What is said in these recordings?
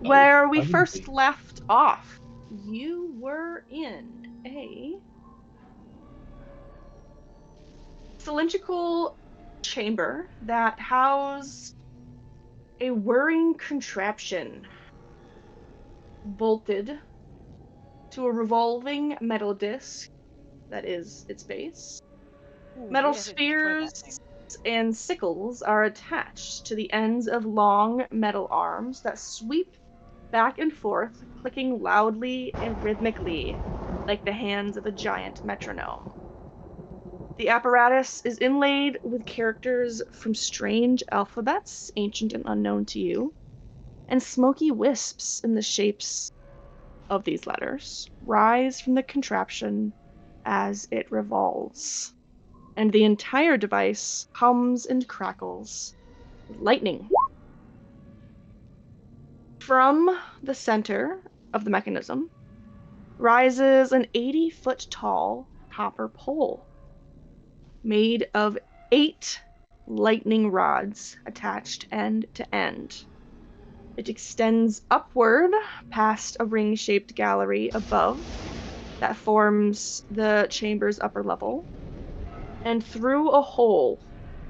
where we first left off, you were in a cylindrical chamber that housed a whirring contraption bolted to a revolving metal disc that is its base. Ooh, Metal we haven't destroyed that spheres and sickles are attached to the ends of long metal arms that sweep back and forth, clicking loudly and rhythmically like the hands of a giant metronome. The apparatus is inlaid with characters from strange alphabets, ancient and unknown to you, and smoky wisps in the shapes of these letters rise from the contraption as it revolves. And the entire device hums and crackles with lightning. From the center of the mechanism rises an 80-foot-tall copper pole made of 8 lightning rods attached end to end. It extends upward past a ring-shaped gallery above that forms the chamber's upper level, and through a hole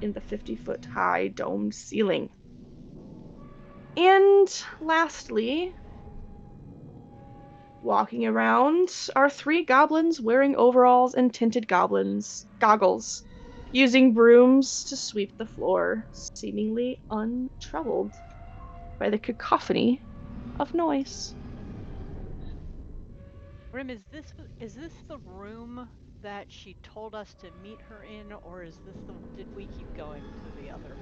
in the 50-foot-high domed ceiling. And lastly, walking around are 3 goblins wearing overalls and tinted goggles, using brooms to sweep the floor, seemingly untroubled by the cacophony of noise. Grim, is this the room that she told us to meet her in, or is this did we keep going to the other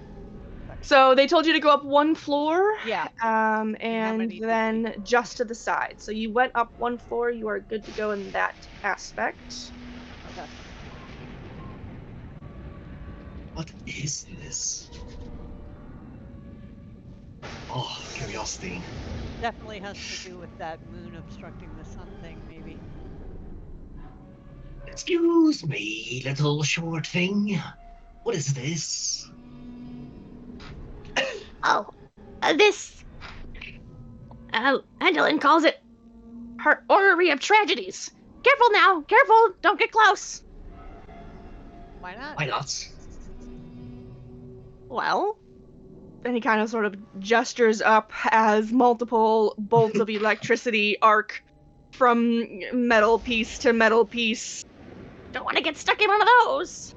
section? So they told you to go up 1 floor, Yeah. and then just to the side. So you went up 1 floor, you are good to go in that aspect. Okay. What is this? Oh, curiosity. Definitely has to do with that moon obstructing the sun thing, maybe. Excuse me, little short thing. What is this? Oh, this... Endolin calls it her orrery of tragedies. Careful now, careful, don't get close. Why not? Why not? Well, and he kind of sort of gestures up as multiple bolts of electricity arc from metal piece to metal piece. Don't want to get stuck in one of those.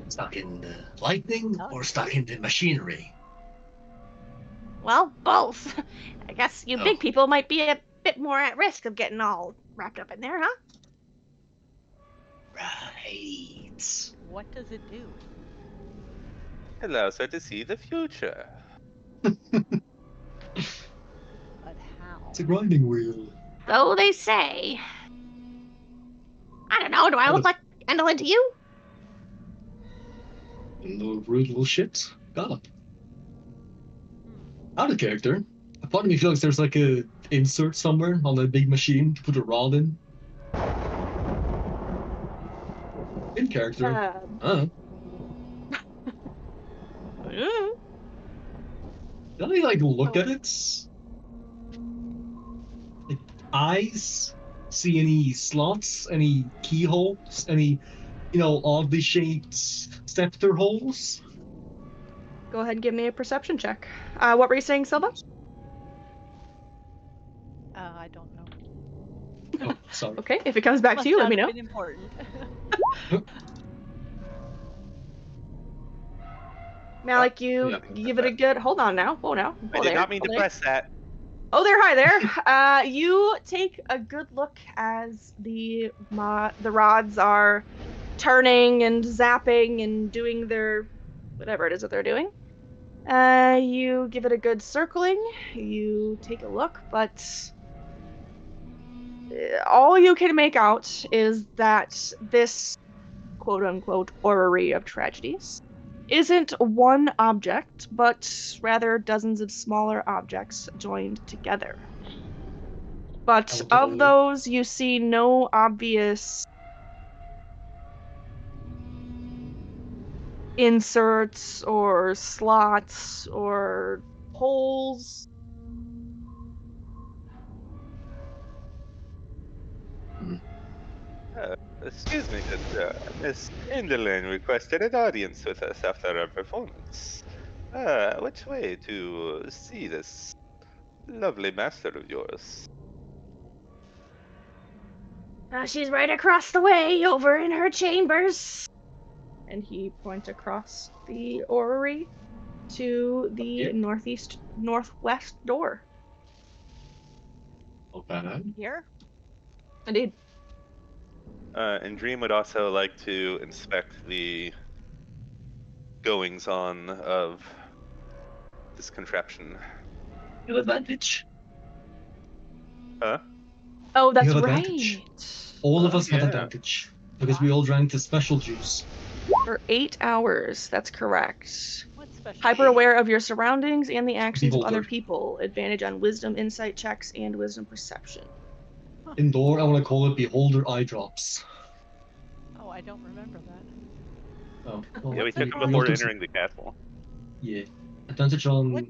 Stuck in the lightning or stuck in the machinery? Well, both. I guess you Oh. big people might be a bit more at risk of getting all wrapped up in there, huh? Right. What does it do? Allows her to see the future. But how? It's a grinding wheel. So they say. I don't know, do I look like Endolin to you? No rude little shit. God. Out of character. A part of me feels like there's like a insert somewhere on the big machine to put a rod in. In character. Don't you like look at it? Like, eyes? See any slots? Any keyholes? Any, oddly shaped scepter holes? Go ahead and give me a perception check. What were you saying, Silva? I don't know. Oh, sorry. Okay, if it comes back to you, let me know. Must not have been important. Malik, you give it a good... Hold on now. I did not mean to press that. Oh, there, hi there. You take a good look as the rods are turning and zapping and doing their... whatever it is that they're doing. You give it a good circling. You take a look, but... all you can make out is that this quote-unquote orrery of tragedies isn't one object, but rather dozens of smaller objects joined together. But of those, you see no obvious inserts or slots or holes. Excuse me, good Miss Enderlin requested an audience with us after our performance. Which way to see this lovely master of yours? She's right across the way, over in her chambers. And he points across the orrery to the northwest door. Okay. Here? Indeed. And Dream would also like to inspect the goings on of this contraption. You have advantage. Huh? Oh, that's You have right. advantage. All of us have Yeah. advantage because we all drank the special juice. For 8 hours. That's correct. What special? Hyper aware of your surroundings and the actions of Beholder. other people. Advantage on wisdom, insight checks, and wisdom perception. Indoor, I want to call it beholder eye drops. Oh, I don't remember that. Oh, Yeah, we What's took it them called? before Welcome to- entering the castle. Yeah. Advantage on What?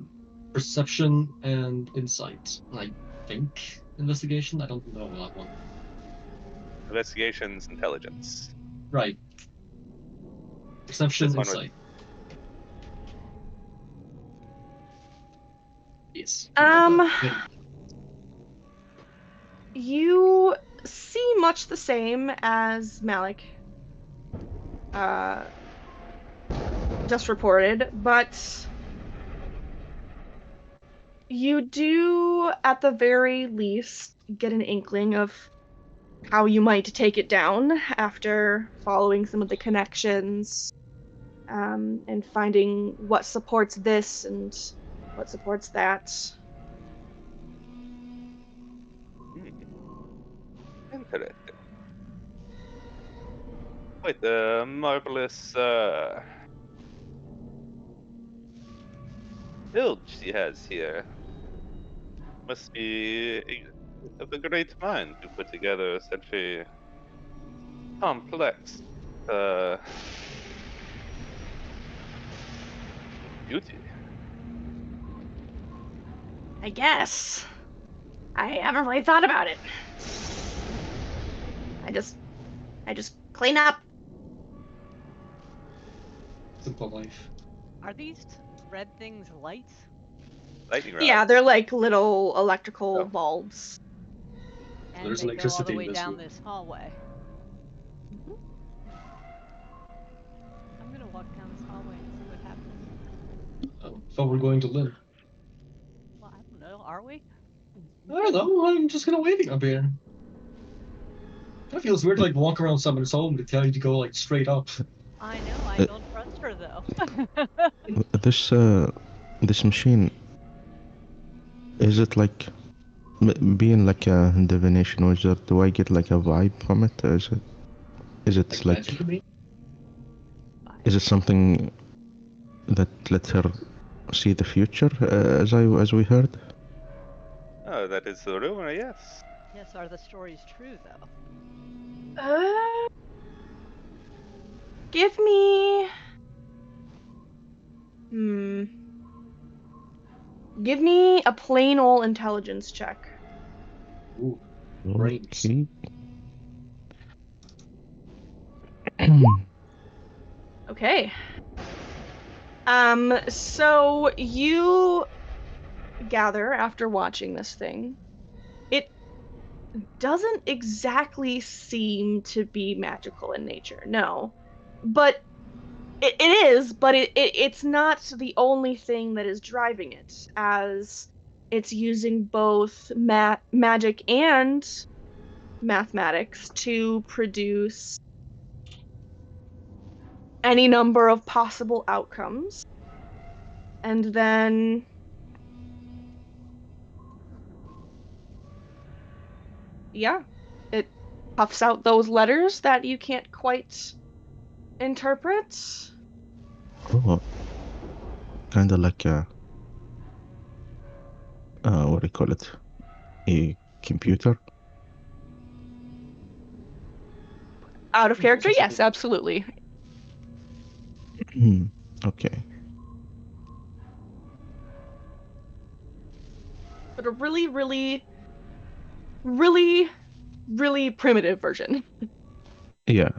perception and insight. I think investigation. I don't know that one. Investigations, intelligence. Right. Perception, This one was- insight. Yes. Yeah. You see much the same as Malik just reported, but you do, at the very least, get an inkling of how you might take it down after following some of the connections and finding what supports this and what supports that. Interesting. Quite the marvelous build she has here. Must be of a great mind to put together such a complex beauty. I guess. I haven't really thought about it. I just clean up. Simple life. Are these red things lights? Lightning rods. Yeah, they're like little electrical Oh. bulbs. And There's they go all electricity the in way this down room. this hallway. I'm gonna walk down this hallway and see what happens. Oh, thought we're going to Lynn. Well, I don't know. Are we? I don't know. I'm just kind of waiting up here. It feels weird to like walk around someone's home to tell you to go like straight up. I know. I don't trust her though. This machine, is it like being like a divination wizard? Do I get like a vibe from it? Or is it like magic, you mean? is it something that lets her see the future, as we heard? Oh, that is the rumor, yes. Yes. Are the stories true though? Give me. Give me a plain old intelligence check. Ooh, brains. Okay. Okay. So you gather after watching this thing. It doesn't exactly seem to be magical in nature, no. But it is, but it's not the only thing that is driving it, as it's using both magic and mathematics to produce any number of possible outcomes. And then yeah, it puffs out those letters that you can't quite interpret. Oh, kind of like a what do you call it? A computer. Out of character, yes, absolutely. Okay. But a really, really, really, really primitive version. Yeah.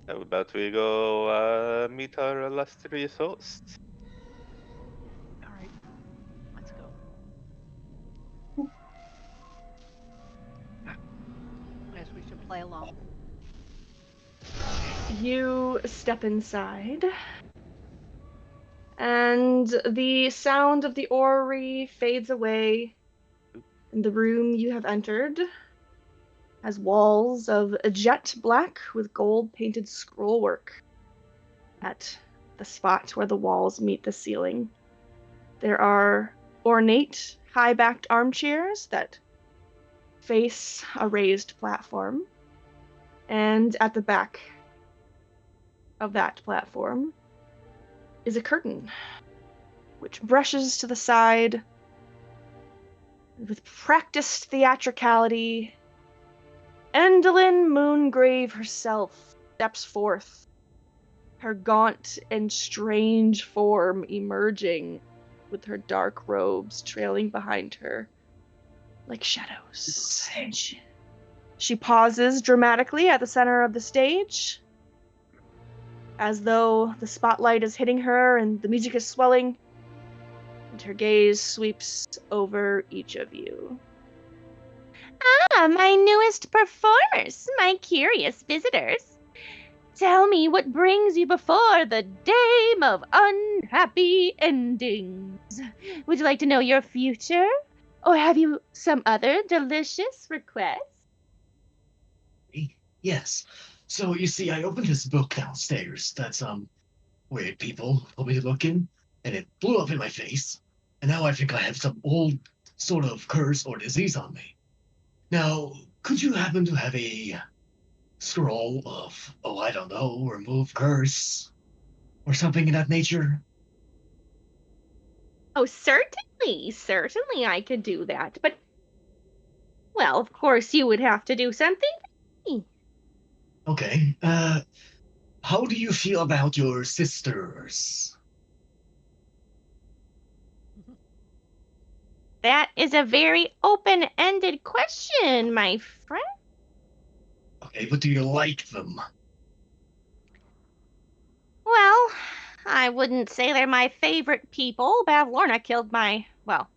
How about we go meet our illustrious host? All right, let's go. I guess we should play along. You step inside, and the sound of the orrery fades away, and the room you have entered has walls of jet black with gold painted scrollwork at the spot where the walls meet the ceiling. There are ornate, high-backed armchairs that face a raised platform, and at the back of that platform is a curtain, which brushes to the side with practiced theatricality. Endlin Moongrave herself steps forth, her gaunt and strange form emerging with her dark robes trailing behind her like shadows. She pauses dramatically at the center of the stage, as though the spotlight is hitting her and the music is swelling, and her gaze sweeps over each of you. Ah, my newest performers, my curious visitors. Tell me what brings you before the Dame of Unhappy Endings. Would you like to know your future? Or have you some other delicious request? Yes. So you see, I opened this book downstairs that's weird people told me to look in, and it blew up in my face. And now I think I have some old sort of curse or disease on me. Now, could you happen to have a scroll of, oh, I don't know, remove curse or something in that nature? Oh, certainly I could do that, but, well, of course you would have to do something. Okay. How do you feel about your sisters? That is a very open-ended question, my friend. Okay, but do you like them? Well, I wouldn't say they're my favorite people. Bavlorna killed well,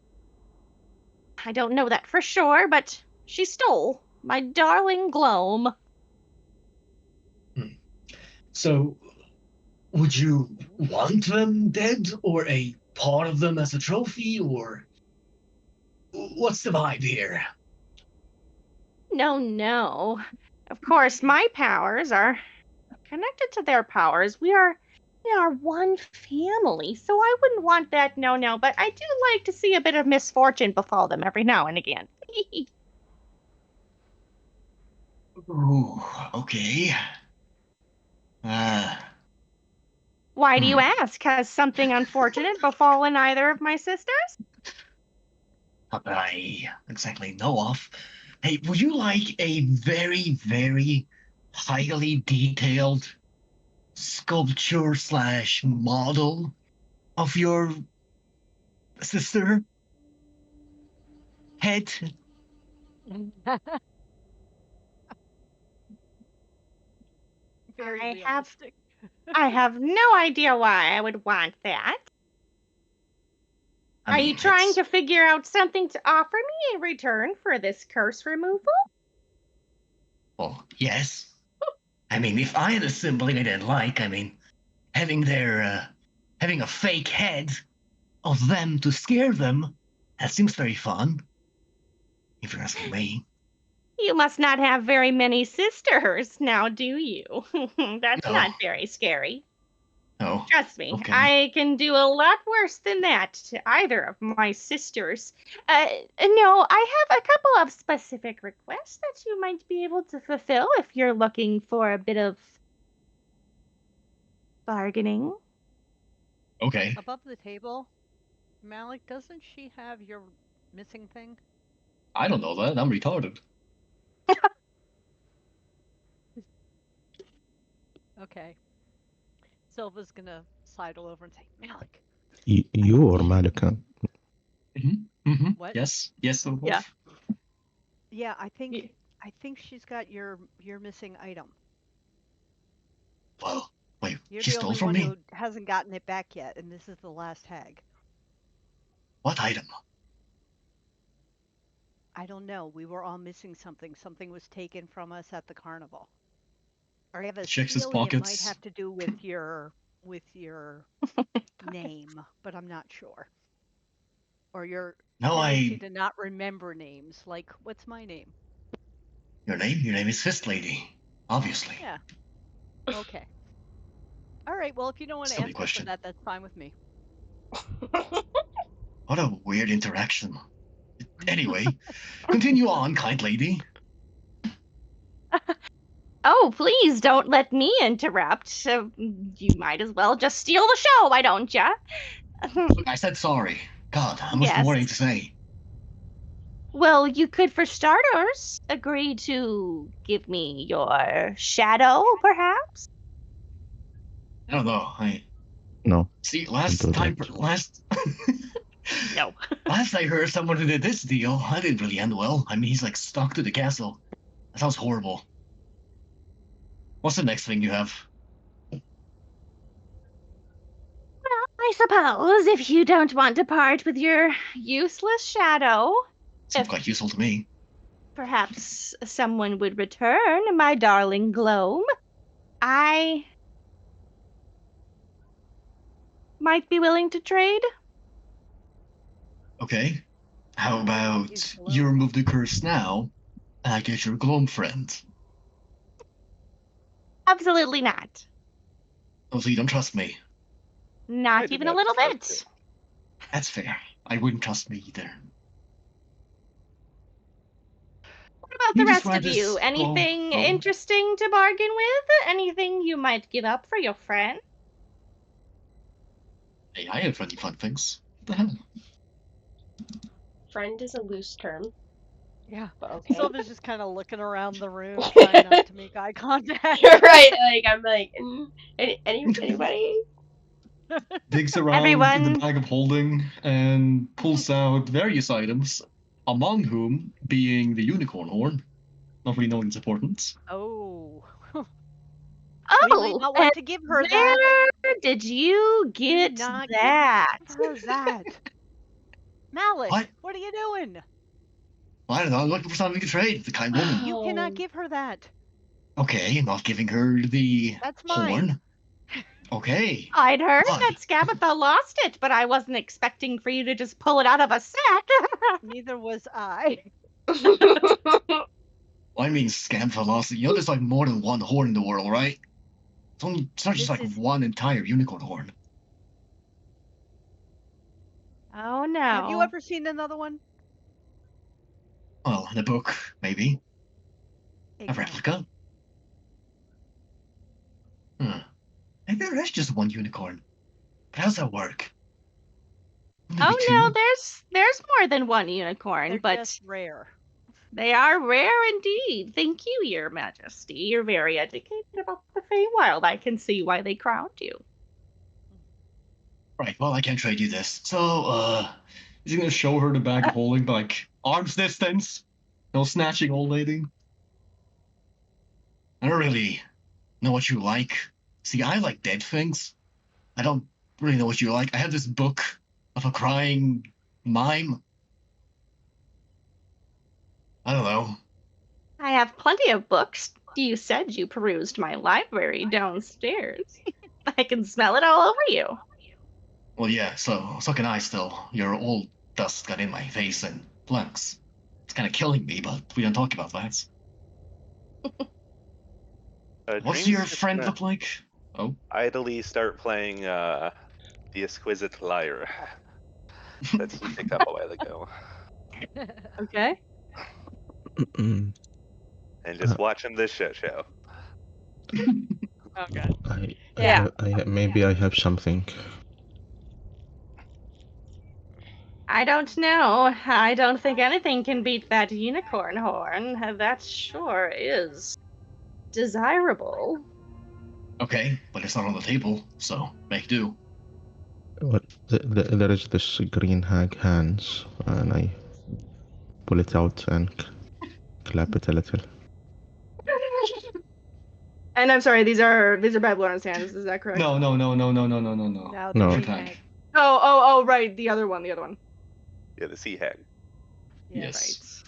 I don't know that for sure, but she stole my darling Gloam. So, would you want them dead, or a part of them as a trophy, or what's the vibe here? No. Of course, my powers are connected to their powers. We are one family, so I wouldn't want that, no. But I do like to see a bit of misfortune befall them every now and again. Ooh, okay. Why do you ask? Has something unfortunate befallen either of my sisters? Not that I exactly know of. Hey, would you like a very, very highly detailed sculpture slash model of your sister head? Very I realistic. I have no idea why I would want that. I Are mean, you trying it's- to figure out something to offer me in return for this curse removal? Well, yes. I mean, if I had a sibling I didn't like, I mean, having having a fake head of them to scare them, that seems very fun. If you're asking me. You must not have very many sisters, now do you? That's No. not very scary. No. Trust me, Okay. I can do a lot worse than that to either of my sisters. No, I have a couple of specific requests that you might be able to fulfill if you're looking for a bit of bargaining. Okay. Above the table, Malik, doesn't she have your missing thing? I don't know that. I'm retarded. Okay. Silva's gonna sidle over and say, Malik. You or Malika? Mm-hmm. What? Yes. Yes, of course. Yeah. Yeah, I think Y- she's got your missing item. Well, wait, You're she the stole only from one me? who hasn't gotten it back yet, and this is the last hag. What item? I don't know. We were all missing something. Something was taken from us at the carnival. I have a Checks his feeling it might pockets. have to do with your name, but I'm not sure. Or your No, tendency to not remember names. Like, what's my name? Your name? Your name is Fist Lady. Obviously. Yeah. Okay. All right. Well, if you don't want to Silly answer for question. that, that's fine with me. What a weird interaction. Anyway, continue on, kind lady. Oh, please don't let me interrupt. You might as well just steal the show, why don't ya? Look, I said sorry. God, how much more I need to say? Well, you could, for starters, agree to give me your shadow, perhaps? I don't know. No. See, do last No. last I heard someone who did this deal, I didn't really end well. I mean, he's like stuck to the castle. That sounds horrible. What's the next thing you have? I suppose if you don't want to part with your useless shadow, Seems quite useful to me. perhaps someone would return my darling gloam. I might be willing to trade. Okay. How about Is you glow- remove the curse now, and I get your gloam friend? Absolutely not. Oh, so you don't trust me? I Not do even a not little trust bit. That's fair. I wouldn't trust me either. What about You the rest described of you? this- Anything oh. interesting to bargain with? Anything you might give up for your friend? Hey, I have really fun things. What the hell? Friend is a loose term, Yeah. but okay. Sylva's just kind of looking around the room, trying not to make eye contact. You're right. Like I'm like, anybody? Digs around in Everyone. the bag of holding and pulls out various items, among whom being the unicorn horn. Not really knowing its importance. Oh. Oh, We might not want to give her that. where did you get not give that? Her that. Malice, What? what are you doing? Well, I don't know, I'm looking for something to trade, the kind woman. You Oh. cannot give her that. Okay, not giving her the That's mine. horn. Okay. I'd heard Why? that Scabatha lost it, but I wasn't expecting for you to just pull it out of a sack. Neither was I. Well, I mean, scam velocity. You know, there's like more than one horn in the world, right? It's not just This like is- one entire unicorn horn. Oh no. Have you ever seen another one? Well, in a book, maybe. A Exactly. replica. Maybe there is just one unicorn. But how's that work? Wouldn't there Oh be no, two? there's more than one unicorn, They're but just rare. they are rare indeed. Thank you, Your Majesty. You're very educated about the Feywild. I can see why they crowned you. Right, well, I can't trade you this. So, is he gonna show her the bag of holding, like, arm's distance? No snatching, old lady? I don't really know what you like. See, I like dead things. I don't really know what you like. I have this book of a crying mime. I don't know. I have plenty of books. You said you perused my library downstairs. I can smell it all over you. Well, yeah, so can I still. Your old dust got in my face and lungs. It's kind of killing me, but we don't talk about that. What's Dream's your just friend gonna look like? Oh, idly start playing the exquisite lyre that he picked up a while ago, Okay. Mm, and just watching this shit show. Okay. Yeah. Maybe I have something. I don't know. I don't think anything can beat that unicorn horn. That sure is desirable. okay, but it's not on the table, so make do. What? There is this green hag hands, and I pull it out and clap it a little. And I'm sorry, these are Babylon's hands. Is that correct? No. No, No. the Different sea hag. hag. Oh, right. The other one. Yeah, the sea hag. Yeah. Yes.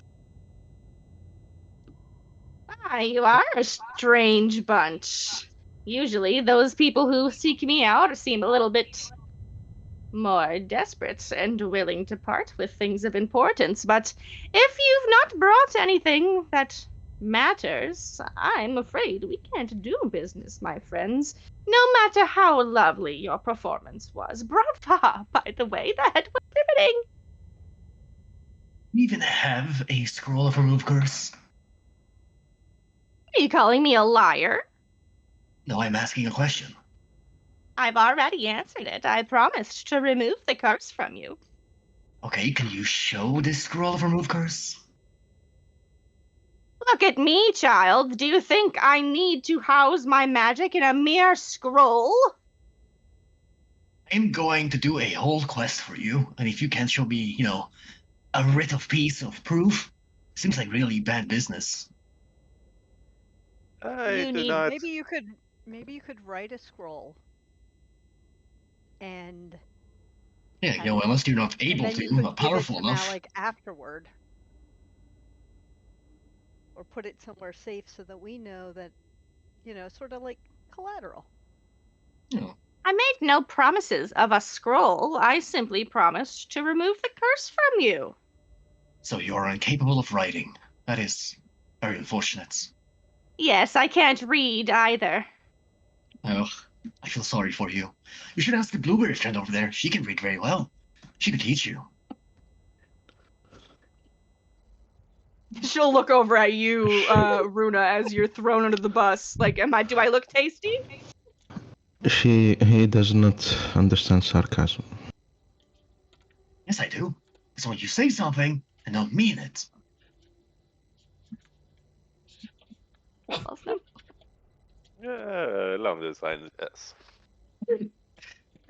Ah, you are a strange bunch. Usually, those people who seek me out seem a little bit more desperate and willing to part with things of importance. But if you've not brought anything that matters, I'm afraid we can't do business, my friends. No matter how lovely your performance was. Brava, by the way, that was riveting. You even have a scroll of remove curse? Are you calling me a liar? No, I'm asking a question. I've already answered it. I promised to remove the curse from you. Okay, can you show this scroll of remove curse? Look at me, child. Do you think I need to house my magic in a mere scroll? I'm going to do a whole quest for you, and if you can't show me, a writ of peace of proof, seems like really bad business. I You do need- not. Maybe you could write a scroll. And Yeah, unless you're not able then to, you could not powerful give it to enough. Malik afterward. Or put it somewhere safe so that we know that, sort of like collateral. I made no promises of a scroll. I simply promised to remove the curse from you. So you're incapable of writing. That is very unfortunate. Yes, I can't read either. Oh, I feel sorry for you. You should ask the blueberry friend over there. She can read very well. She could teach you. She'll look over at you, Runa, as you're thrown under the bus. Like, do I look tasty? He does not understand sarcasm. Yes, I do. So when you say something and don't mean it. Also, Along those lines, yes.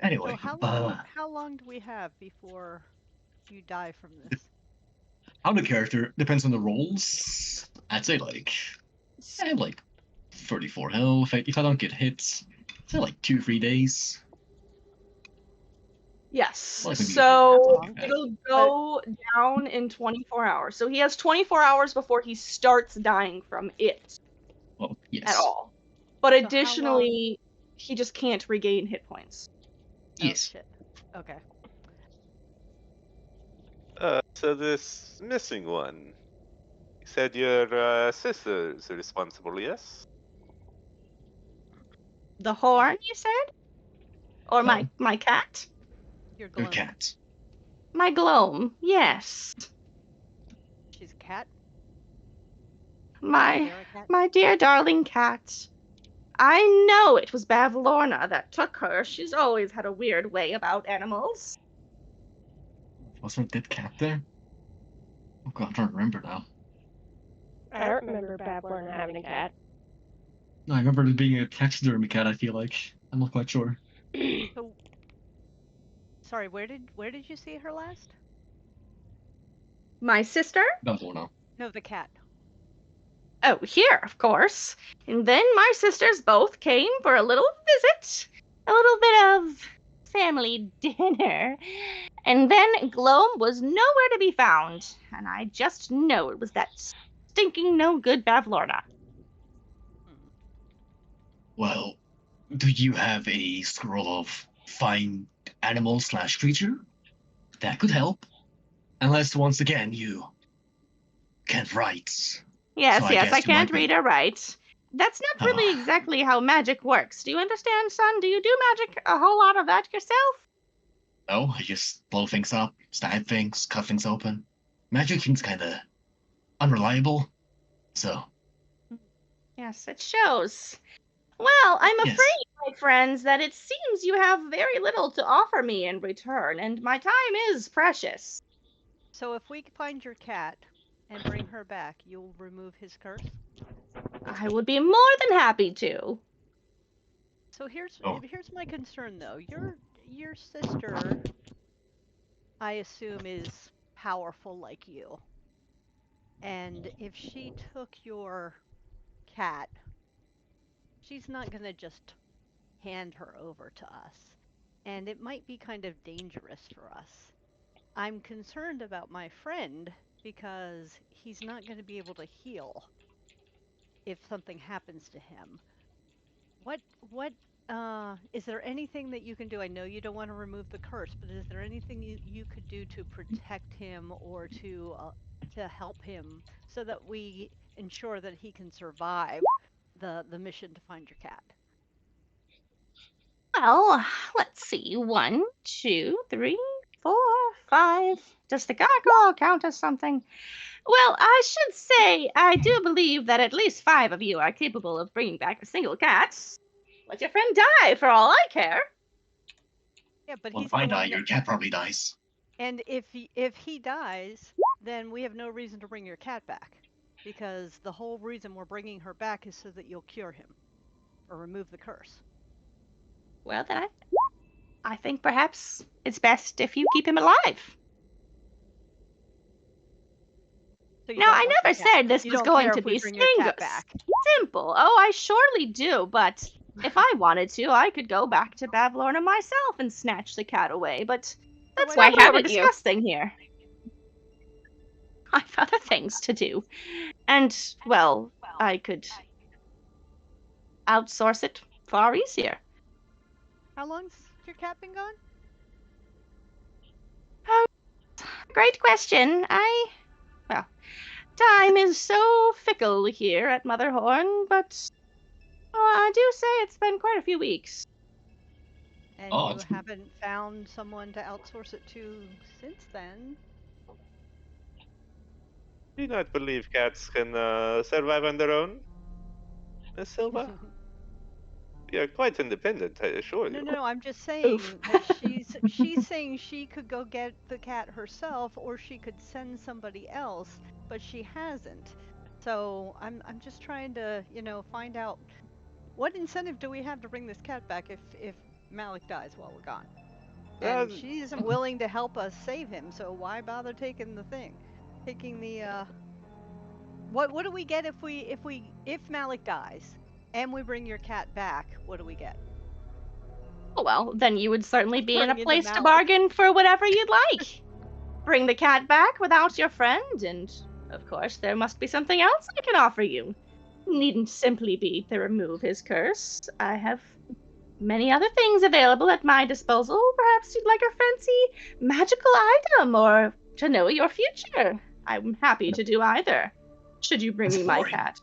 Anyway, So how long do we have before you die from this? how the character depends on the rolls. I'd say like 34 health. If I don't get hit, say like 2-3 days. Yes. Well, it could be So like that. it'll go down in 24 hours. So he has 24 hours before he starts dying from it Well, yes. at all. But So how additionally, he just can't regain hit points. Yes. Oh, shit. Okay. So this missing one. You said your sister's responsible, yes? the horn, you said? Or my cat? Your Your gloam. cat. My gloam, yes. She's a cat. My You're a cat. my dear darling cat. I know it was Bavlorna that took her. She's always had a weird way about animals. Was there a dead cat there? Oh god, I'm trying to remember now. I don't remember Babylon having a cat. No, I remember there being a taxidermy cat, I feel like. I'm not quite sure. So, sorry, where did you see her last? My sister? Don't know. No, the cat. Oh, here, of course. And then my sisters both came for a little visit. A little bit of family dinner. And then Gloam was nowhere to be found. And I just know it was that stinking no good Bavlorna. Well, do you have a scroll of find animal / creature? That could help. Unless, once again, you can't write. Yes, So I yes, guess I you can't might be- read or write. That's not really exactly how magic works. Do you understand, son? Do you do magic a whole lot of that yourself? No, I just blow things up, stab things, cut things open. Magic seems kinda unreliable. So, Yes, it shows. Well, I'm Yes. afraid, my friends, that it seems you have very little to offer me in return, and my time is precious. So if we find your cat and bring her back, you'll remove his curse? I would be more than happy to. So here's Oh. my concern though. Your sister, I assume, is powerful like you. And if she took your cat, she's not going to just hand her over to us. And it might be kind of dangerous for us. I'm concerned about my friend because he's not going to be able to heal if something happens to him. What is there anything that you can do? I know you don't want to remove the curse, but is there anything you could do to protect him or to help him so that we ensure that he can survive the mission to find your cat? Well, let's see. 1, 2, 3, 4, 5. Does the gargoyle count as something? Well, I should say I do believe that at least 5 of you are capable of bringing back a single cat. Let your friend die for all I care. Yeah, but Well, he's if I the die, one your cat probably dies. and if he dies, then we have no reason to bring your cat back because the whole reason we're bringing her back is so that you'll cure him or remove the curse. Well, then I think perhaps it's best if you keep him alive. So you No, don't I want never your cat. said this You was don't going care to if we be bring your cat back. simple. Oh, I surely do, but if I wanted to, I could go back to Bavlorna myself and snatch the cat away, but that's why not what we're haven't you? discussing here. I've other things to do. And, well, I could outsource it far easier. How long's your cat been gone? Great question. Well, time is so fickle here at Motherhorn, but I do say it's been quite a few weeks. And Oh, you it's- haven't found someone to outsource it to since then. Do you not believe cats can survive on their own, Miss Silva? You're quite independent, I assure you. No, I'm just saying Oof. that she's saying she could go get the cat herself or she could send somebody else, but she hasn't. So I'm just trying to, find out what incentive do we have to bring this cat back if Malik dies while we're gone. And she isn't willing to help us save him, so why bother taking the thing? Taking the what do we get if Malik dies and we bring your cat back, what do we get? Oh, well, then you would certainly be in a Bring in the place to Malik. bargain for whatever you'd like. Bring the cat back without your friend, and of course, there must be something else I can offer you. Needn't simply be to remove his curse. I have many other things available at my disposal. Perhaps you'd like a fancy magical item or to know your future. I'm happy to do either. Should you bring That's me my boring. cat?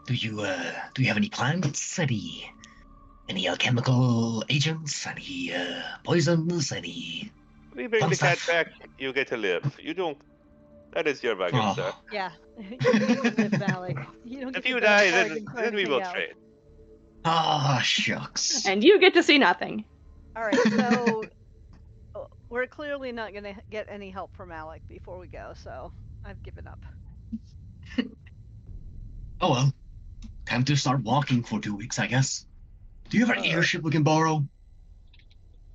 Do you have any plants? Any alchemical agents? Any poisons? Any? We bring Fun the cat stuff. back, you get to live. You don't. That is your bargain, Oh. sir. Yeah, you get to live, Malik. You don't get If to you go die, bargain for then we will anything else. trade. Ah, shucks. And you get to see nothing. All right, so we're clearly not going to get any help from Alec before we go, so I've given up. Oh well. Time to start walking for 2 weeks, I guess. Do you have an Uh, airship we can borrow?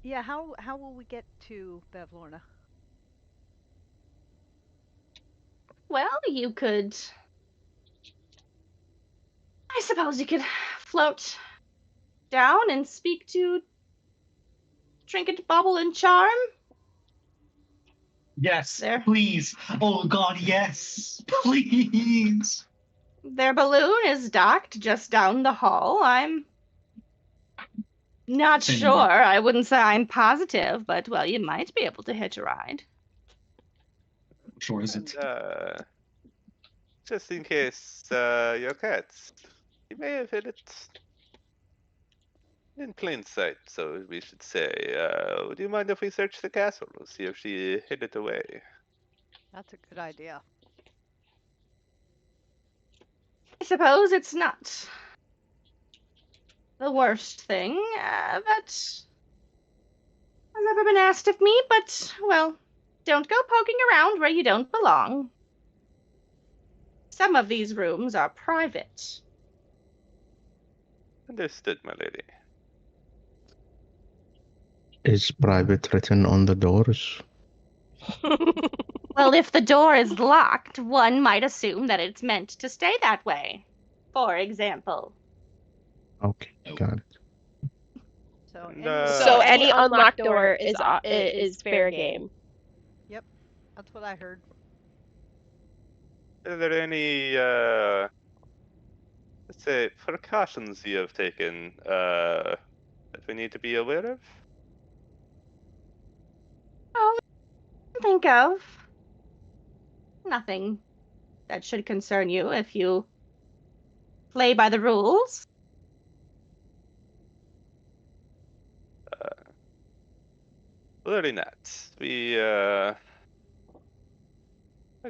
Yeah, how will we get to Bavlorna? Well, you could. I suppose you could float down and speak to Trinket, Bobble, and Charm. Yes, There. please. Oh God, yes, please. Their balloon is docked just down the hall. I'm not Send sure. them. I wouldn't say I'm positive, but well, you might be able to hitch a ride. Sure is And, it? just in case your cats, you may have hid it in plain sight, so we should say. Would you mind if we search the castle to see if she hid it away? That's a good idea. I suppose it's not the worst thing. That has never been asked of me, but well, don't go poking around where you don't belong. Some of these rooms are private. Understood, my lady. Is private written on the doors? Well, if the door is locked, one might assume that it's meant to stay that way. For example. Okay, got it. So And, So any unlocked door is fair game. Yep, that's what I heard. Are there any, let's say, precautions you have taken that we need to be aware of? Oh, think of. Nothing that should concern you if you play by the rules. Clearly not. We are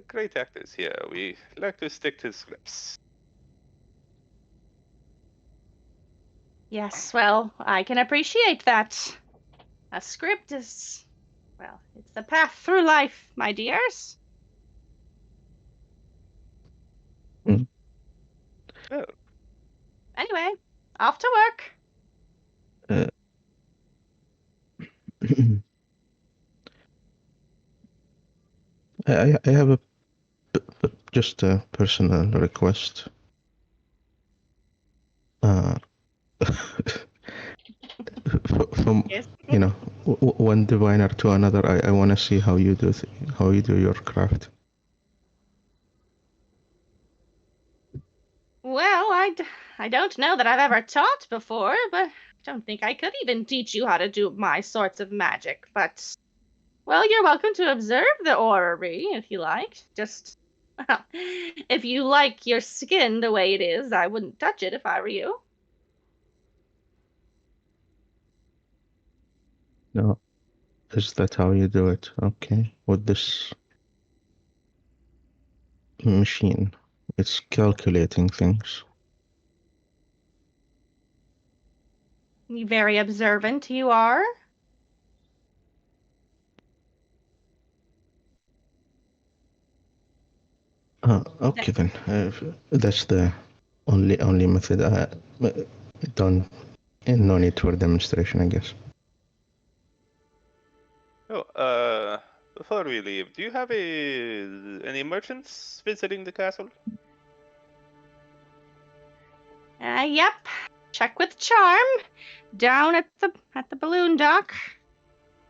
great actors here. We like to stick to scripts. Yes, well, I can appreciate that. A script is, well, it's the path through life, my dears. Oh, Anyway, off to work. I have just a personal request. From Yes. one diviner to another, I want to see how you do your craft. Well, I don't know that I've ever taught before, but I don't think I could even teach you how to do my sorts of magic. But, well, you're welcome to observe the orrery if you like. Just, well, if you like your skin the way it is, I wouldn't touch it if I were you. No, is that how you do it? Okay, with this machine, it's calculating things. Very observant you are. Okay then. That's the only method. Don't. No need for demonstration, I guess. oh, before we leave, do you have any merchants visiting the castle? Yep. Check with charm. Down at the balloon dock.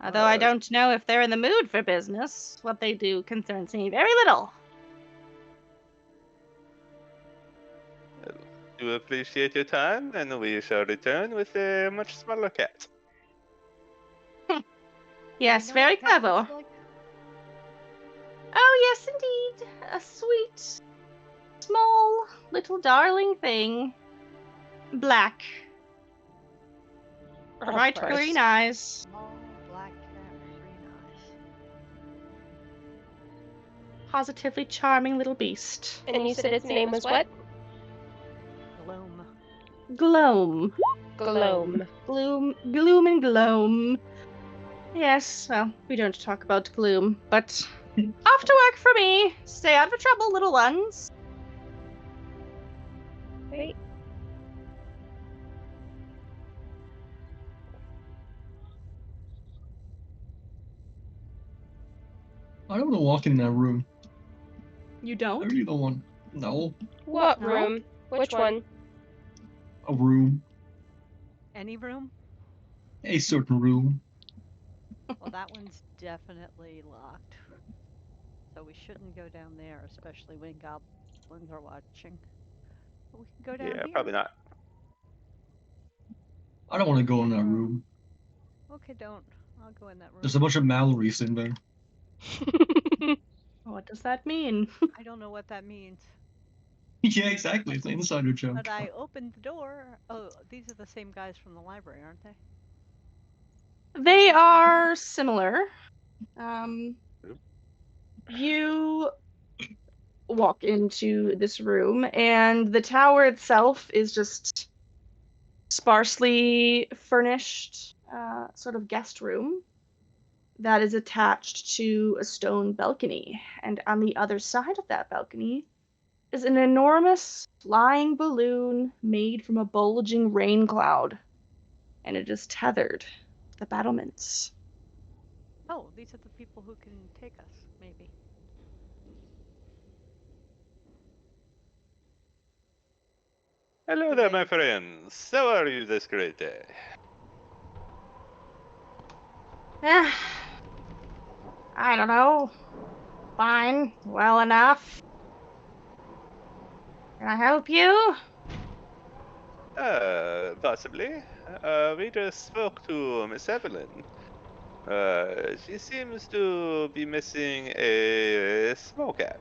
Although I don't know if they're in the mood for business. What they do concerns me very little. Do appreciate your time, and we shall return with a much smaller cat. Yes, You know very what cat clever. looks like? Oh, yes, indeed. A sweet, small, little darling thing. Black. Of Bright course. green eyes. Small black cat with green eyes. Positively charming little beast. And you said its name was what? Gloam. Gloam. Gloam. Gloom and gloam. Yes, well, we don't talk about gloom, but off to work for me. Stay out of trouble, little ones. Wait. I don't want to walk in that room. You I don't? really don't want. No, What No? room? Which one? a room. Any room? A certain room. Well, that one's definitely locked. So we shouldn't go down there, especially when goblins are watching. But we can go down Yeah, here. probably not. I don't want to go in that room. Okay, don't. I'll go in that room. There's a bunch of Mallory's in there. What does that mean? I don't know what that means. Yeah, exactly. It's an insider joke. But I opened the door. Oh, these are the same guys from the library, aren't they? They are similar. You walk into this room, and the tower itself is just sparsely furnished, sort of guest room that is attached to a stone balcony. And on the other side of that balcony is an enormous flying balloon made from a bulging rain cloud, and it is tethered to the battlements. Oh, these are the people who can take us, maybe. Hello Do there, they- my friends. How are you this great day? I don't know. Fine. Well enough. Can I help you? Possibly. We just spoke to Miss Evelyn. She seems to be missing a small cat.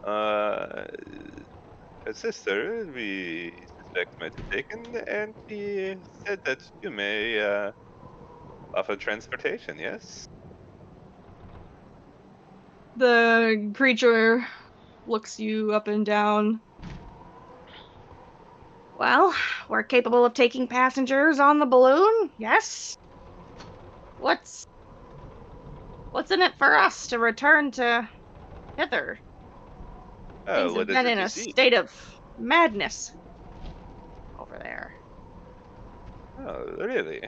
Her sister, we suspect might have taken, and she said that you may offer transportation, yes? The creature looks you up and down. Well, we're capable of taking passengers on the balloon, yes? What's in it for us to return to hither? Things What have is been it in you a see? state of madness over there. Oh, really?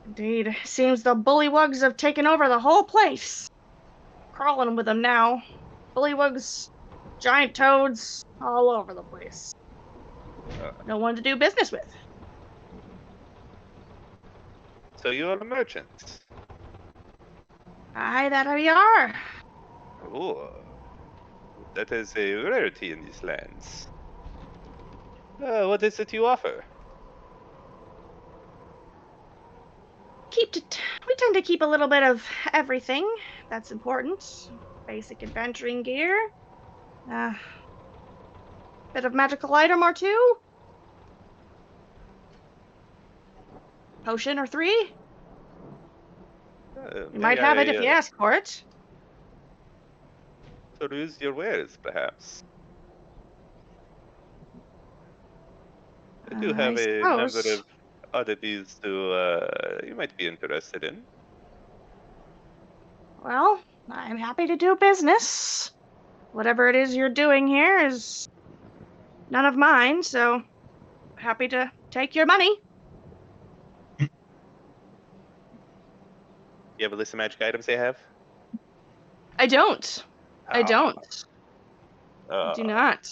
Indeed. Seems the bullywugs have taken over the whole place. Crawling with them now. Bullywugs, giant toads, all over the place. No one to do business with. So you are a merchant? Aye, that we are. Oh, that is a rarity in these lands. What is it you offer? We tend to keep a little bit of everything. That's important. Basic adventuring gear. Bit of magical item or two. Potion or three. You might have it if you ask for it. Peruse your wares, perhaps. I do have a number suppose. of oddities you might be interested in. Well, I'm happy to do business. Whatever it is you're doing here is none of mine, so happy to take your money. You have a list of magic items they have? I don't. I don't. Do not.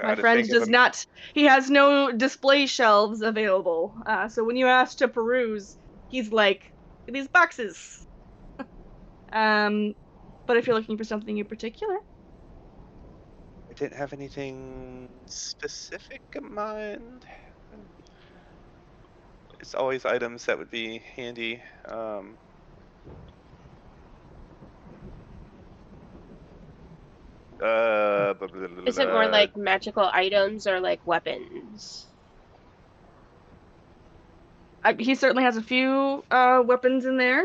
My friend does not. He has no display shelves available. So when you ask to peruse, he's like, these boxes. But if you're looking for something in particular. I didn't have anything specific in mind. It's always items that would be handy. Is it more like magical items or like weapons? He certainly has a few weapons in there.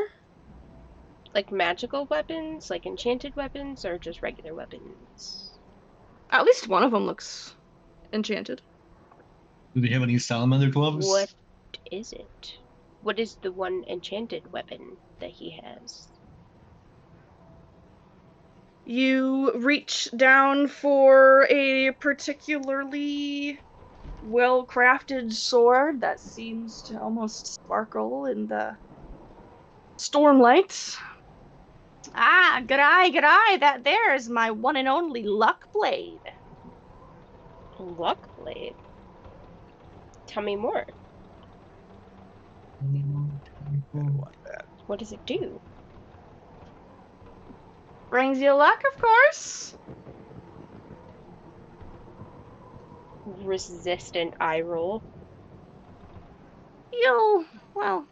Like magical weapons? Like enchanted weapons or just regular weapons? At least one of them looks enchanted. Do they have any salamander gloves? What is it? What is the one enchanted weapon that he has? You reach down for a particularly well-crafted sword that seems to almost sparkle in the stormlight. Ah, good eye, that there is my one and only luck blade. Luck blade? Tell me more. What does it do? Brings you luck, of course. Resistant eye roll. Well,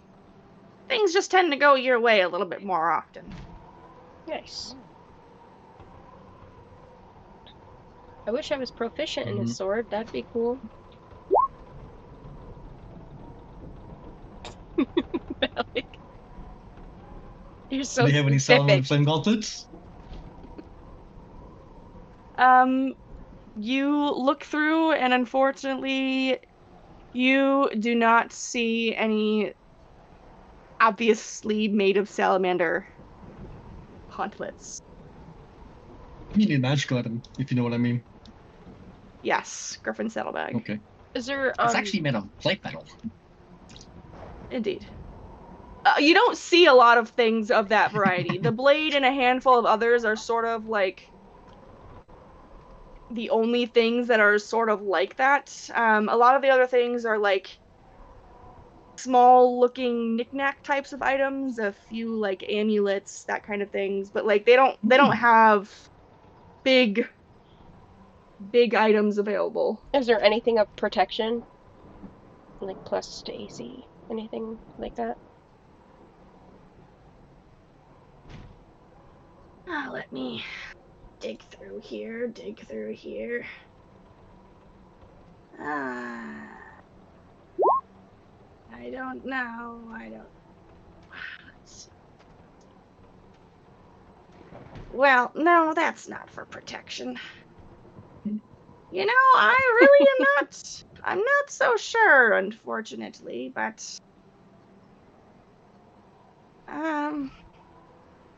things just tend to go your way a little bit more often. Nice. I wish I was proficient in a sword. That'd be cool. You're so Do they have any salamander flame gauntlets? You look through, and unfortunately, you do not see any obviously made of salamander gauntlets. You need a magical item, if you know what I mean. Yes, Griffin saddlebag. Okay. Is there It's actually made of plate metal. Indeed. You don't see a lot of things of that variety. The blade and a handful of others are sort of like the only things that are sort of like that. A lot of the other things are like small looking knickknack types of items, a few like amulets, that kind of things, but like they don't have big items available. Is there anything of protection? Like plus to AC? Anything like that? Let me dig through here. I don't know. Let's see. Well, no, that's not for protection. You know, I really I'm not so sure, unfortunately, but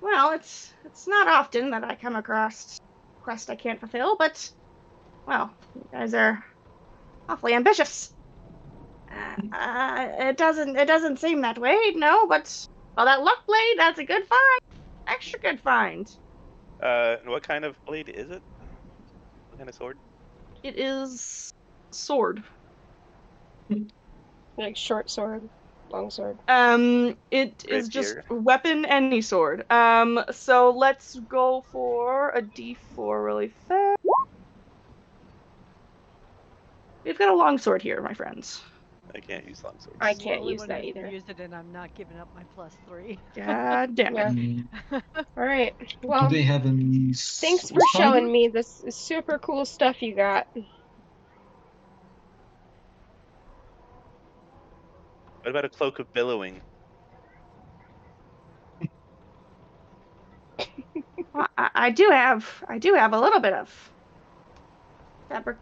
well, it's not often that I come across a quest I can't fulfill, but well, you guys are awfully ambitious. It doesn't seem that way, no, but well, that luck blade, that's a good find. Extra good find. What kind of blade is it? What kind of sword? It is sword. Like short sword, long sword. It is just Rapier. weapon, any sword. So let's go for a D4 really fast. We've got a long sword here, my friends. I can't use long swords. I can't Really use wanna that either. Use it, and I'm not giving up my +3. God damn it. Yeah. All right. Well, Do they have any? thanks for showing me this super cool stuff you got. What about a cloak of billowing? Well, I do have a little bit of fabric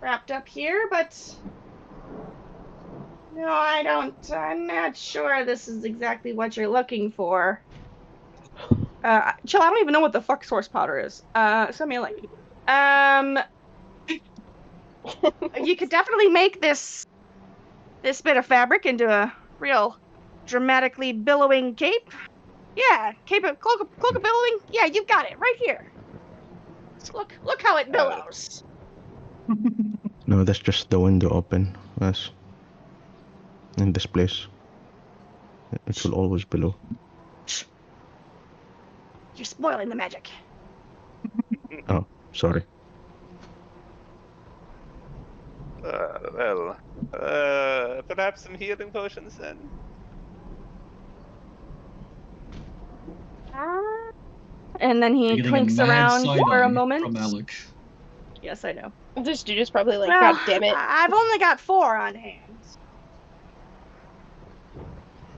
wrapped up here, but no, I don't. I'm not sure this is exactly what you're looking for. Chill, I don't even know what the fuck source powder is. Send me a link. You could definitely make this bit of fabric into a real dramatically billowing cape. Yeah, cloak of billowing. Yeah, you've got it right here. Look how it billows. No, that's just the window open. Yes. In this place. It will always below. You're spoiling the magic. Oh, sorry. Perhaps some healing potions then? And then he You're getting clinks a mad around side for a eye moment. from Alec. Yes, I know. This dude is probably like, Well, God damn it. I've only got 4 on hand.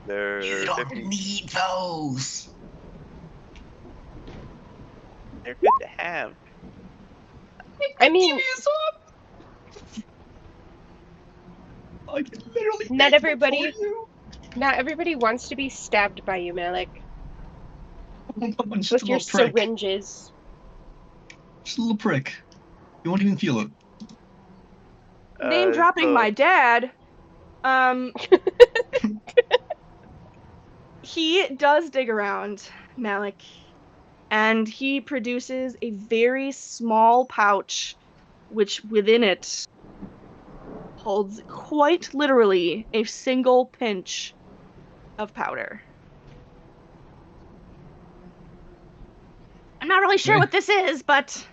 They're You don't 50. need those. They're good to have. I mean, I can literally Not make them everybody- for you. not everybody wants to be stabbed by you, Malik, I'm just with a your little prick. syringes. Just a little prick. You won't even feel it. Name dropping so- my dad. He does dig around, Malik, and he produces a very small pouch, which within it holds quite literally a single pinch of powder. I'm not really sure Okay. what this is, but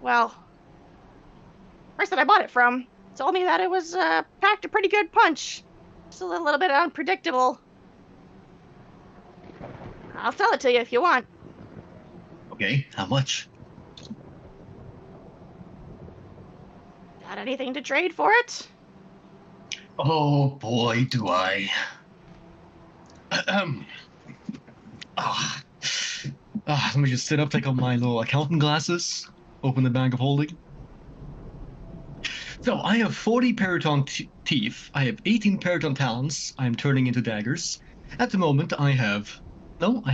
well, the person I bought it from told me that it was packed a pretty good punch. Just a little bit unpredictable. I'll sell it to you if you want. Okay, how much? Got anything to trade for it? Oh boy, do I. Let me just sit up, take off my little accountant glasses, open the bag of holding. So I have 40 periton teeth. I have 18 periton talents. I'm turning into daggers. At the moment, I have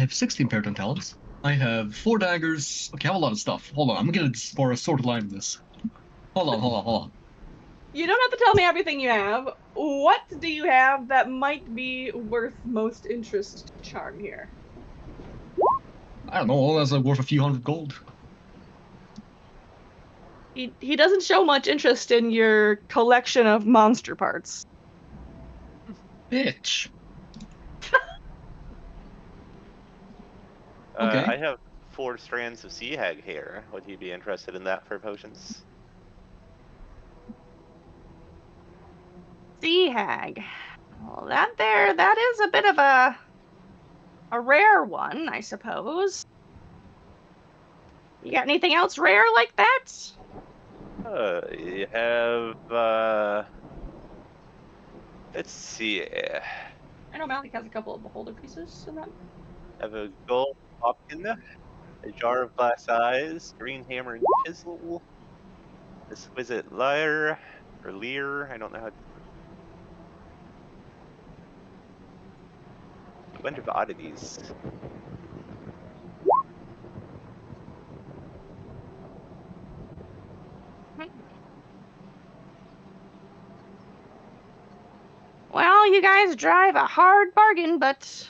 16 periton talents. I have 4 daggers. Okay, I have a lot of stuff. Hold on, I'm gonna for a sort of line of this. Hold on. You don't have to tell me everything you have. What do you have that might be worth most interest to Charm here? I don't know, all that's worth a few hundred gold. He doesn't show much interest in your collection of monster parts. Bitch. Okay. I have 4 strands of sea hag hair. Would you be interested in that for potions? Sea hag. Well, that is a bit of a rare one, I suppose. You got anything else rare like that? You have, let's see. I know Malik has a couple of beholder pieces in that. Have a gold popkin, a jar of glass eyes, green hammer and chisel, exquisite lyre, or leer, I don't know how to... A bunch of oddities. Well, you guys drive a hard bargain, but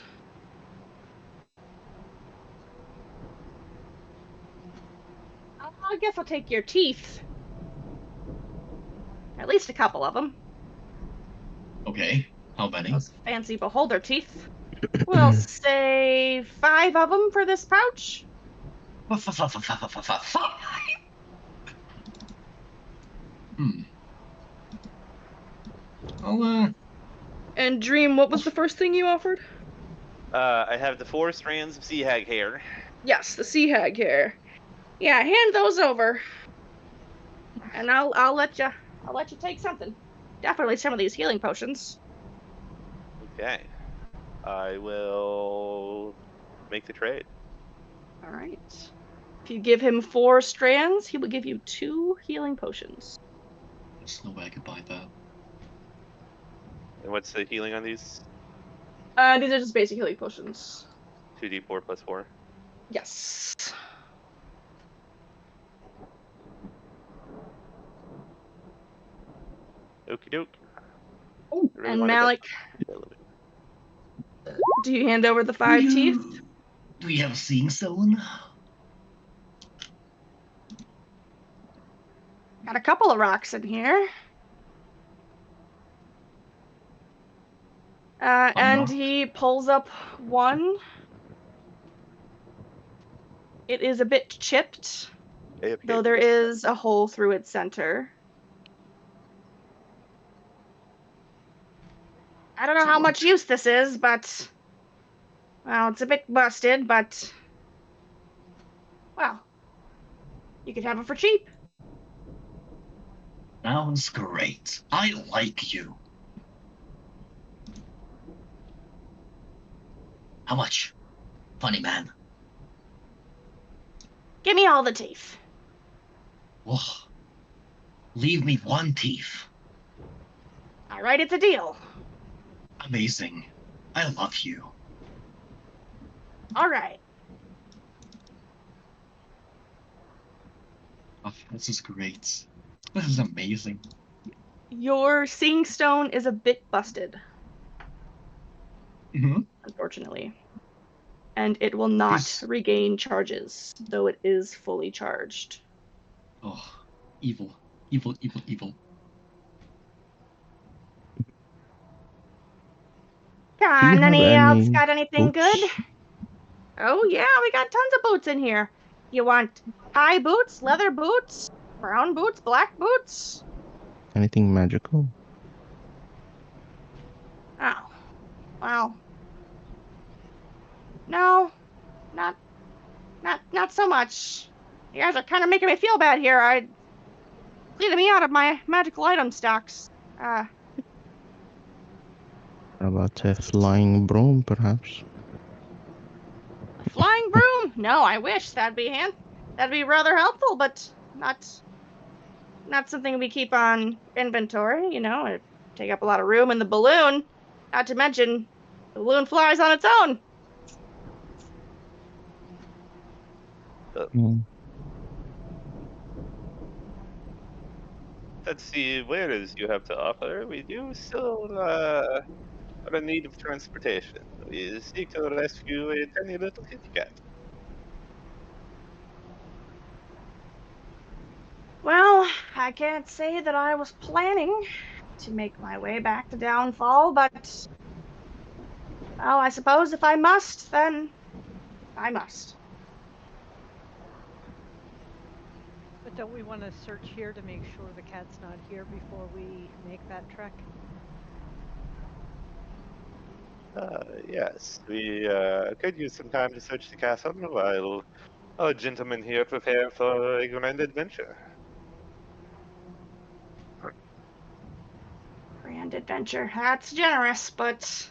I guess I'll take your teeth. At least a couple of them. Okay, how many? Those fancy beholder teeth. We'll say 5 of them for this pouch. I'll, And Dream, what was the first thing you offered? I have the 4 strands of sea hag hair. Yes, the sea hag hair. Yeah, hand those over. And I'll let you take something. Definitely some of these healing potions. Okay. I will make the trade. All right. If you give him 4 strands, he will give you 2 healing potions. there's no way I could buy that. And what's the healing on these? These are just basic healing potions. 2d4 plus 4. Yes. Okie doke. Oh, I really And wanted that Malik, a little bit. do you hand over the 5 teeth? Do we have a seeing stone? Got a couple of rocks in here. And rock. he pulls up one. It is a bit chipped, though there is a hole through its center. I don't know how much use this is, but... Well, it's a bit busted, but... Well, you could have it for cheap. Sounds great. I like you. How much? Funny man. Give me all the teeth. Oh, leave me 1 teeth. All right, it's a deal. Amazing. I love you. All right. Oh, this is great. This is amazing. Your seeing stone is a bit busted, Mm-hmm. unfortunately. And it will not regain charges, though it is fully charged. Oh, evil. Evil, evil, evil. Come Do you on, have any else any got anything good? boots? Oh yeah, we got tons of boots in here. You want high boots, leather boots, brown boots, black boots? Anything magical? Oh, well, no, not so much. You guys are kind of making me feel bad here. Leading me out of my magical item stocks. What about a flying broom, perhaps? Flying broom? No, I wish that'd be rather helpful, but not something we keep on inventory. You know, it take up a lot of room in the balloon. Not to mention, the balloon flies on its own. Let's see where is you have to offer. We do still are in need of transportation. We seek to rescue a tiny little kitty cat. Well, I can't say that I was planning to make my way back to Downfall, but well, I suppose if I must, then I must. But don't we want to search here to make sure the cat's not here before we make that trek? Yes, we could use some time to search the castle while our gentlemen here prepare for a grand adventure. Grand adventure. That's generous, but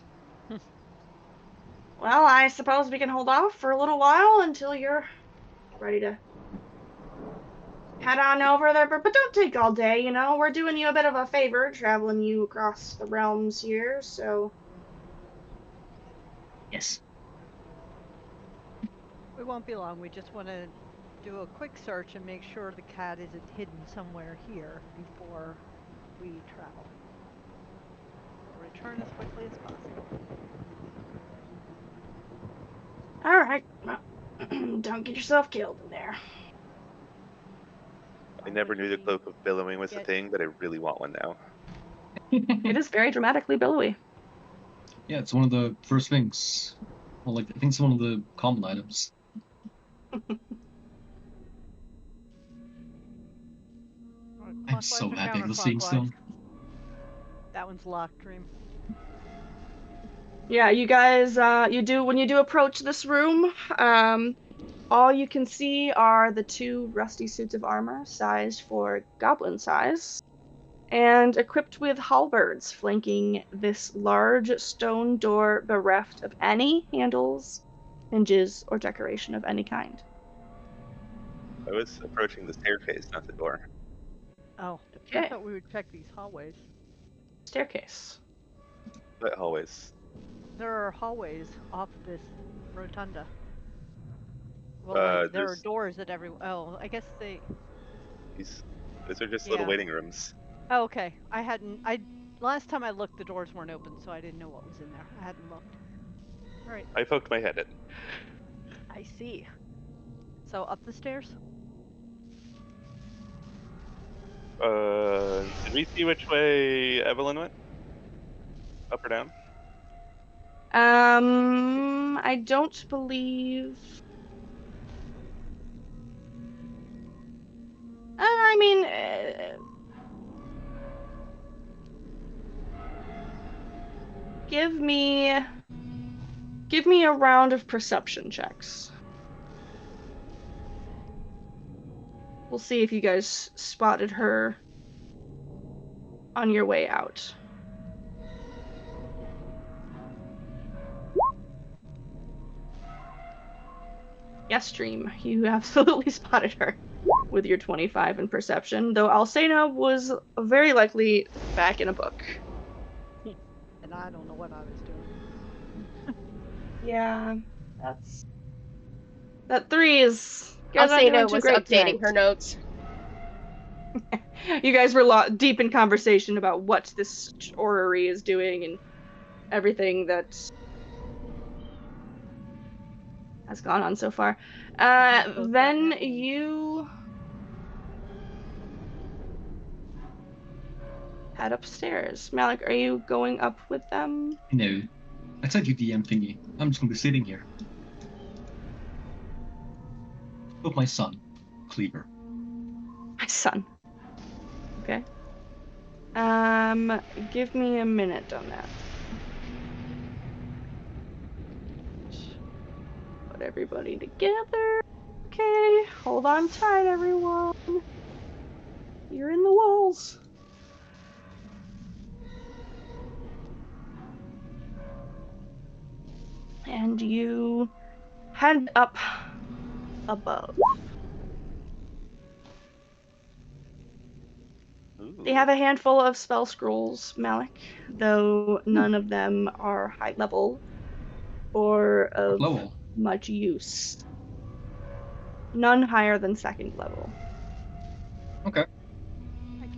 well, I suppose we can hold off for a little while until you're ready to head on over there. But don't take all day, you know. We're doing you a bit of a favor traveling you across the realms here, so. Yes. We won't be long. We just want to do a quick search and make sure the cat isn't hidden somewhere here before we travel. We'll return as quickly as possible. All right. Well, don't get yourself killed in there. I never knew the cloak of billowing was a thing, but I really want one now. It is very dramatically billowy. Yeah, it's one of the first things. Well, like, I think it's one of the common items. I'm so happy to see still. That one's locked, Dream. Yeah, you guys, when you do approach this room, all you can see are the two rusty suits of armor, sized for goblin size, and equipped with halberds flanking this large stone door bereft of any handles, hinges, or decoration of any kind. I was approaching the staircase, not the door. Oh, Okay. I thought we would check these hallways. Staircase. But hallways. There are hallways off this rotunda. Well, like, there are doors at every. Oh, I guess they. These are just little waiting rooms. Oh, okay. Last time I looked, the doors weren't open, so I didn't know what was in there. I hadn't looked. All right. I poked my head in. I see. So up the stairs? Did we see which way Evelyn went? Up or down? I don't believe. I mean, give me a round of perception checks. We'll see if you guys spotted her on your way out. Yes, Dream, you absolutely spotted her with your 25 in perception, though Alcena was very likely back in a book. And I don't know what I was doing. Yeah, that 3 is. Alcena was updating her notes. You guys were deep in conversation about what this orrery is doing and everything that has gone on so far. Then you head upstairs. Malik, are you going up with them? No. I took you DM thingy. I'm just gonna be sitting here. With my son, Cleaver. My son. Okay. Give me a minute on that. Put everybody together. Okay, hold on tight, everyone. You're in the walls. And you head up above. Ooh. They have a handful of spell scrolls, Malik, though none of them are high level or of much use. None higher than 2nd level. Okay.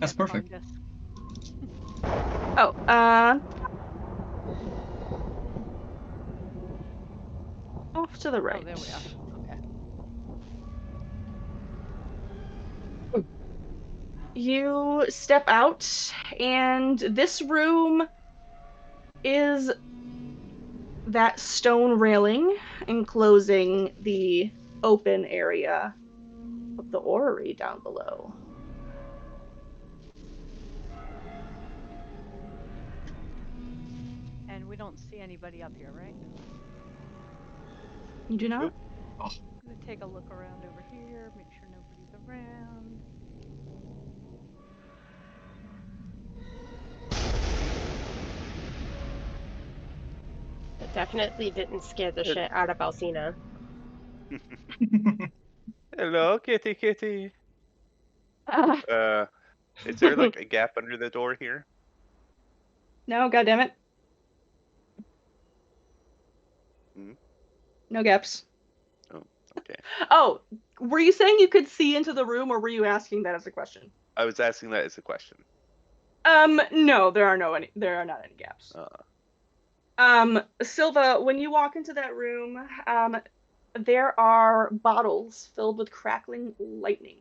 I That's perfect. Fungus. Oh, off to the right. Oh, there we are. Okay. You step out, and this room is that stone railing enclosing the open area of the orrery down below. And we don't see anybody up here, right? You do not? Nope. Oh, I'm gonna take a look around over here, make sure nobody's around. It definitely didn't scare the shit out of Alcina. Hello, kitty kitty. Uh, Is there like a gap under the door here? no, goddammit. Hmm? No gaps. Oh, okay. Oh, were you saying you could see into the room, or were you asking that as a question? I was asking that as a question. No, there are not any gaps. Silva, when you walk into that room, there are bottles filled with crackling lightning,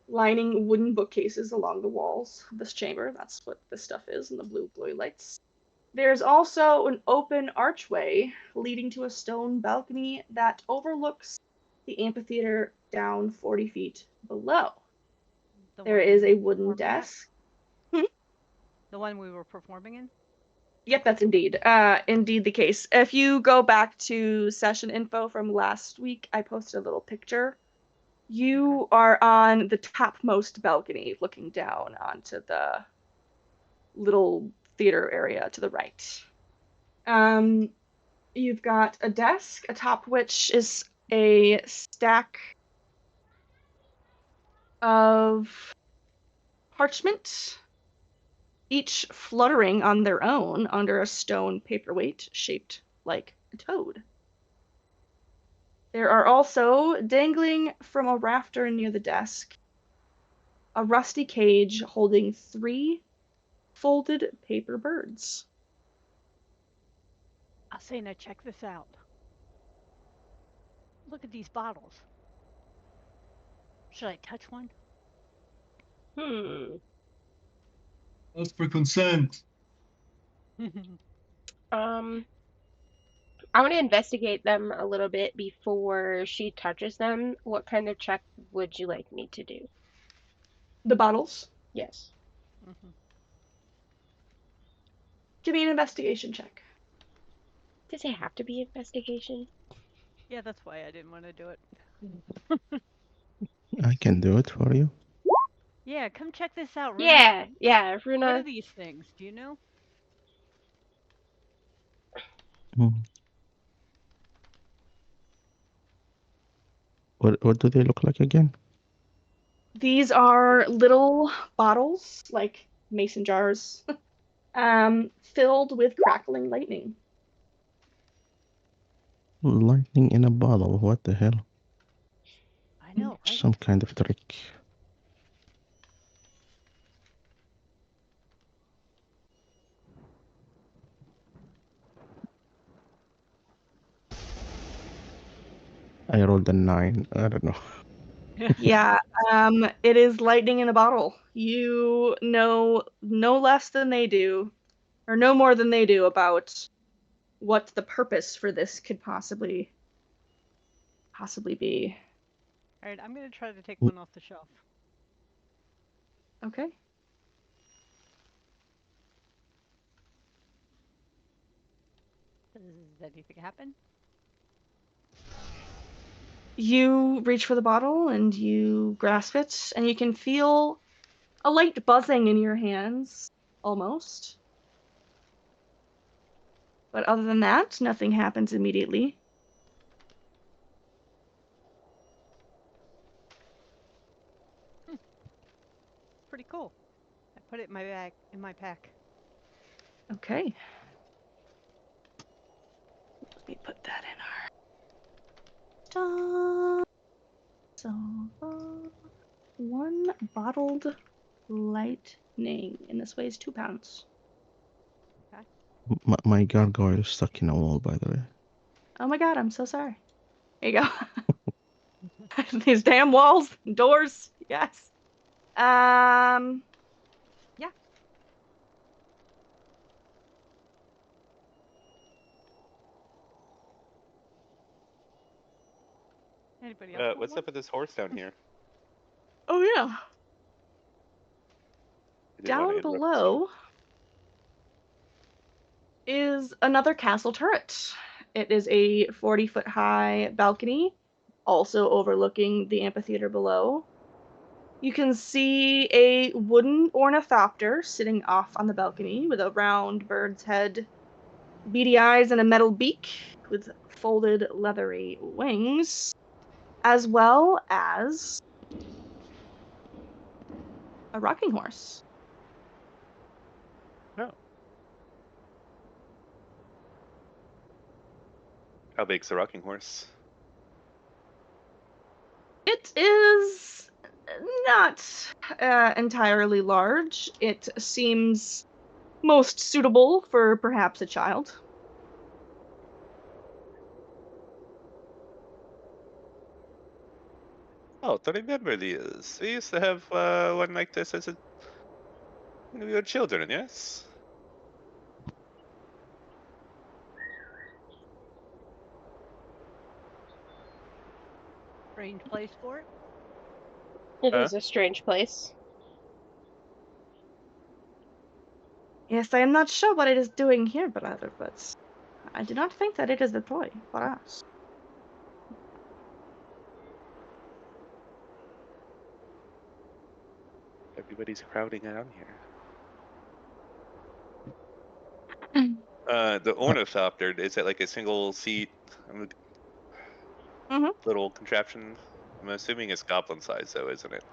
lining wooden bookcases along the walls of this chamber. That's what this stuff is in the blue glowy lights. There's also an open archway leading to a stone balcony that overlooks the amphitheater down 40 feet below. The There one is we a were wooden performing at? desk. The one we were performing in? Yep, that's indeed the case. If you go back to session info from last week, I posted a little picture. You are on the topmost balcony looking down onto the little theater area to the right. You've got a desk atop which is a stack of parchment, each fluttering on their own under a stone paperweight shaped like a toad. There are also, dangling from a rafter near the desk, a rusty cage holding 3 folded paper birds. Asena, check this out. Look at these bottles. Should I touch one? ask for consent. I want to investigate them a little bit before she touches them. What kind of check would you like me to do? The bottles. Yes. Give me an investigation check. Does it have to be investigation? Yeah, that's why I didn't want to do it. I can do it for you. Yeah, come check this out, Runa. Yeah, yeah, What Runa. are these things? Do you know? Hmm. What do they look like again? These are little bottles, like mason jars, filled with crackling lightning. Lightning in a bottle. What the hell? I know, right? Some kind of trick. I rolled a 9. I don't know. Yeah, it is lightning in a bottle. You know no less than they do, or no more than they do about what the purpose for this could possibly be. Alright, I'm gonna try to take one off the shelf. Okay. Does anything happen? You reach for the bottle and you grasp it, and you can feel a light buzzing in your hands, almost. But other than that, nothing happens immediately. Pretty cool. I put it in my bag, in my pack. Okay. Let me put that in our stuff. So, 1 bottled lightning, and this weighs 2 pounds. My gargoyle is stuck in a wall, by the way. Oh my god, I'm so sorry. There you go. These damn walls, doors, yes. Yeah. Anybody else? What's up with this horse down here? Oh yeah. I didn't want to Down interrupt below is another castle turret. It is a 40-foot high balcony, also overlooking the amphitheater below. You can see a wooden ornithopter sitting off on the balcony with a round bird's head, beady eyes, and a metal beak with folded leathery wings, as well as a rocking horse. Oh. How big's the rocking horse? It is not entirely large. It seems most suitable for perhaps a child. Oh, to remember these. We used to have one like this as when we were children, yes? Strange place for it. It Huh? is a strange place. Yes, I am not sure what it is doing here, brother, but I do not think that it is a toy for us. Everybody's crowding out here. The ornithopter, is it like a single seat little contraption? I'm assuming it's goblin size though, isn't it?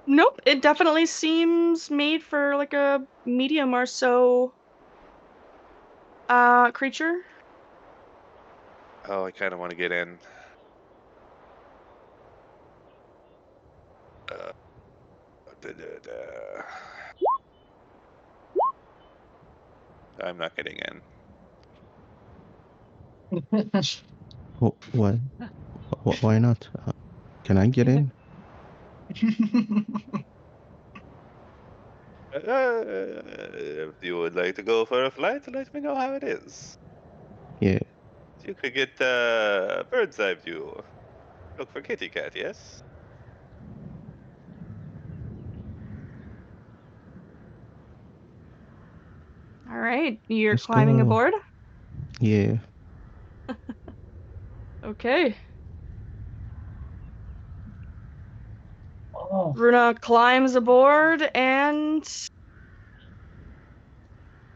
Nope, it definitely seems made for like a medium or so creature. Oh, I kind of want to get in. I'm not getting in. Why? Why not? Can I get in? If you would like to go for a flight, let me know how it is. Yeah. You could get bird's eye view. Look for kitty cat, yes? All right, you're Let's climbing go. aboard? Yeah. Okay. Oh. Runa climbs aboard and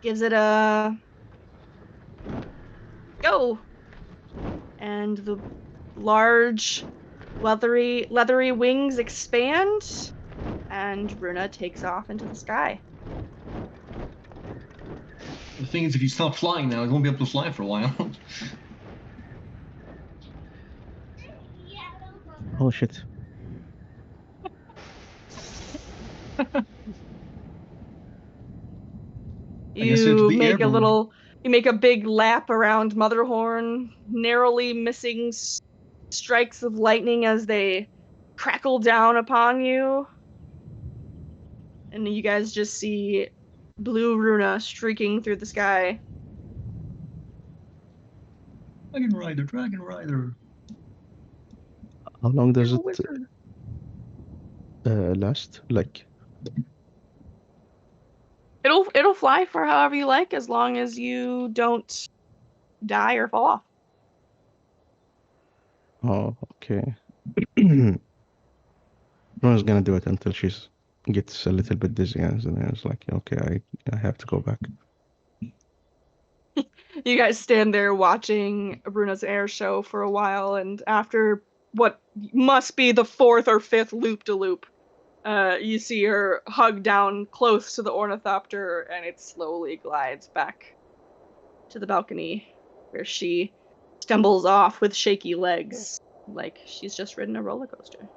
gives it a go. And the large leathery wings expand, and Runa takes off into the sky. The thing is, if you stop flying now, you won't be able to fly for a while. Oh shit. I guess you have to be airborne. You make a big lap around Motherhorn, narrowly missing strikes of lightning as they crackle down upon you. And you guys just see blue Runa streaking through the sky. Dragon Rider. How long does You're a it wizard. last? Like, It'll fly for however you like, as long as you don't die or fall off. oh, okay. I was gonna do it until she gets a little bit dizzy, and then I was like, okay, I have to go back. You guys stand there watching Runa's air show for a while, and after what must be the 4th or 5th loop-de-loop, you see her hug down close to the ornithopter, and it slowly glides back to the balcony, where she stumbles off with shaky legs, like she's just ridden a roller coaster.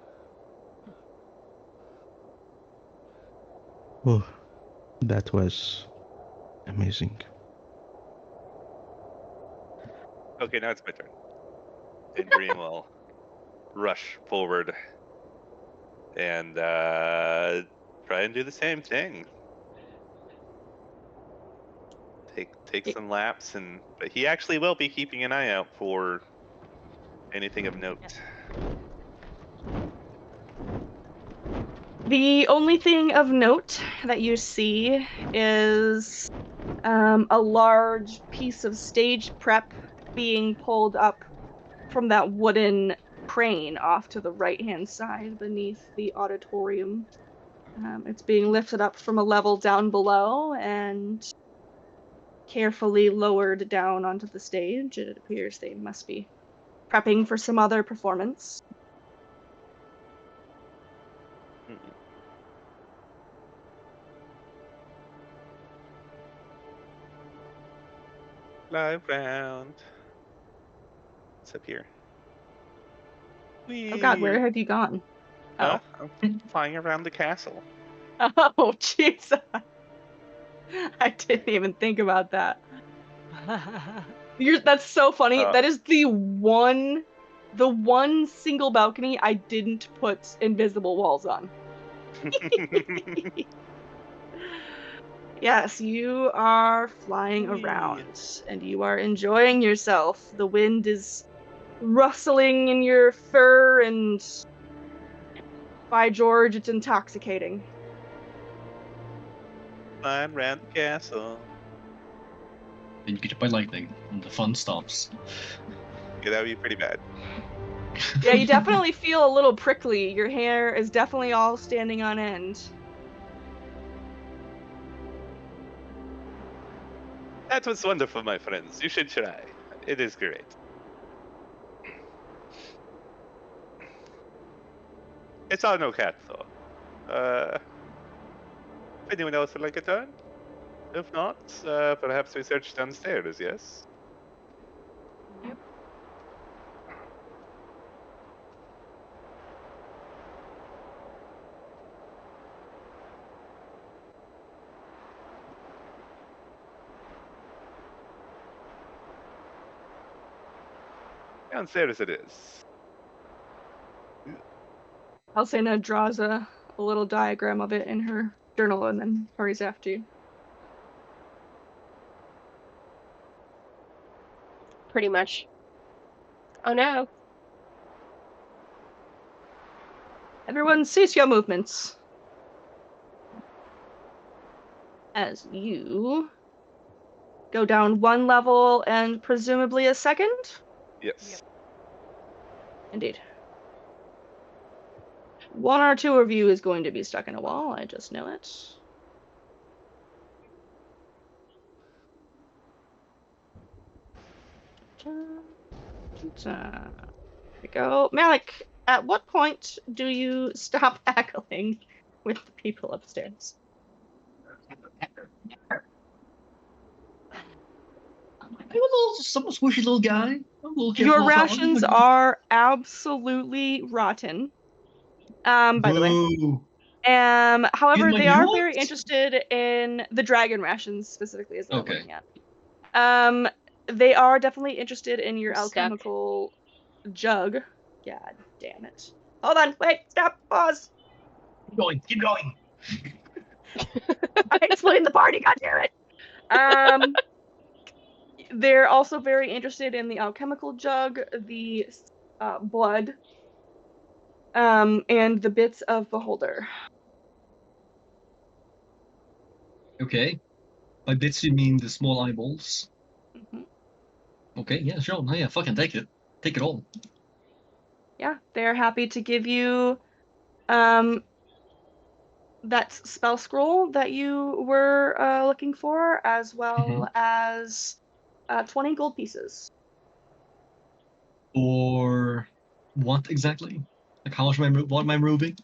Oh, that was amazing. Okay, now it's my turn. And Dream will rush forward and try and do the same thing. Take some laps, but he actually will be keeping an eye out for anything of note. The only thing of note that you see is a large piece of stage prep being pulled up from that wooden crane off to the right-hand side beneath the auditorium. It's being lifted up from a level down below and carefully lowered down onto the stage. It appears they must be prepping for some other performance. Fly round. What's up here? Oh god, where Whee! have you gone? Huh? I'm flying around the castle. Oh, jeez. I didn't even think about that. That's so funny. That is the one single balcony I didn't put invisible walls on. Yes, you are flying around and you are enjoying yourself. The wind is rustling in your fur and by George, it's intoxicating. Flying around the castle. Then you get hit by lightning, and the fun stops. Yeah, that would be pretty bad. Yeah, you definitely feel a little prickly. Your hair is definitely all standing on end. That was wonderful, my friends. You should try. It is great. It's all no cat, though. If anyone else would like a turn? If not, perhaps we search downstairs, yes? Yep. Downstairs it is. Alcena draws a little diagram of it in her journal and then hurries after you. Pretty much. Oh no. Everyone cease your movements. As you go down one level and presumably a second? Yes. Indeed. One or two of you is going to be stuck in a wall, I just know it. There we go. Malik, at what point do you stop haggling with the people upstairs? I'm a little, somewhat squishy little guy. I'm a little careful Your with that one. rations are absolutely rotten. By the way. Boo. However, Even my they new are ones? very interested in the dragon rations specifically, as they're Okay. looking at. They are definitely interested in your I'm stuck. alchemical jug. God damn it! Hold on, wait, stop, pause. Keep going. I explained the party. God damn it. They're also very interested in the alchemical jug, the blood, and the bits of beholder. Okay. By bits you mean the small eyeballs. Mm-hmm. Okay, yeah, sure. No, yeah, fucking take it. Take it all. Yeah, they're happy to give you that spell scroll that you were looking for, as well as 20 gold pieces. Or what exactly? Like how much what am I moving?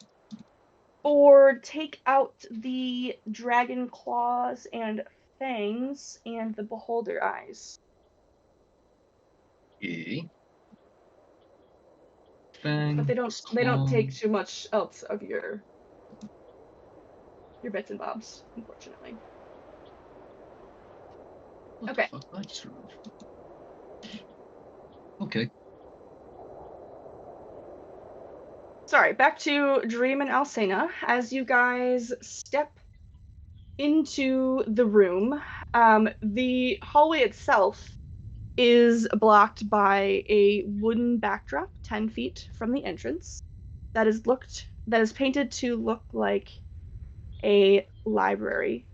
Or take out the dragon claws and fangs and the beholder eyes. Okay. But they don't take too much else of your your bits and bobs, unfortunately. What Okay. the fuck? I just remembered. Okay. Sorry, back to Dream and Alcena. As you guys step into the room, the hallway itself is blocked by a wooden backdrop 10 feet from the entrance that is painted to look like a library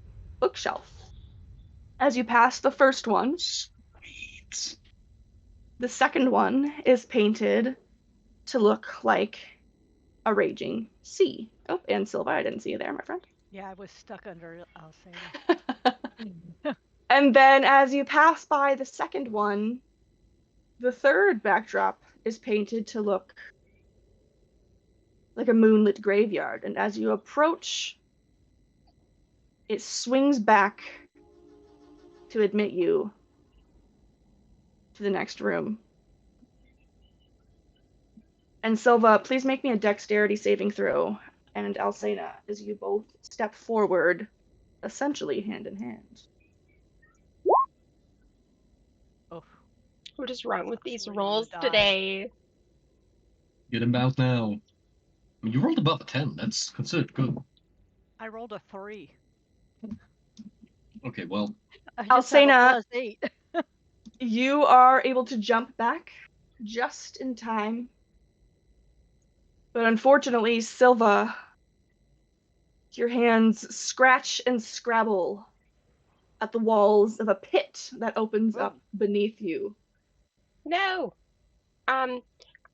bookshelf. As you pass the first one, Sweet. the second one is painted to look like a raging sea. Oh, and Silva, I didn't see you there, my friend. Yeah, I was stuck under Alcena. And then as you pass by the second one, the third backdrop is painted to look like a moonlit graveyard. And as you approach, it swings back to admit you to the next room. And Silva, please make me a dexterity saving throw. And Alcena, as you both step forward, essentially hand in hand. Oh, What is wrong with these Swing rolls the die. today? Get him out now. I mean, you rolled above a 10. That's considered good. I rolled a 3. Okay, well, I just have a Alcena, +8. you are able to jump back just in time. But unfortunately, Silva, your hands scratch and scrabble at the walls of a pit that opens up beneath you. No. I'm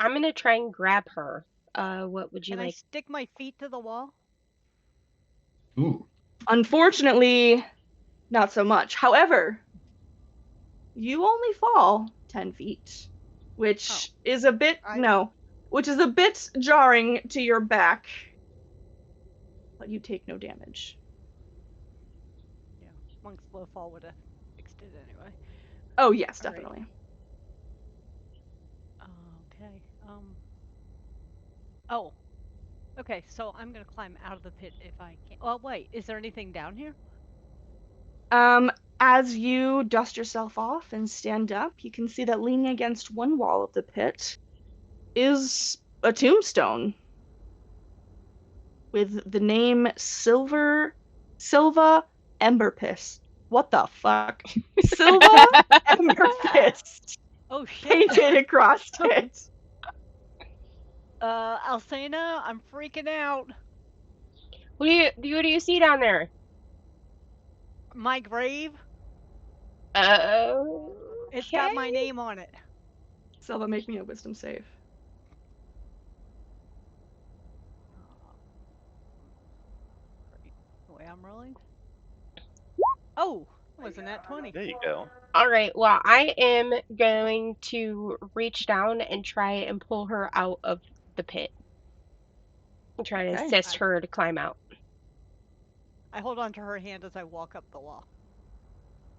gonna try and grab her. What would you Can I like? stick my feet to the wall? ooh. Unfortunately, not so much. However, you only fall 10 feet, which is a bit jarring to your back. But you take no damage. Yeah, Monk's Blow Fall would have fixed it anyway. Oh, yes, All right. definitely. Okay. Oh. Okay, so I'm gonna climb out of the pit if I can. Oh wait, is there anything down here? As you dust yourself off and stand up, you can see that leaning against one wall of the pit is a tombstone with the name Silva Emberpist. What the fuck? Silva Emberpist Oh shit. painted across it. Alcena, I'm freaking out. What do you see down there? My grave. Oh. It's got my name on it. Silva, make me a wisdom save. The way I'm rolling. Oh, wasn't that 20? There you go. All right. Well, I am going to reach down and try and pull her out of the pit. And try to Okay. assist her to climb out. I hold on to her hand as I walk up the wall.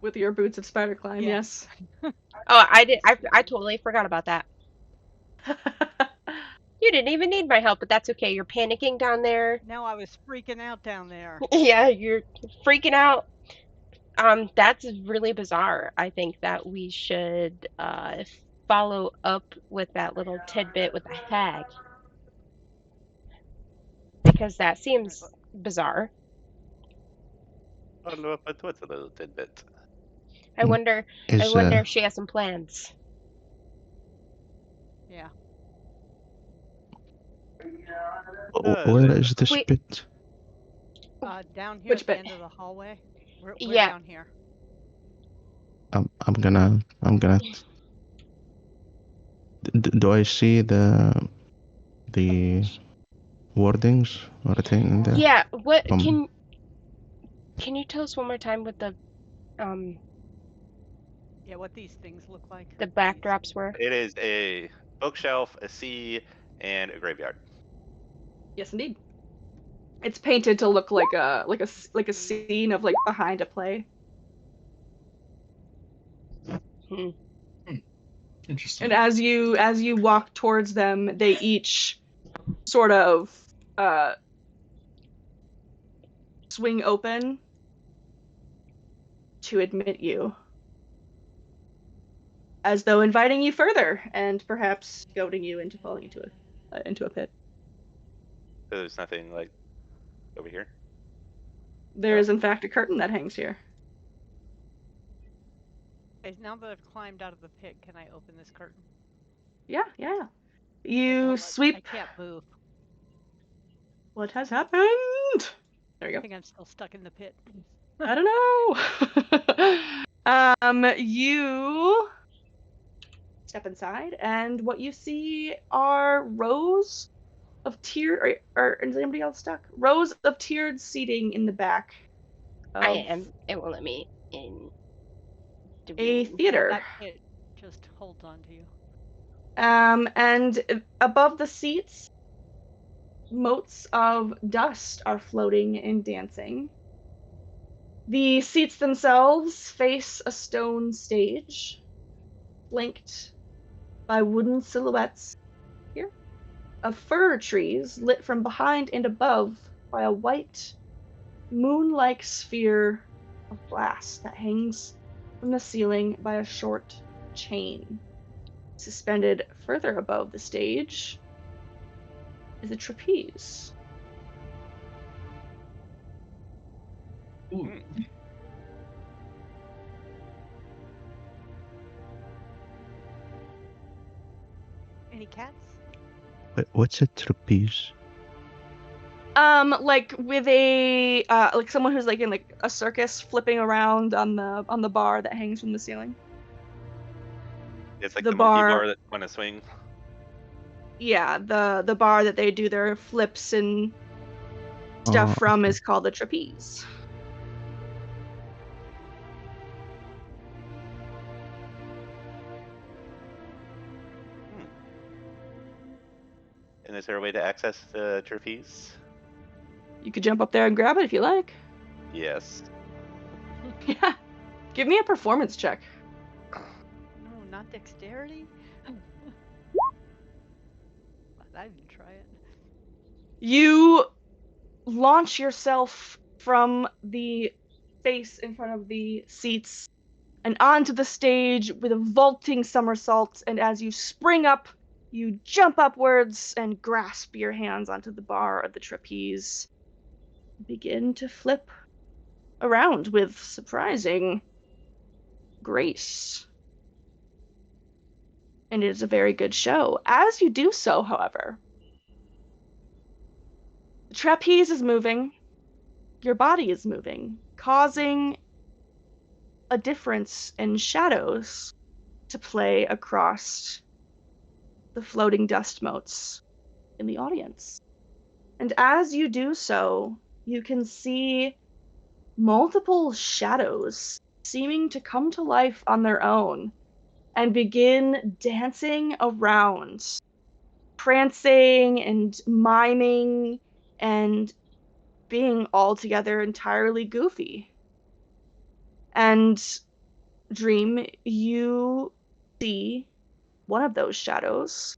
With your boots of spider climb, Yeah. yes. Oh, I did. I totally forgot about that. You didn't even need my help, but that's okay. You're panicking down there. Now I was freaking out down there. Yeah, you're freaking out. That's really bizarre. I think that we should follow up with that little tidbit with the hag. Because that seems bizarre. Follow up with what's a little tidbit. I wonder if she has some plans. Yeah. Where is this Wait. pit? Down here Which at the bit? end of the hallway. We're Yeah. down here. I'm gonna. Do I see the wordings or anything in there? Yeah, what Um, can you tell us one more time what the Yeah, what these things look like. the backdrops were? It is a bookshelf, a sea, and a graveyard. Yes, indeed. It's painted to look like a scene of like behind a play. Interesting. And as you walk towards them, they each sort of swing open to admit you, as though inviting you further and perhaps goading you into falling into a pit. So there's nothing like over here. There is in fact a curtain that hangs here. Okay, now that I've climbed out of the pit, can I open this curtain? Yeah. Well, You I sweep. can't move. What has happened? There you I go. think I'm still stuck in the pit. I don't know. You step inside, and what you see are rows of tiered. Or is anybody else stuck? Rows of tiered seating in the back. I am. It won't let me in. A theater. That pit just holds on to you. And above the seats, motes of dust are floating and dancing. The seats themselves face a stone stage, flanked by wooden silhouettes here of fir trees lit from behind and above by a white, moon-like sphere of glass that hangs from the ceiling by a short chain. Suspended further above the stage is a trapeze. Ooh. Any cats? Wait, what's a trapeze? Like with a like someone who's like in like a circus flipping around on the bar that hangs from the ceiling. It's like The the monkey bar- bar that want to swing. Yeah, the bar that they do their flips and stuff Oh, from okay. is called the trapeze. And is there a way to access the trapeze? You could jump up there and grab it if you like. Yes. Yeah. Give me a performance check. No, not dexterity? I didn't try it. You launch yourself from the space in front of the seats and onto the stage with a vaulting somersault, and as you spring up, you jump upwards and grasp your hands onto the bar of the trapeze. Begin to flip around with surprising grace. And it is a very good show. As you do so, however, the trapeze is moving, your body is moving, causing a difference in shadows to play across the floating dust motes in the audience. And as you do so, you can see multiple shadows seeming to come to life on their own and begin dancing around, prancing and miming and being altogether entirely goofy. And Dream, you see one of those shadows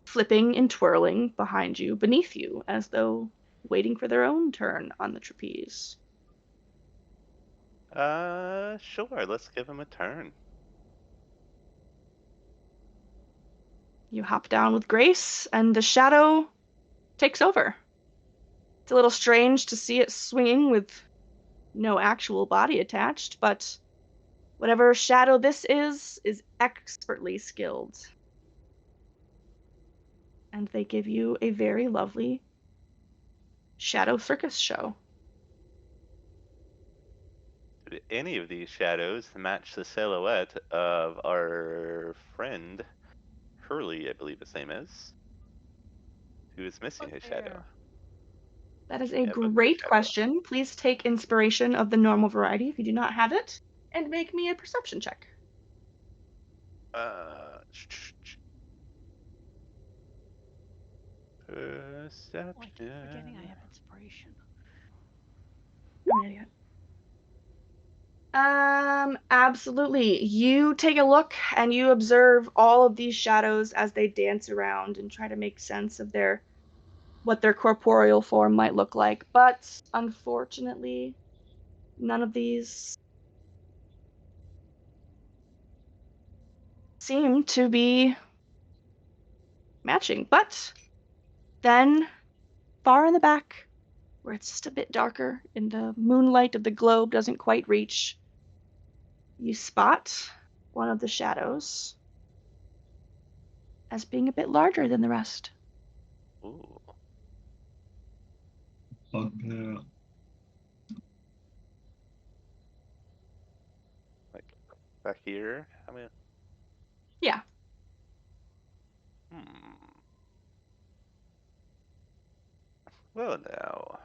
flipping and twirling behind you, beneath you, as though waiting for their own turn on the trapeze. Sure. Let's give him a turn. You hop down with grace, and the shadow takes over. It's a little strange to see it swinging with no actual body attached, but whatever shadow this is expertly skilled. And they give you a very lovely shadow circus show. Did any of these shadows match the silhouette of our friend Hurley, I believe his name is, who is missing his shadow? There. That is a Yeah, but the great shadow. question. Please take inspiration of the normal variety if you do not have it, and make me a perception check. Oh, I keep forgetting I have inspiration. I'm an idiot. Absolutely. You take a look and you observe all of these shadows as they dance around and try to make sense of their what their corporeal form might look like, but unfortunately, none of these seem to be matching. But then, far in the back, where it's just a bit darker and the moonlight of the globe doesn't quite reach, you spot one of the shadows as being a bit larger than the rest. Ooh. Bugbear. Like back here. I mean. Yeah. Well now.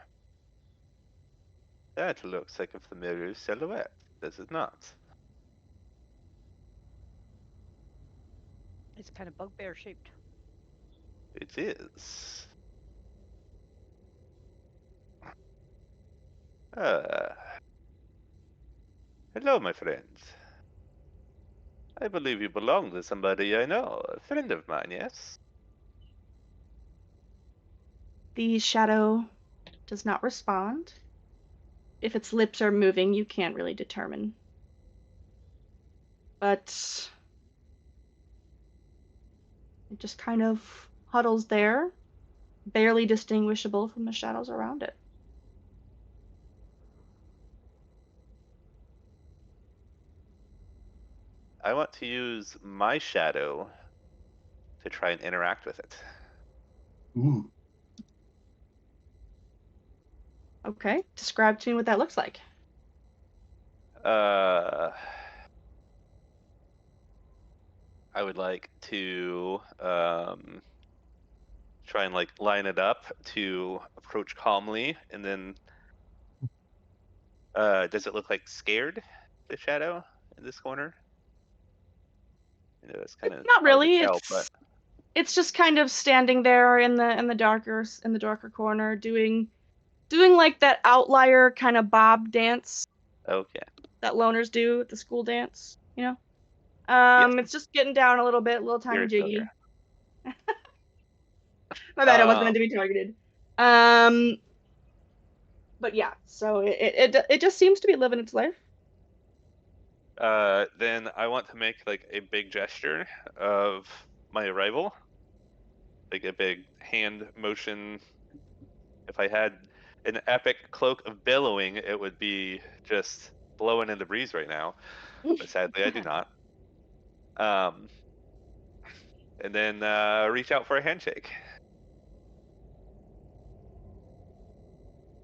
That looks like a familiar silhouette, does it not? It's kind of bugbear shaped. It is. Hello, my friend. I believe you belong to somebody I know, a friend of mine, yes? The shadow does not respond. If its lips are moving, you can't really determine. But it just kind of huddles there, barely distinguishable from the shadows around it. I want to use my shadow to try and interact with it. Ooh. Okay, describe to me what that looks like. I would like to try and like line it up to approach calmly, and then does it look like scared, the shadow in this corner? You know, that's kind of Not really. hard to tell, It's just kind of standing there in the darker corner, doing like that outlier kind of bob dance but okay. that loners do at the school dance, you know. Yes. It's just getting down a little bit, a little tiny Very jiggy. familiar. My bad, I wasn't meant to be targeted. But yeah, so it just seems to be living its life. Then I want to make like a big gesture of my arrival, like a big hand motion. If I had an epic cloak of billowing, it would be just blowing in the breeze right now. But sadly, I do not. And then reach out for a handshake.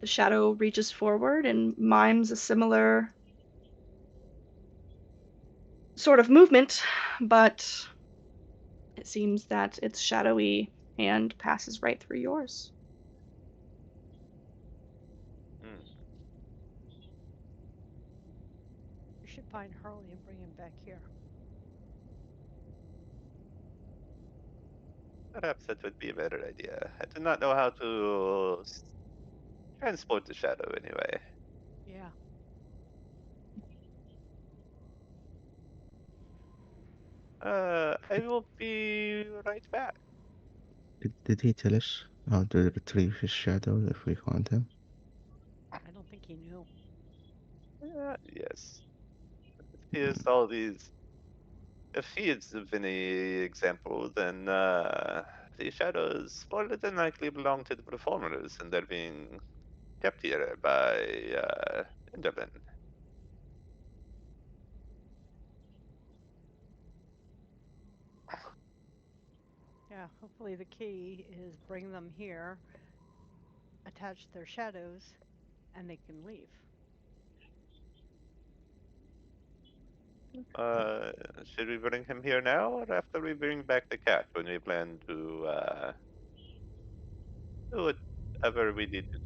The shadow reaches forward and mimes a similar sort of movement, but it seems that its shadowy hand passes right through yours. You should find Harley and bring him back here. Perhaps that would be a better idea. I do not know how to transport the shadow anyway. Yeah. I will be right back. Did he tell us how to retrieve his shadow if we found him? I don't think he knew. Yes. He is all these. If he is of any example, then the shadows more than likely belong to the performers, and they're being kept here by Enderman. Yeah, hopefully the key is bring them here, attach their shadows, and they can leave. Should we bring him here now, or after we bring back the cat, when we plan to do whatever we need to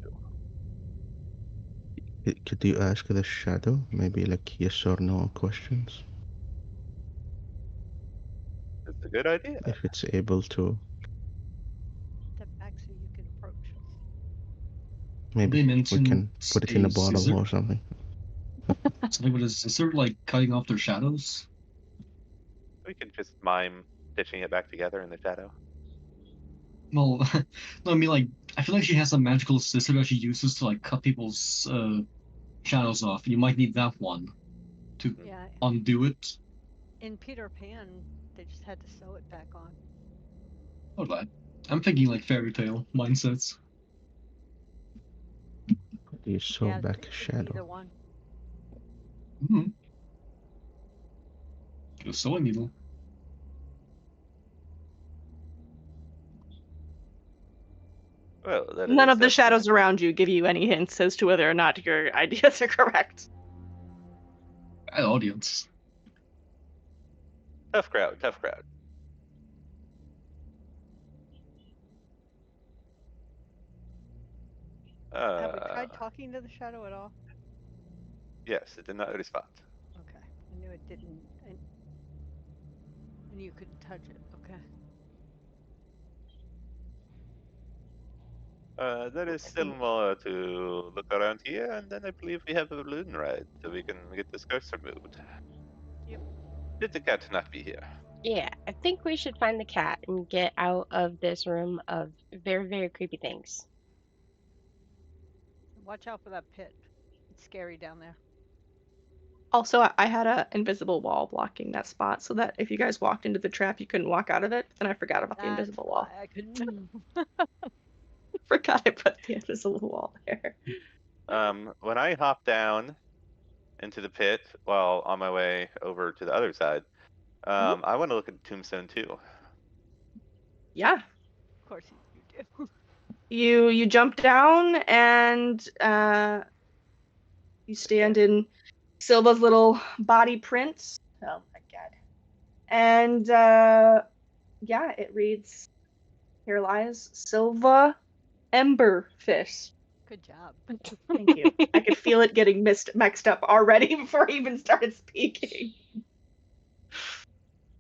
do? Could you ask the shadow maybe like yes or no questions? It's a good idea. If it's able to. Step back so you can approach. Maybe They we mentioned can put it in a bottle scissor? or something. Something with a scissor, like cutting off their shadows. We can just mime stitching it back together in the shadow. Well, no, I mean like I feel like she has a magical scissor that she uses to like cut people's shadows off. You might need that one to Yeah, undo it. in Peter Pan, they just had to sew it back on. Or that. I'm thinking like fairy tale mindsets. You saw Yeah, back a it's shadow. either one. Mm-hmm. Get a sewing needle. Well, that None is of the definitely- shadows around you give you any hints as to whether or not your ideas are correct. Bad audience. Tough crowd, tough crowd. Have we tried talking to the shadow at all? Yes, it did not respond. Okay, I knew it didn't. I knew you couldn't touch it. Okay. There is still more to look around here, and then I believe we have a balloon ride, so we can get this cursor moved. Yep. Did the cat not be here? Yeah, I think we should find the cat and get out of this room of very, very creepy things. Watch out for that pit. It's scary down there. Also, I had an invisible wall blocking that spot so that if you guys walked into the trap, you couldn't walk out of it. And I forgot about the invisible wall. I couldn't move. Forgot I put the invisible wall there. When I hop down into the pit while on my way over to the other side, I want to look at Tombstone too. Yeah. Of course you do. You jump down and you stand in Silva's little body prints. Oh my god. And yeah, it reads, here lies Silva Emberfish. Good job. Thank you. I could feel it getting mixed up already before I even started speaking.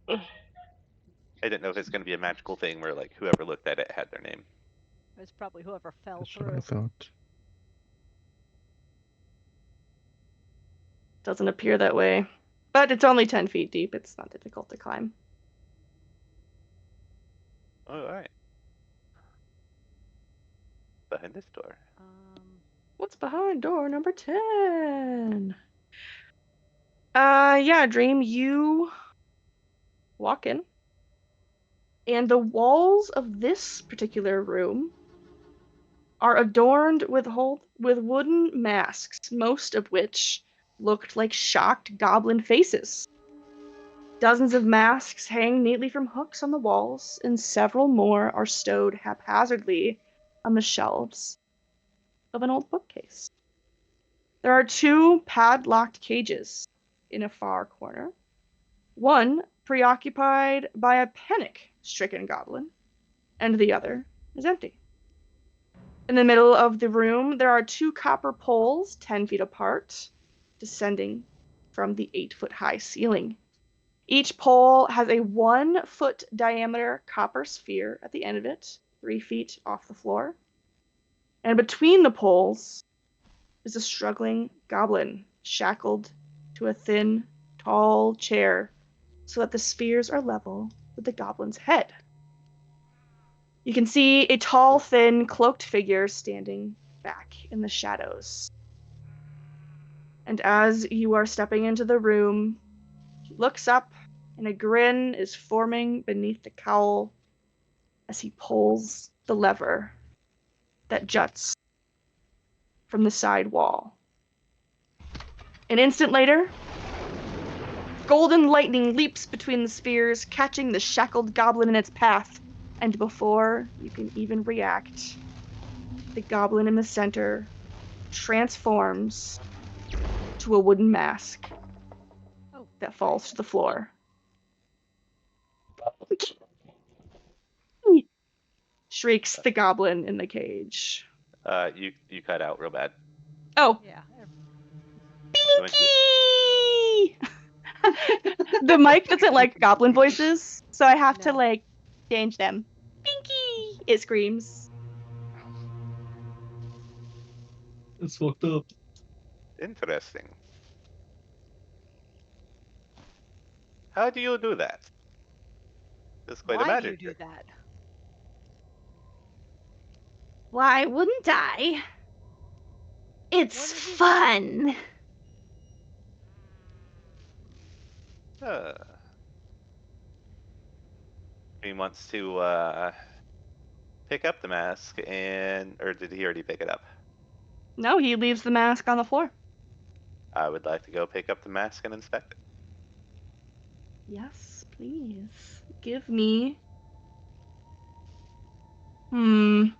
I didn't know if it's going to be a magical thing where like whoever looked at it had their name. It's probably whoever fell That's what I through. thought. Doesn't appear that way. But it's only 10 feet deep. It's not difficult to climb. All right. Behind this door. What's behind door number 10? Yeah, Dream, you walk in. And the walls of this particular room are adorned with wooden masks, most of which looked like shocked goblin faces. Dozens of masks hang neatly from hooks on the walls, and several more are stowed haphazardly on the shelves of an old bookcase. There are 2 padlocked cages in a far corner. One preoccupied by a panic-stricken goblin, and the other is empty. In the middle of the room, there are 2 copper poles, 10 feet apart, descending from the 8-foot-high ceiling. Each pole has a 1-foot diameter copper sphere at the end of it, 3 feet off the floor. And between the poles is a struggling goblin, shackled to a thin, tall chair so that the spheres are level with the goblin's head. You can see a tall, thin, cloaked figure standing back in the shadows. And as you are stepping into the room, he looks up and a grin is forming beneath the cowl as he pulls the lever that juts from the side wall. An instant later, golden lightning leaps between the spheres, catching the shackled goblin in its path. And before you can even react, the goblin in the center transforms to a wooden mask that falls to the floor. Shrieks the goblin in the cage. You cut out real bad. Oh. Yeah. Binky! The mic doesn't like goblin voices, so I have to like change them. Binky! It screams. It's fucked up. Interesting. How do you do that? It's quite a Why do magic you do trick. that? Why wouldn't I? It's What is it? fun. He wants to pick up the mask, or did he already pick it up? No, he leaves the mask on the floor. I would like to go pick up the mask and inspect it. Yes, please. Give me. Hmm.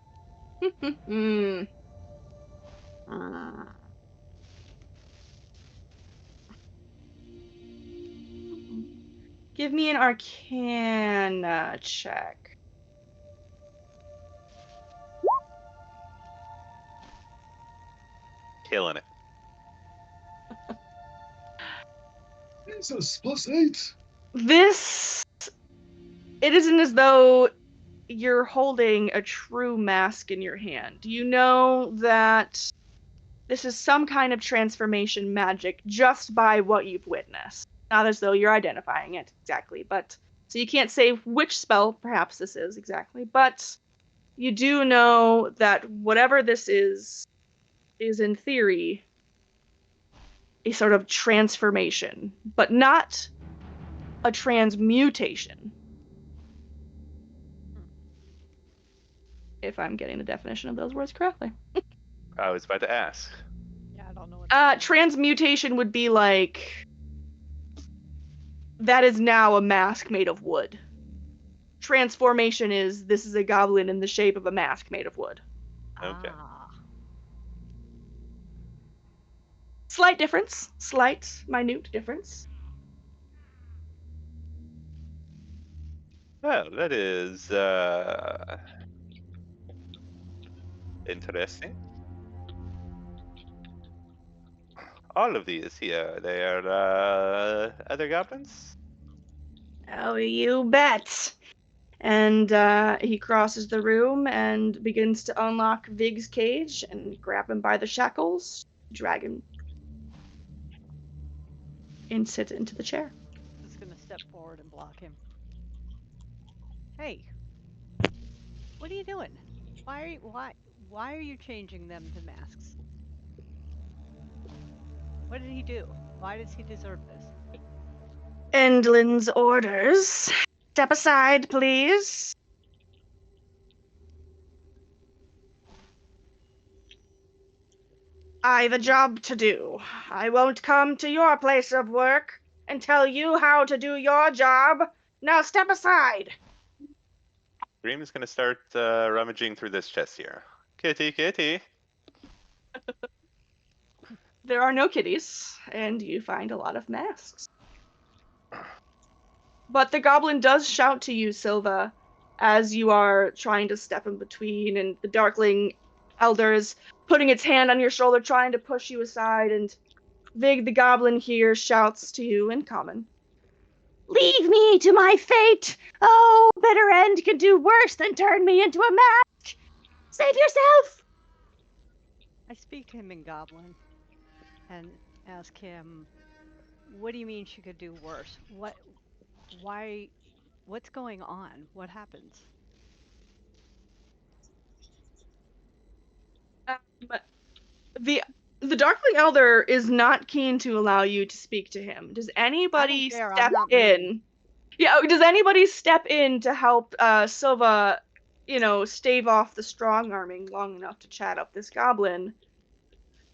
Give me an Arcana check. Killing it. Jesus, +8. It isn't as though you're holding a true mask in your hand. You know that this is some kind of transformation magic just by what you've witnessed. Not as though you're identifying it exactly, but so you can't say which spell perhaps this is exactly, but you do know that whatever this is in theory a sort of transformation, but not a transmutation. If I'm getting the definition of those words correctly. I was about to ask. Yeah, I don't know what. Transmutation would be like that is now a mask made of wood. Transformation is this is a goblin in the shape of a mask made of wood. Okay. Ah. Slight difference. Slight, minute difference. Well, that is interesting. All of these here, they are other goblins? Oh, you bet. And he crosses the room and begins to unlock Vig's cage and grab him by the shackles, drag him, and sit into the chair. I'm just gonna step forward and block him. Hey, what are you doing? Why are you changing them to masks? What did he do? Why does he deserve this? Endlin's orders. Step aside, please. I've a job to do. I won't come to your place of work and tell you how to do your job. Now step aside. Dream is gonna start rummaging through this chest here. Kitty, kitty. There are no kitties, and you find a lot of masks. But the goblin does shout to you, Silva, as you are trying to step in between, and the Darkling Elder is putting its hand on your shoulder, trying to push you aside, and Vig the goblin here shouts to you in common. Leave me to my fate! Oh, bitter end can do worse than turn me into a mask! Save yourself! I speak to him in Goblin and ask him, what do you mean she could do worse? What's going on? What happens? The Darkling Elder is not keen to allow you to speak to him. Does anybody care, I'm step not in? moving. Yeah, does anybody step in to help Silva, stave off the strong arming long enough to chat up this goblin?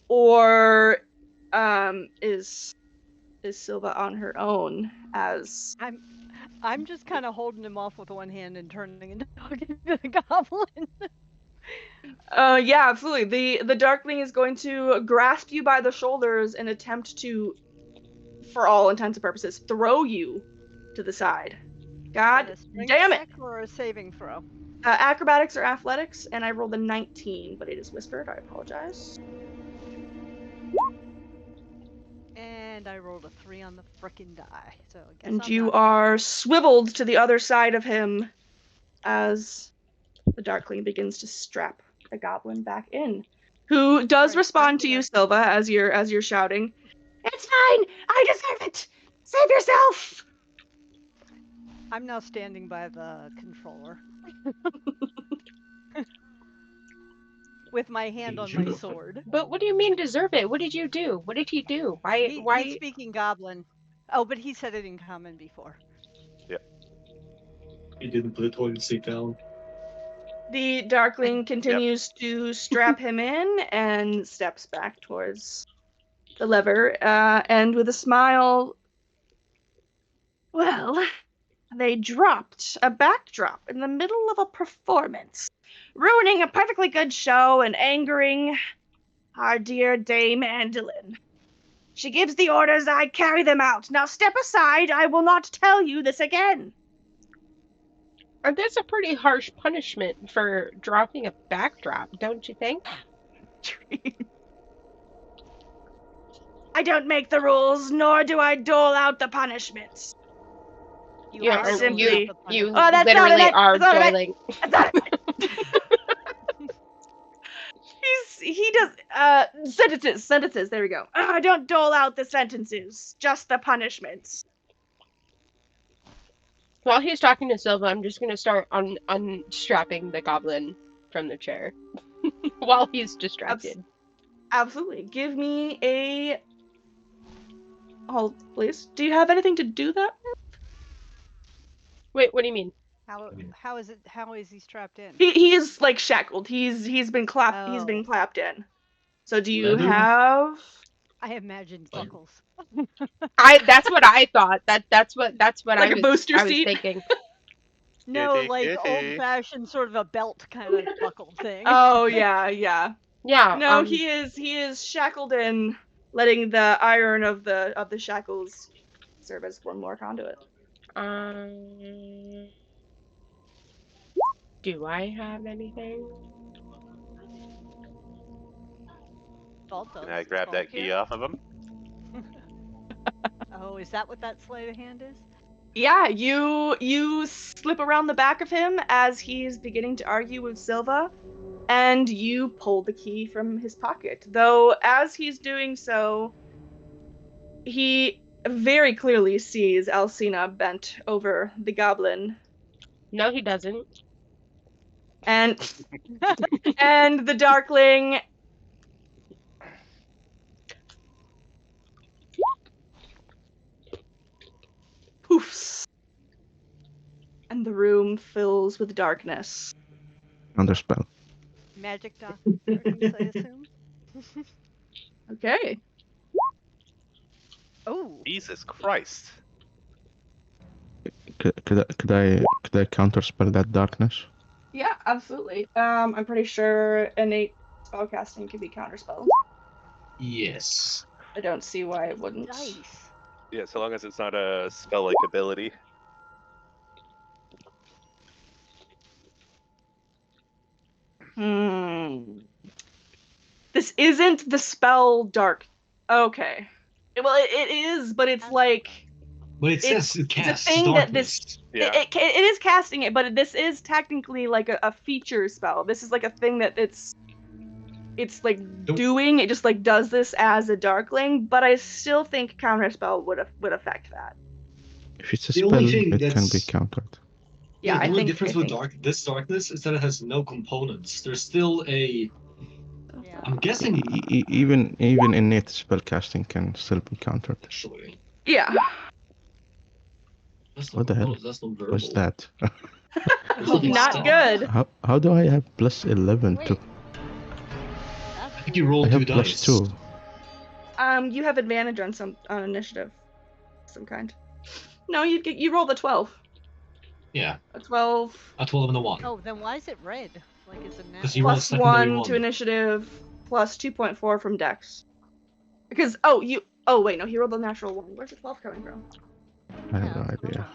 Or is Silva on her own as I'm just kind of holding him off with one hand and turning and talking to the goblin. yeah, absolutely. The Darkling is going to grasp you by the shoulders and attempt to, for all intents and purposes, throw you to the side. God damn it! Or a saving throw? Acrobatics or athletics, and I rolled a 19, but it is whispered. I apologize. And I rolled a 3 on the frickin' die. So I guess And I'm you not- are swiveled to the other side of him as the Darkling begins to strap the goblin back in, who does Right, respond to you, Silva, as you're shouting. It's fine. I deserve it. Save yourself. I'm now standing by the controller. with my hand on my sword. But what do you mean deserve it? What did you do? What did he do? Why? He's speaking Goblin. Oh, but he said it in common before. He didn't put the toilet seat down. The Darkling continues to strap him in and steps back towards the lever, and with a smile, well, they dropped a backdrop in the middle of a performance, ruining a perfectly good show and angering our dear Dame Andolin. She gives the orders, I carry them out. Now step aside, I will not tell you this again. That's a pretty harsh punishment for dropping a backdrop, don't you think? I don't make the rules, nor do I dole out the punishments. You Yeah, are simply- the You Oh, that's not literally an- are that's not an- doling. He does, sentences, there we go. I don't dole out the sentences, just the punishments. While he's talking to Silva, I'm just gonna start unstrapping the goblin from the chair while he's distracted. Absolutely. Give me a... Hold, please. Do you have anything to do that? Wait, what do you mean? How is he strapped in? He is like shackled. He's been clapped in. So do you Leather? have... I imagined buckles. That's what I thought. That's what Like a booster I was seat? thinking. No, Kitty, like kitty. old-fashioned sort of a belt kind of buckle thing. Oh, yeah. Yeah. No, he is shackled in, letting the iron of the shackles serve as one more conduit. Do I have anything? Vault does. Can I It's grab called that key here. off of him? Oh, is that what that sleight of hand is? Yeah, you slip around the back of him as he's beginning to argue with Silva, and you pull the key from his pocket. Though as he's doing so, he very clearly sees Alcina bent over the goblin, No, he doesn't. and and the Darkling poofs, and the room fills with darkness. Counterspell. Magic darkness, I assume. Okay. Oh, Jesus Christ. Could I counterspell that darkness? Yeah, absolutely. I'm pretty sure innate spellcasting can be counterspelled. Yes. I don't see why it wouldn't. dice. Yeah, so long as it's not a spell-like ability. This isn't the spell dark. Okay. Well, it is, but it's like But it It's- says it it's a casts thing that darkness. Yeah. it is casting it, but this is technically like a feature spell. This is like a thing that it's like Don't- doing. It just like does this as a darkling, but I still think counterspell would affect that. If it's a The spell, only thing it can be that's- countered. Yeah, the I only think. difference I with think. this darkness is that it has no components. There's still a. Yeah. I'm guessing. Even innate spellcasting can still be countered. Actually, Yeah. that's What the hell That's not verbal. What's that? There's nothing Not stop. good. How do I have plus 11 to? Wait. That's I think you weird. I rolled two have plus dice. 2. You have advantage on initiative, some kind. No, you roll the 12. Yeah, A 12 a 12 and a 1. Oh, then why is it red? Like it's a Because natural. you rolled plus secondary 1 to one. initiative plus 2.4 from Dex. Because wait, no, he rolled the natural 1. Where's the 12 coming from? I Yeah, have no that's what I'm idea.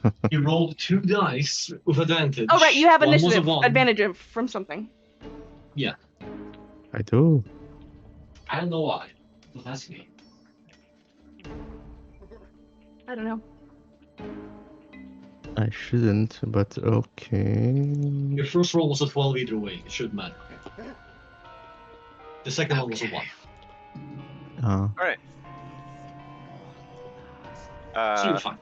wondering. You rolled 2 dice with advantage. Oh right, you have One was a initiative 1. advantage from something. I do. I don't know why. Don't ask me. I don't know. I shouldn't, but okay. Your first roll was a 12 either way. It shouldn't matter. The second one was a 1. Alright. So you're fine.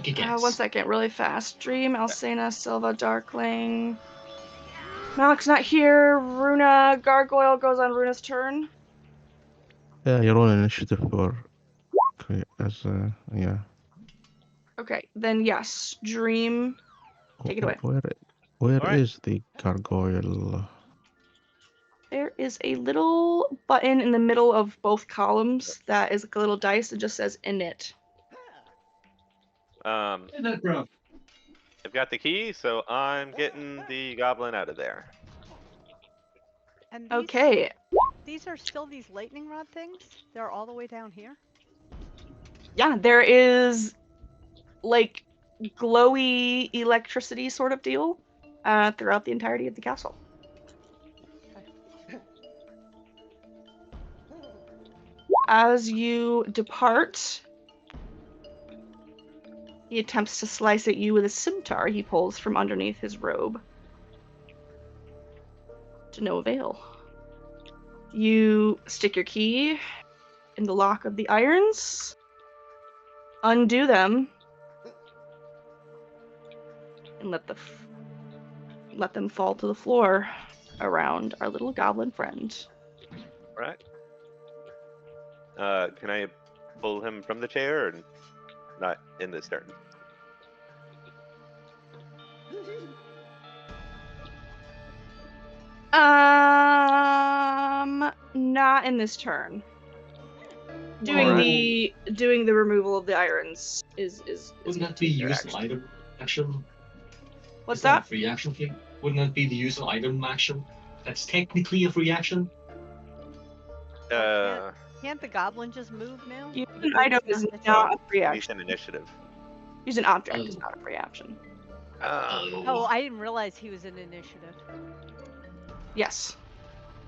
Kick ass. 1 second, really fast. Dream, Alcena, Silva, Darkling. Malik's not here. Runa Gargoyle goes on Runa's turn. Yeah, you roll initiative for. Yeah. Okay, then yes, Dream. Take it away. Where Alright. is the gargoyle? There is a little button in the middle of both columns that is like a little dice that just says init. Bro. I've got the key, so I'm getting the goblin out of there. And these, Okay, these are still these lightning rod things? They're all the way down here? yeah, there is like glowy electricity sort of deal throughout the entirety of the castle. As you depart, he attempts to slice at you with a scimitar he pulls from underneath his robe. To no avail. You stick your key in the lock of the irons, undo them, and let them fall to the floor around our little goblin friend. Right. Can I pull him from the chair or not in this turn? Not in this turn. Doing the removal of the irons is Wouldn't that be your use an action. item action? What's Is that a that? free action thing? Wouldn't that be the use an item action? That's technically a free action. Can't the goblin just move now? Use an item is not a free He's action. an initiative. Use an object is not a free action. Oh, I didn't realize he was in initiative. Yes.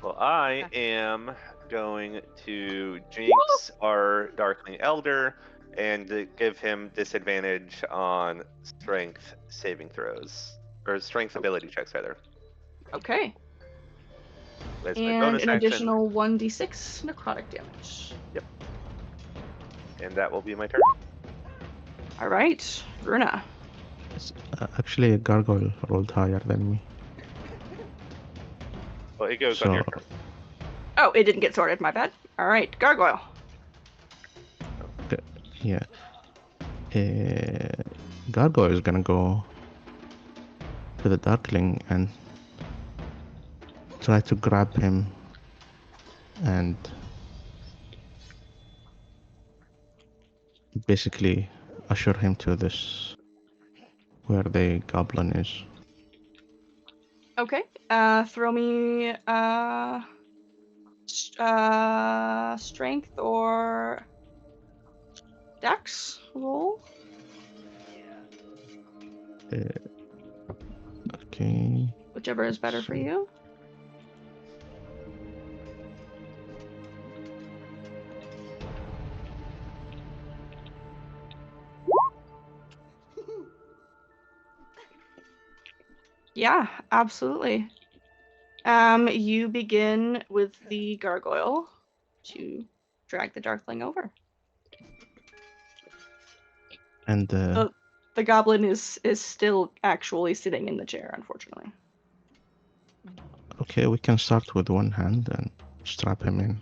Well, I am going to jinx our Darkling Elder and give him disadvantage on strength saving throws. Or strength ability checks, rather. Okay. That's my And bonus an action, additional 1d6 necrotic damage. and that will be my turn. All right, Runa. Actually, a gargoyle rolled higher than me. Well, it goes on So- your turn. Oh, it didn't get sorted. My bad. All right, Gargoyle. Yeah. Gargoyle is gonna go to the Darkling and try to grab him and basically usher him to this where the goblin is. Okay. Throw me strength or dex roll. Okay. Whichever is better for you. Yeah, absolutely. You begin with the gargoyle to drag the darkling over. And The goblin is still actually sitting in the chair, unfortunately. okay, we can start with one hand and strap him in.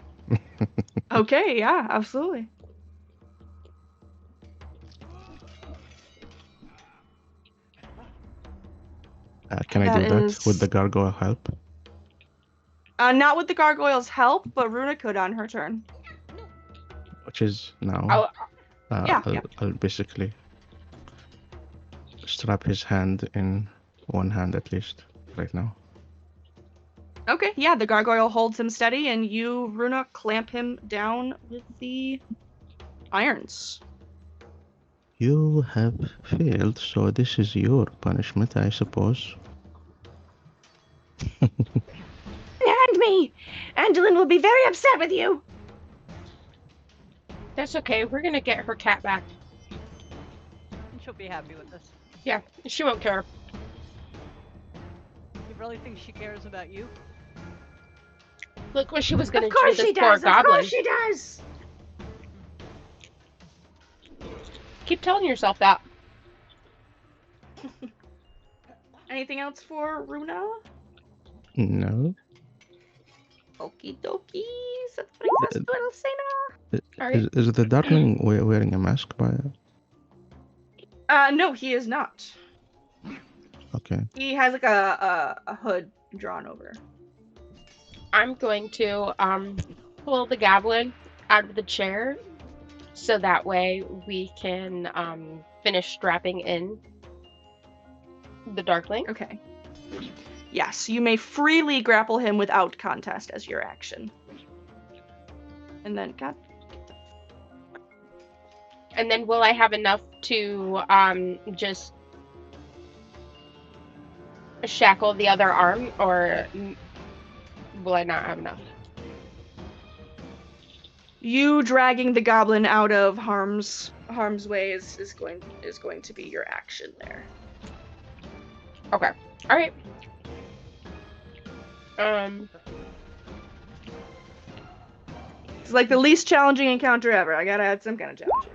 Okay, yeah, absolutely. Can I That do that is- with the gargoyle help? Not with the gargoyle's help, but Runa could on her turn. Which is now. Yeah, I'll basically strap his hand in one hand at least right now. Okay, yeah, the gargoyle holds him steady, and you, Runa, clamp him down with the irons. You have failed, so this is your punishment, I suppose. And me! Angelin will be very upset with you! That's okay. We're gonna get her cat back. And she'll be happy with this. Yeah, she won't care. You really think she cares about you? Look what she was gonna Of course do to she this poor does! Of goblin. course she does! Keep telling yourself that. Anything else for Runa? No. Okie dokie. So that brings us to Little Sena. Alright. Is the darling wearing a mask by No, he is not. Okay. He has like a hood drawn over. I'm going to pull the goblin out of the chair so that way we can finish strapping in the darkling. Okay. Yes, you may freely grapple him without contest as your action. And then, God. And then will I have enough to just shackle the other arm, or will I not have enough? You dragging the goblin out of harm's way is going to be your action there. Okay. All right. It's like the least challenging encounter ever. I gotta add some kind of challenge.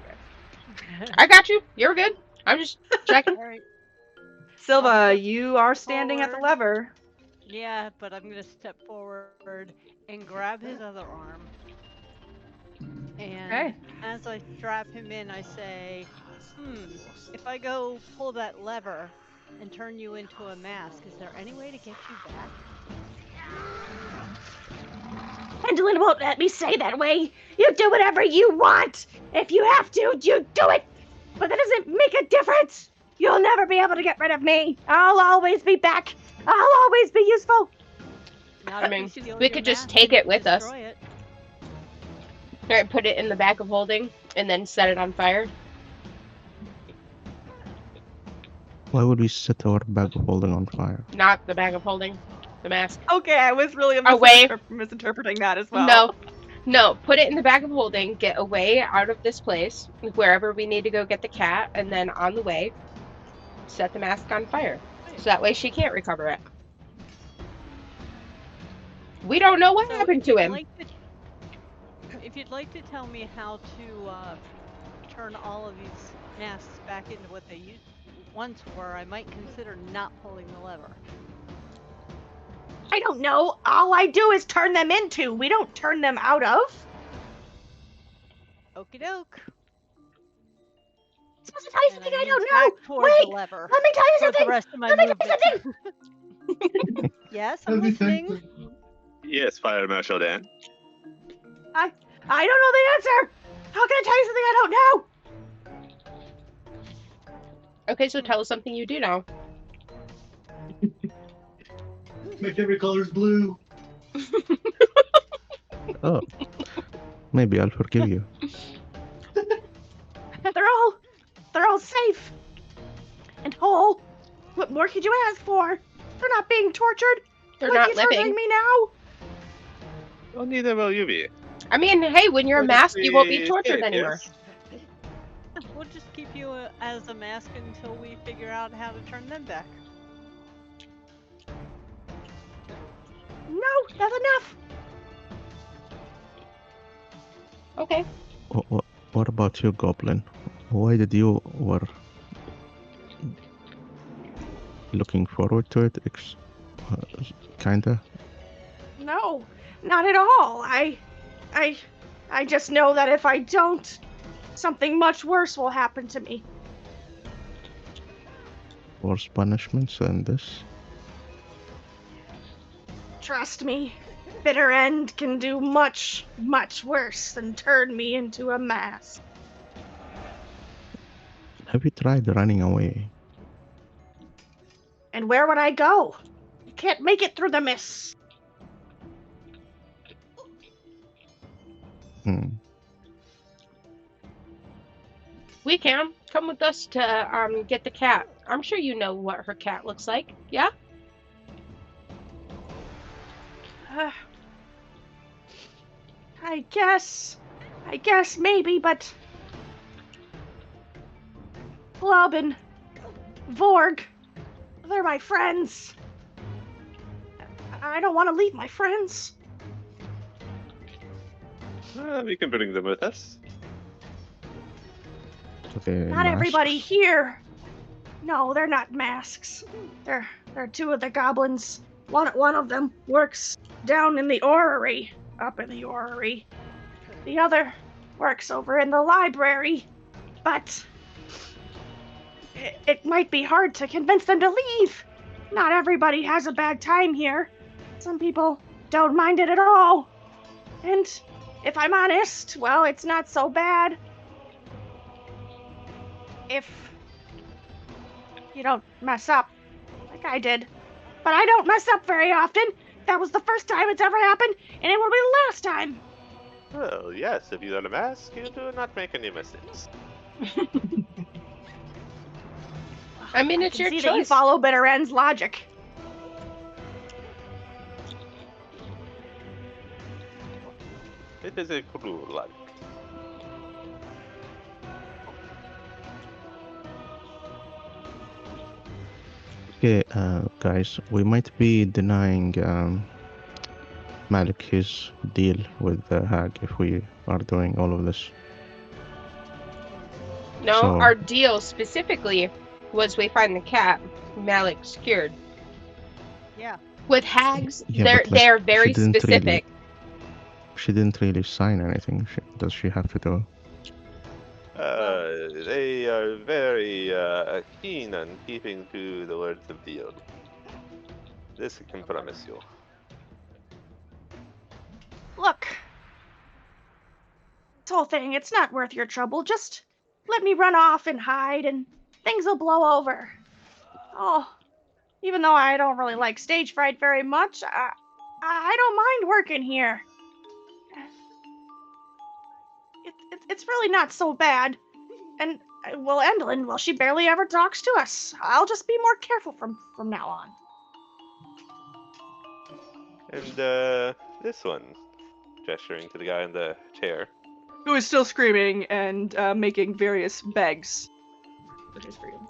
Okay. I got you. You're good. I'm just checking. All right. Silva, you are standing at the Forward. lever. Yeah, but I'm gonna step forward and grab his other arm. And Okay. as I strap him in, I say, if I go pull that lever and turn you into a mask, is there any way to get you back? Pendulin won't let me say that way. You do whatever you want. If you have to, you do it. But that doesn't make a difference. You'll never be able to get rid of me. I'll always be back. I'll always be useful. Not I if mean, steal we your could just mask take and it with us. destroy it. All right, put it in the bag of holding and then set it on fire. Why would we set our bag of holding on fire? Not the bag of holding, the mask. Okay, I was really Away. misinterpreting that as well. No, put it in the bag of holding, get away out of this place, wherever we need to go get the cat, and then on the way, set the mask on fire. So that way she can't recover it. We don't know what So happened to him. If you'd like to tell me how to turn all of these masks back into what they once were, I might consider not pulling the lever. I don't know. All I do is turn them into. We don't turn them out of. Okie doke. I'm supposed to tell you And something I move don't back know. toward Wait, the lever. let me tell you For the something. rest of my Let me tell you movement. something. Yes, I'm listening. Yes, Fire Marshal Dan. I don't know the answer. How can I tell you something I don't know? Okay, so tell us something you do know. My favorite color is blue. Oh. Maybe I'll forgive you. They're all safe and whole. What more could you ask for? They're not being tortured. They're like not you're torturing living. me now. Well, neither will you be. I mean, hey, when you're We'll masked, just you won't be be tortured safe, anymore. yes? We'll just keep you as a mask until we figure out how to turn them back. No, that's enough. Okay. What about you, Goblin? Why did you were looking forward to it? Kinda. No, not at all. I just know that if I don't, something much worse will happen to me. Worse punishments than this. Trust me, bitter end can do much, much worse than turn me into a mask. Have you tried running away? And where would I go? You can't make it through the mist. We can. Come with us to get the cat. I'm sure you know what her cat looks like. Yeah? I guess maybe, but Blub and Vorg, they're my friends. I don't want to leave my friends. We can bring them with us. Not everybody here. No, they're not masks. They're two of the goblins One of them works down in the orrery, up in the orrery. The other works over in the library, but it might be hard to convince them to leave. Not everybody has a bad time here. Some people don't mind it at all. And if I'm honest, well, it's not so bad if you don't mess up like I did. But I don't mess up very often. That was the first time it's ever happened, and it will be the last time. Well, yes, if you wear a mask, you do not make any mistakes. I mean, I it's can your see that you choice. follow Bitter End's logic. It is a cruel life. Okay, guys, we might be denying Malik his deal with the hag if we are doing all of this. No, So- our deal specifically was we find the cat. Malik's cured. Yeah. With hags, Yeah, they're but, like, they're very she didn't specific. She didn't really sign anything. Does she have to do? They are very keen on keeping to the words of deal. This I can promise you. Look, this whole thing, it's not worth your trouble. Just let me run off and hide, and things will blow over. Oh, even though I don't really like stage fright very much, I don't mind working here. It's really not so bad. And, well, Endlin, well, she barely ever talks to us. I'll just be more careful from now on. And this one, gesturing to the guy in the chair. Who is still screaming and making various begs for his freedom.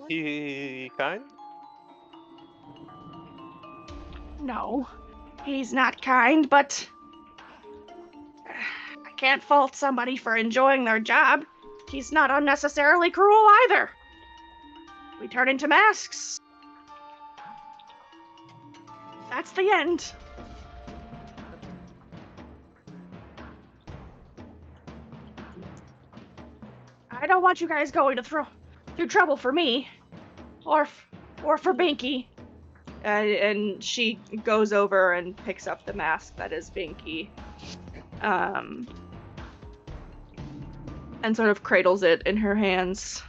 He kind? No, he's not kind, but I can't fault somebody for enjoying their job. He's not unnecessarily cruel either. We turn into masks. That's the end. I don't want you guys going to through trouble for me, or for Binky. And she goes over and picks up the mask that is Binky, and sort of cradles it in her hands.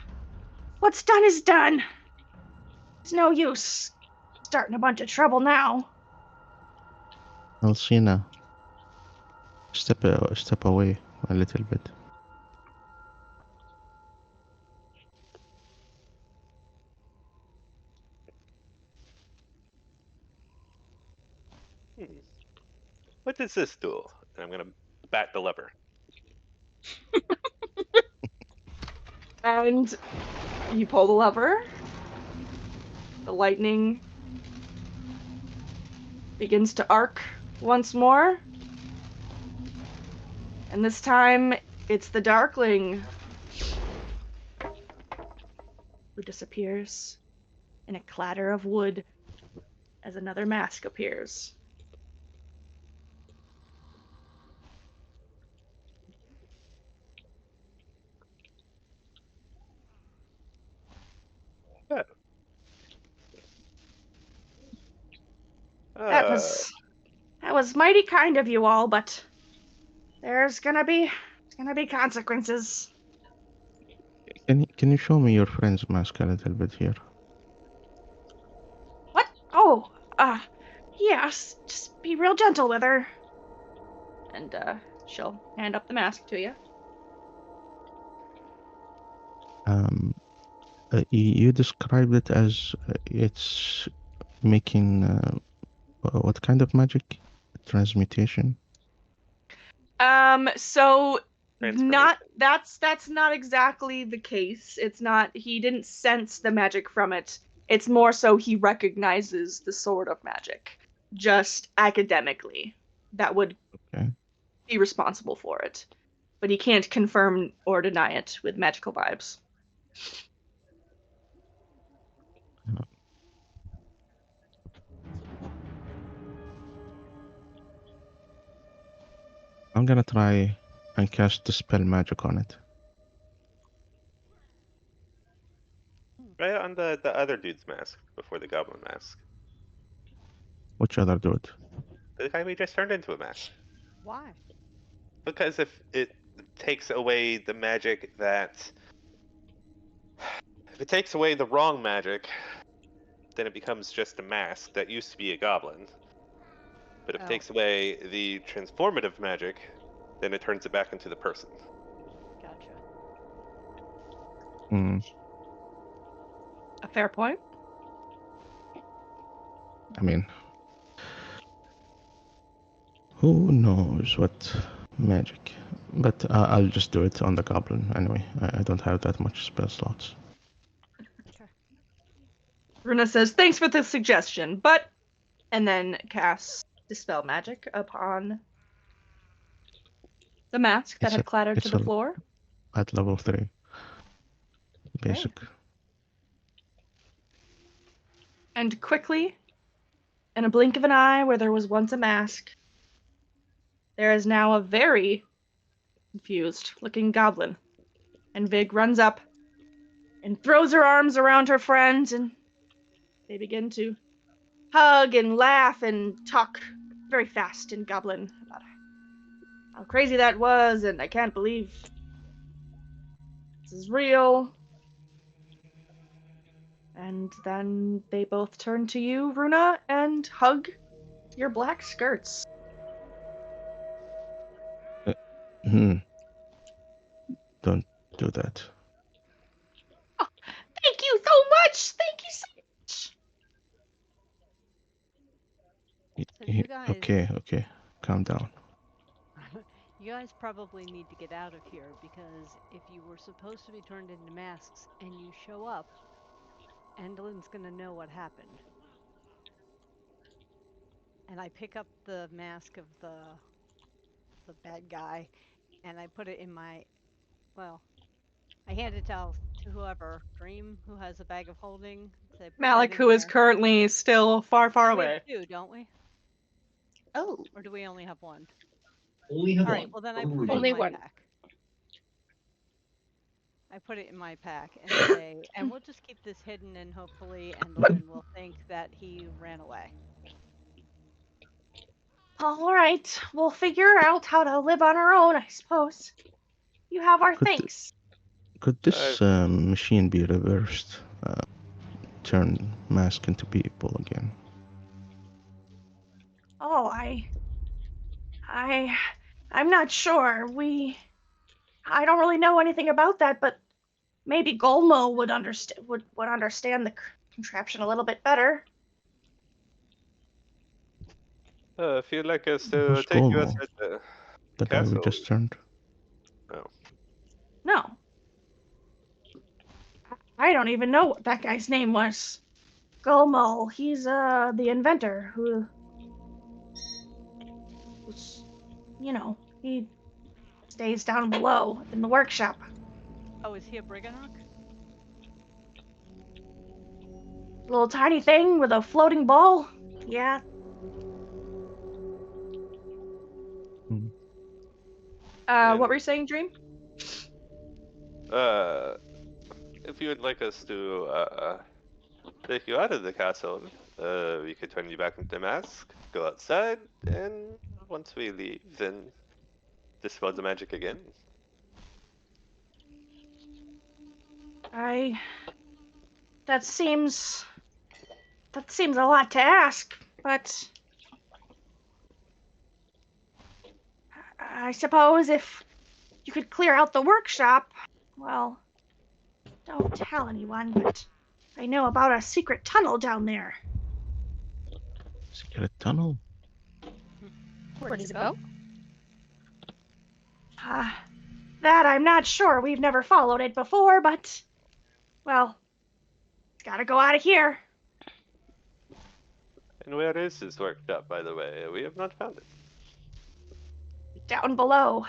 What's done is done. It's no use starting a bunch of trouble now. Alcina, step away a little bit. What does this do? And I'm gonna bat the lever. And you pull the lever. The lightning begins to arc once more. And this time, it's the Darkling who disappears in a clatter of wood as another mask appears. That was mighty kind of you all, but there's gonna be consequences. Can you show me your friend's mask a little bit here? What? Oh, yes. Just be real gentle with her. And she'll hand up the mask to you. You described it as it's making what kind of magic? Transmutation? So not Transformation. that's not exactly the case. It's not, he didn't sense the magic from it. It's more so he recognizes the sort of magic. Just academically. That would Okay. be responsible for it. But he can't confirm or deny it with magical vibes. I'm gonna try and cast Dispel Magic on it. Right on the other dude's mask before the goblin mask. Which other dude? The guy we just turned into a mask. Why? Because if it takes away the magic that... If it takes away the wrong magic, then it becomes just a mask that used to be a goblin. But if it Oh. takes away the transformative magic, then it turns it back into the person. Gotcha. Hmm. A fair point. I mean, who knows what magic? But I'll just do it on the goblin anyway. I don't have that much spell slots. Runa says, thanks for the suggestion, but... And then casts Dispel Magic upon the mask that It's had a- clattered to it's the a- floor. At level 3. Basic. And quickly, in a blink of an eye where there was once a mask, there is now a very confused-looking goblin. And Vig runs up and throws her arms around her friend, and they begin to hug and laugh and talk very fast in Goblin about how crazy that was, and I can't believe this is real. And then they both turn to you, Runa, and hug your black skirts. Hmm. Don't do that. Thank you so much! Thank you so much! So you guys, Okay. Calm down. you guys probably need to get out of here because if you were supposed to be turned into masks and you show up, Endelin's gonna know what happened. And I pick up the mask of the bad guy, and I put it in my, well, I hand it to whoever, Dream, who has a bag of holding. So I put Malik, that in who is there. currently still far, far We away. have two, don't we? Oh. Or do we only have one? Only have All one. right, well then I Don't put worry it in Only my one. pack. I put it in my pack and say, and we'll just keep this hidden and hopefully Endelin will think that he ran away. All right, we'll figure out how to live on our own, I suppose. You have our Could- thanks. Could this machine be reversed? Turn mask into people again. Oh, I'm not sure. I don't really know anything about that, but maybe Golmo would understand the contraption a little bit better. If you'd like us to Who's take you Golmo? outside the The guy we castle. just turned. No. I don't even know what that guy's name was. Golmo, he's the inventor who was, he stays down below in the workshop. Oh, is he a Briganock? Little tiny thing with a floating ball. Yeah. Hmm. What were you saying, Dream? If you would like us to take you out of the castle, we could turn you back into mask, go outside, and once we leave, then dispel the magic again. That seems a lot to ask, but I suppose if you could clear out the workshop, well, don't tell anyone, but I know about a secret tunnel down there. Secret tunnel? Where does it go? That I'm not sure. We've never followed it before, but, well, it's gotta go out of here. And where is this workshop, by the way? We have not found it. Down below,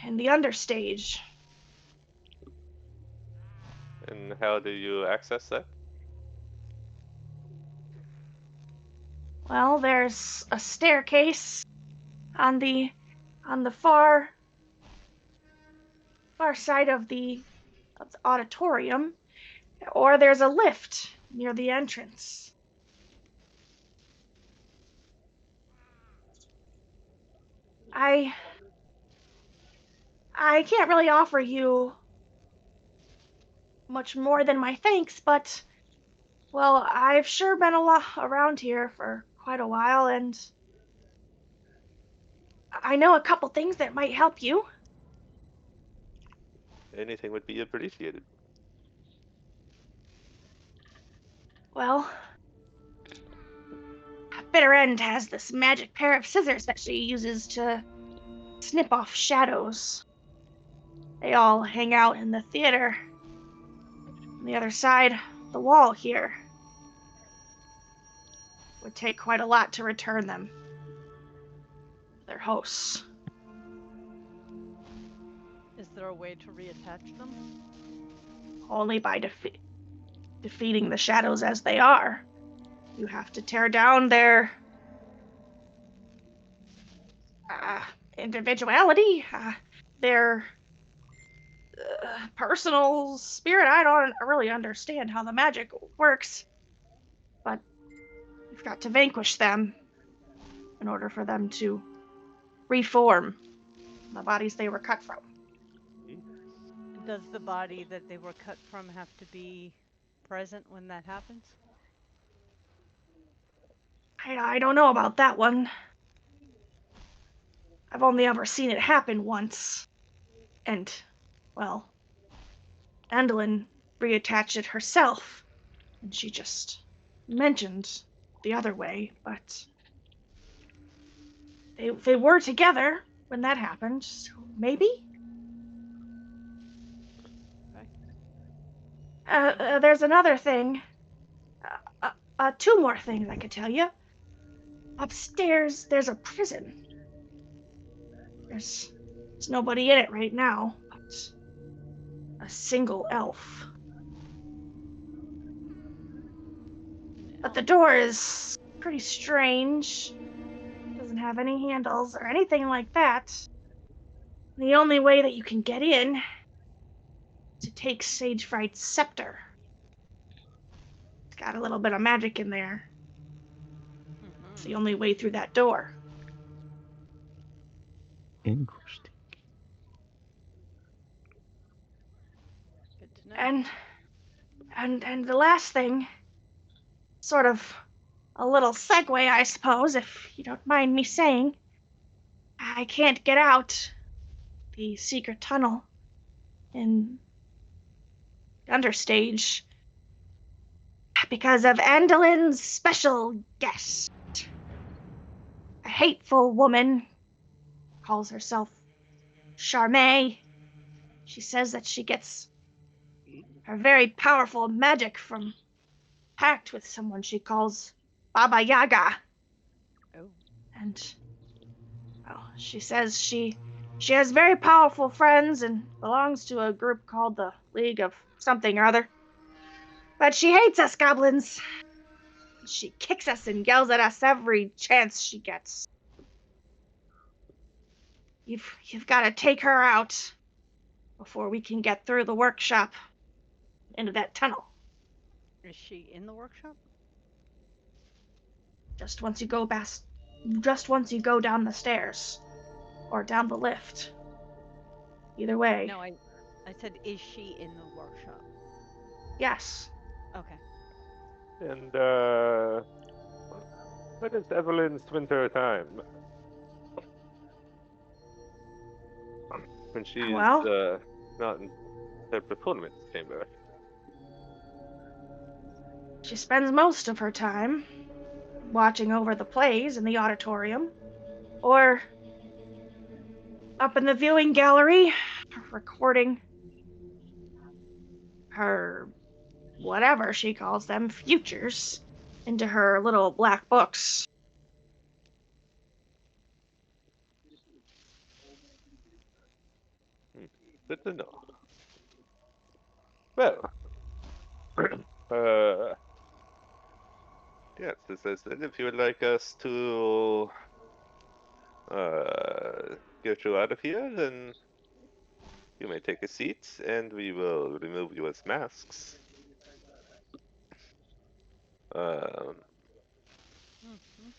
in the understage. And how do you access that? Well, there's a staircase on the on the far side of the auditorium, or there's a lift near the entrance. I can't really offer you much more than my thanks, but, well, I've sure been a lot around here for quite a while, and I know a couple things that might help you. Anything would be appreciated. Well, Bitter End has this magic pair of scissors that she uses to snip off shadows. They all hang out in the theater on the other side of the wall here. It would take quite a lot to return them to their hosts. Is there a way to reattach them? Only by defeating the shadows as they are. You have to tear down their individuality, their personal spirit. I don't really understand how the magic works, but you've got to vanquish them in order for them to reform the bodies they were cut from. Does the body that they were cut from have to be present when that happens? I don't know about that one. I've only ever seen it happen once. And, well, Andalyn reattached it herself. And she just mentioned the other way, but they were together when that happened, so maybe? There's another thing. Two more things I could tell you. Upstairs, there's a prison. There's nobody in it right now, but a single elf. But the door is pretty strange. Doesn't have any handles or anything like that. The only way that you can get in is to take Sagefright's scepter. It's got a little bit of magic in there. It's the only way through that door. Interesting. Good to know. And the last thing, sort of a little segue, I suppose, if you don't mind me saying, I can't get out the secret tunnel in Understage because of Andalyn's special guest. A hateful woman, calls herself Charmaine. She says that she gets her very powerful magic from pact with someone she calls Baba Yaga. Oh. And she says she has very powerful friends and belongs to a group called the League of something or other. But she hates us goblins. She kicks us and yells at us every chance she gets. You've got to take her out before we can get through the workshop into that tunnel. Is she in the workshop? Just once you go down the stairs or down the lift. Either way. No, I said, is she in the workshop? Yes. Okay. And, what is Evelyn's winter time? When she's, Well? not in her performance chamber. She spends most of her time watching over the plays in the auditorium, or up in the viewing gallery, recording her whatever she calls them, futures, into her little black books. Good to know. Well, yes, as I said, if you would like us to get you out of here, then you may take a seat, and we will remove you as masks. Um, Mhm.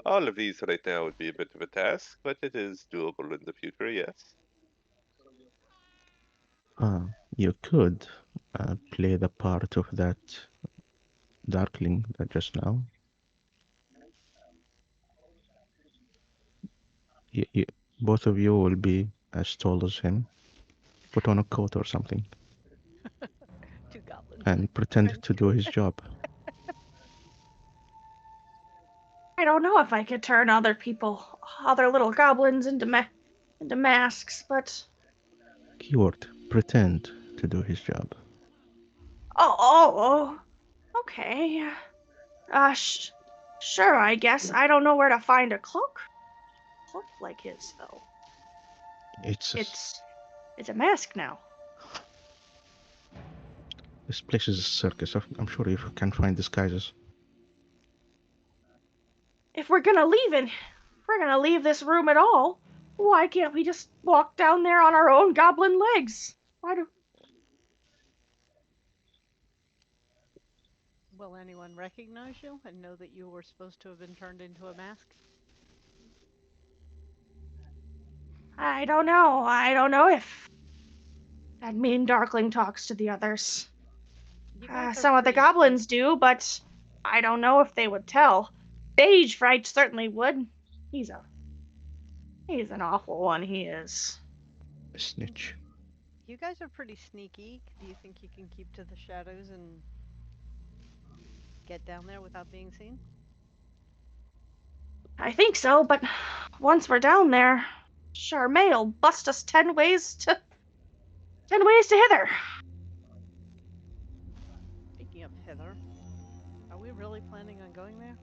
all of these right now would be a bit of a task, but it is doable in the future, yes. You could play the part of that Darkling just now. You, both of you will be as tall as him. Put on a coat or something Two goblins. and pretend to do his job. I don't know if I could turn other little goblins into masks, but Keyword, pretend to do his job. oh, okay. Sure, I guess. I don't know where to find a cloak like his though. It's a mask now. This place is a circus. I'm sure you can find disguises. If we're gonna leave this room at all, why can't we just walk down there on our own goblin legs? Will anyone recognize you and know that you were supposed to have been turned into a mask? I don't know. I don't know if that mean Darkling talks to the others. Some of the goblins do, but I don't know if they would tell. Stage Fright certainly would. He's an awful one, he is. A snitch. You guys are pretty sneaky. Do you think you can keep to the shadows and get down there without being seen? I think so, but once we're down there, Charmay'll bust us 10 ways to hither. Speaking of hither, are we really planning on going there?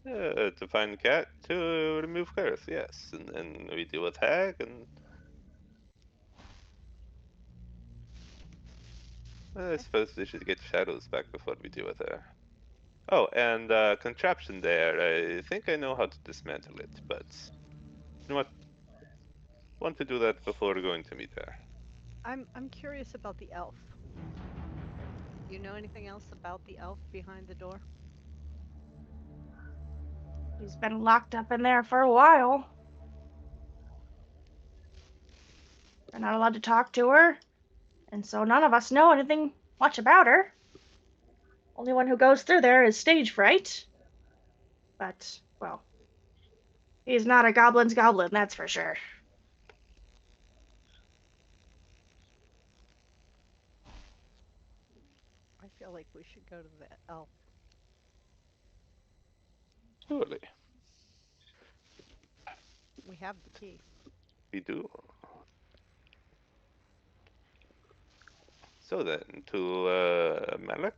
To find cat, to remove curse, yes. And then we deal with hag, and I suppose we should get shadows back before we deal with her. Oh, and contraption there. I think I know how to dismantle it, but you know what? Want to do that before going to meet her. I'm curious about the elf. You know anything else about the elf behind the door? He's been locked up in there for a while. We're not allowed to talk to her, and so none of us know anything much about her. Only one who goes through there is Stage Fright. But, well, he's not a goblin's goblin, that's for sure. I feel like we should go to the elf. Surely. We have the key. We do. So then, to Malik.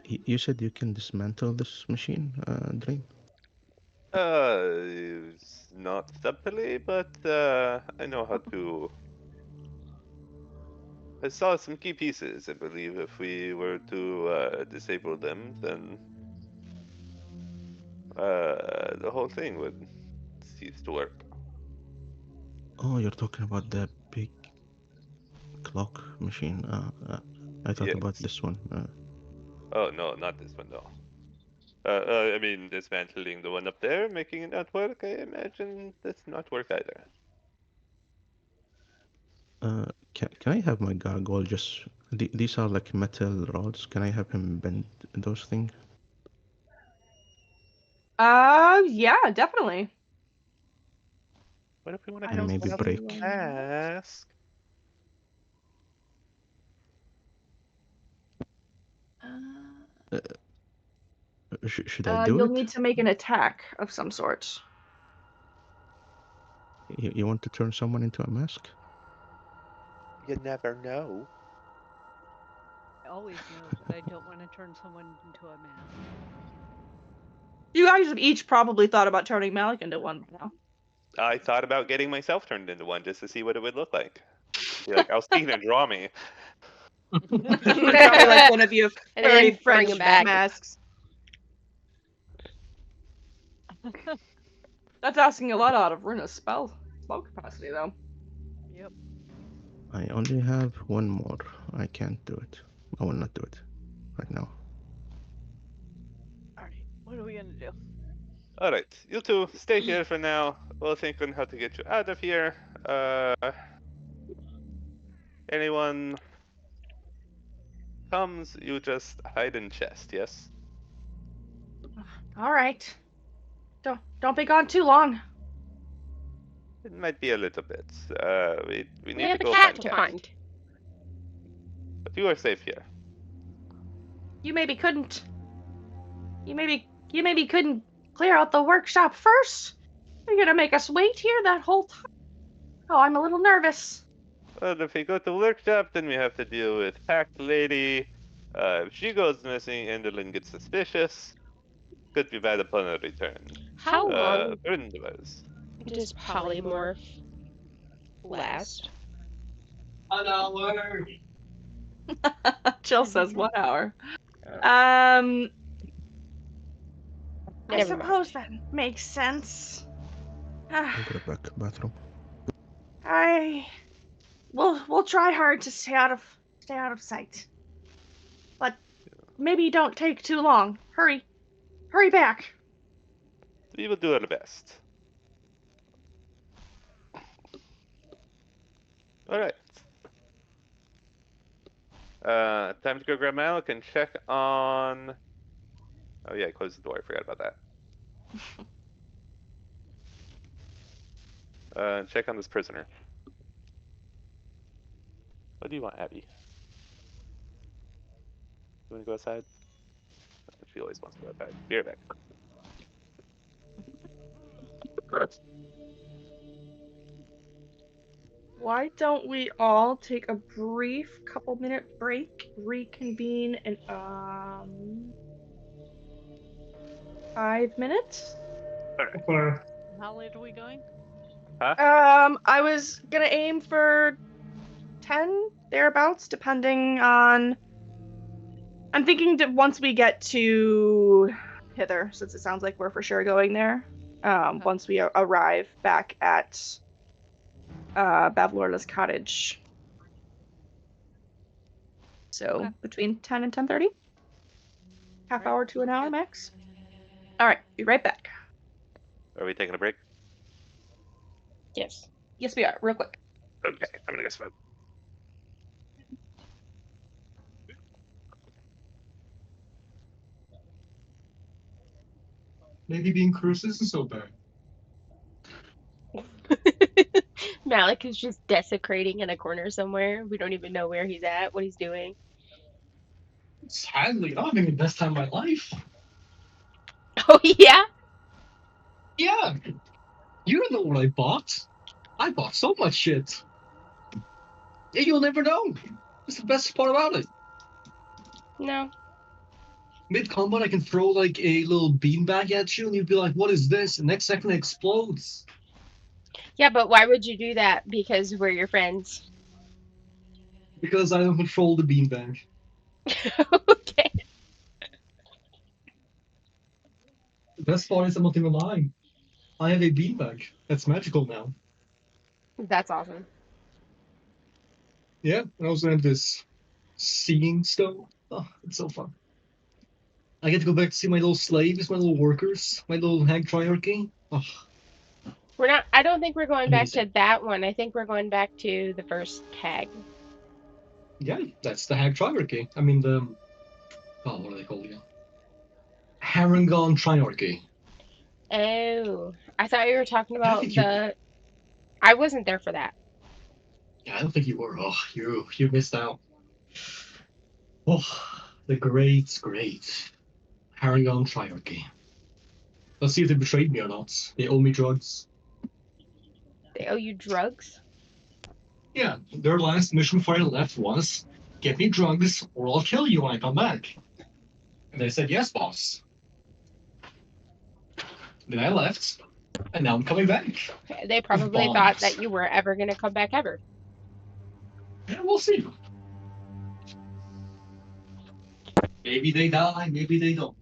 You said you can dismantle this machine, Drain? Not subtly, but I know how to. I saw some key pieces. I believe if we were to disable them, then the whole thing would cease to work. Oh, you're talking about the big clock machine. I thought about Yes. this one. Oh no, not this one though. I mean, dismantling the one up there, making it not work. I imagine that's not work either. Can I have my gargoyle just... These are like metal rods. Can I have him bend those things? Yeah, definitely. What if we want And maybe break. mask? Should I do You'll it? need to make an attack of some sort. You want to turn someone into a mask? You never know. I always know that I don't want to turn someone into a mask. You guys have each probably thought about turning Malik into one now. I thought about getting myself turned into one just to see what it would look like. Be like, I'll see him draw me. Probably like one of you And then furry bring French him back. masks. That's asking a lot out of Runa's spell capacity, though. Yep. I only have one more. I can't do it. I will not do it right now. Alright, what are we gonna do? Alright, you two stay here for now. We'll think on how to get you out of here. Anyone comes, you just hide in chest, yes? All right. Don't be gone too long. It might be a little bit. We We need have to a go cat find to Cat. find. But you are safe here. You maybe couldn't clear out the workshop first. You're gonna make us wait here that whole time. Oh, I'm a little nervous. Well, if we go to workshop, then we have to deal with Packed Lady. If she goes missing, Enderlin gets suspicious. Could be bad upon her return. How long Grindelwald. does polymorph last? An hour. Jill says 1 hour. Oh. I Never mind. suppose that makes sense. I'll go back bathroom. We'll try hard to stay out of sight. But maybe don't take too long. Hurry back. We will do our best. Alright. Time to go grab my milk and check on... Oh yeah, I closed the door, I forgot about that. Check on this prisoner. What do you want, Abby? You wanna go outside? She always wants to go outside. Be right back. Why don't we all take a brief couple-minute break, reconvene in 5 minutes? Okay. How late are we going? I was gonna aim for 10 thereabouts, depending on. I'm thinking that once we get to Hither, since it sounds like we're for sure going there. Once we arrive back at Bavlorla's cottage. So Okay. between 10 and 10:30, half Right. hour to an hour max. All right, be right back. Are we taking a break? Yes. Yes, we are. Real quick. Okay, I'm gonna go smoke. Maybe being cursed isn't so bad. Malik is just desecrating in a corner somewhere. We don't even know where he's at, what he's doing. Sadly, I'm having the best time of my life. Oh yeah? Yeah. You don't know what I bought. I bought so much shit. Yeah, you'll never know. It's the best part about it. No. Mid-combat, I can throw like a little beanbag at you, and you'd be like, what is this? And next second, it explodes. Yeah, but why would you do that? Because we're your friends. Because I don't control the beanbag. Okay. The best part is I'm not even lying. I have a beanbag. That's magical now. That's awesome. Yeah, and I also have this seeing stone. Oh, it's so fun. I get to go back to see my little slaves, my little workers, my little hag triarchy. Oh, We're not I don't think we're going back to Amazing. that one. I think we're going back to the first tag. yeah, that's the hag triarchy. I mean, the. Oh, what are they called again? Harangon triarchy. Oh. I thought you were talking about think you- the I wasn't there for that. Yeah, I don't think you were. Oh, you missed out. Oh, the great Harangon triarchy. Let's see if they betrayed me or not. They owe me drugs. They owe you drugs? Yeah, their last mission before I left was, get me drugs or I'll kill you when I come back. And they said, yes, boss. Then I left, and now I'm coming back. They probably bombs. thought that you were ever gonna come back ever. Yeah, we'll see. Maybe they die, maybe they don't.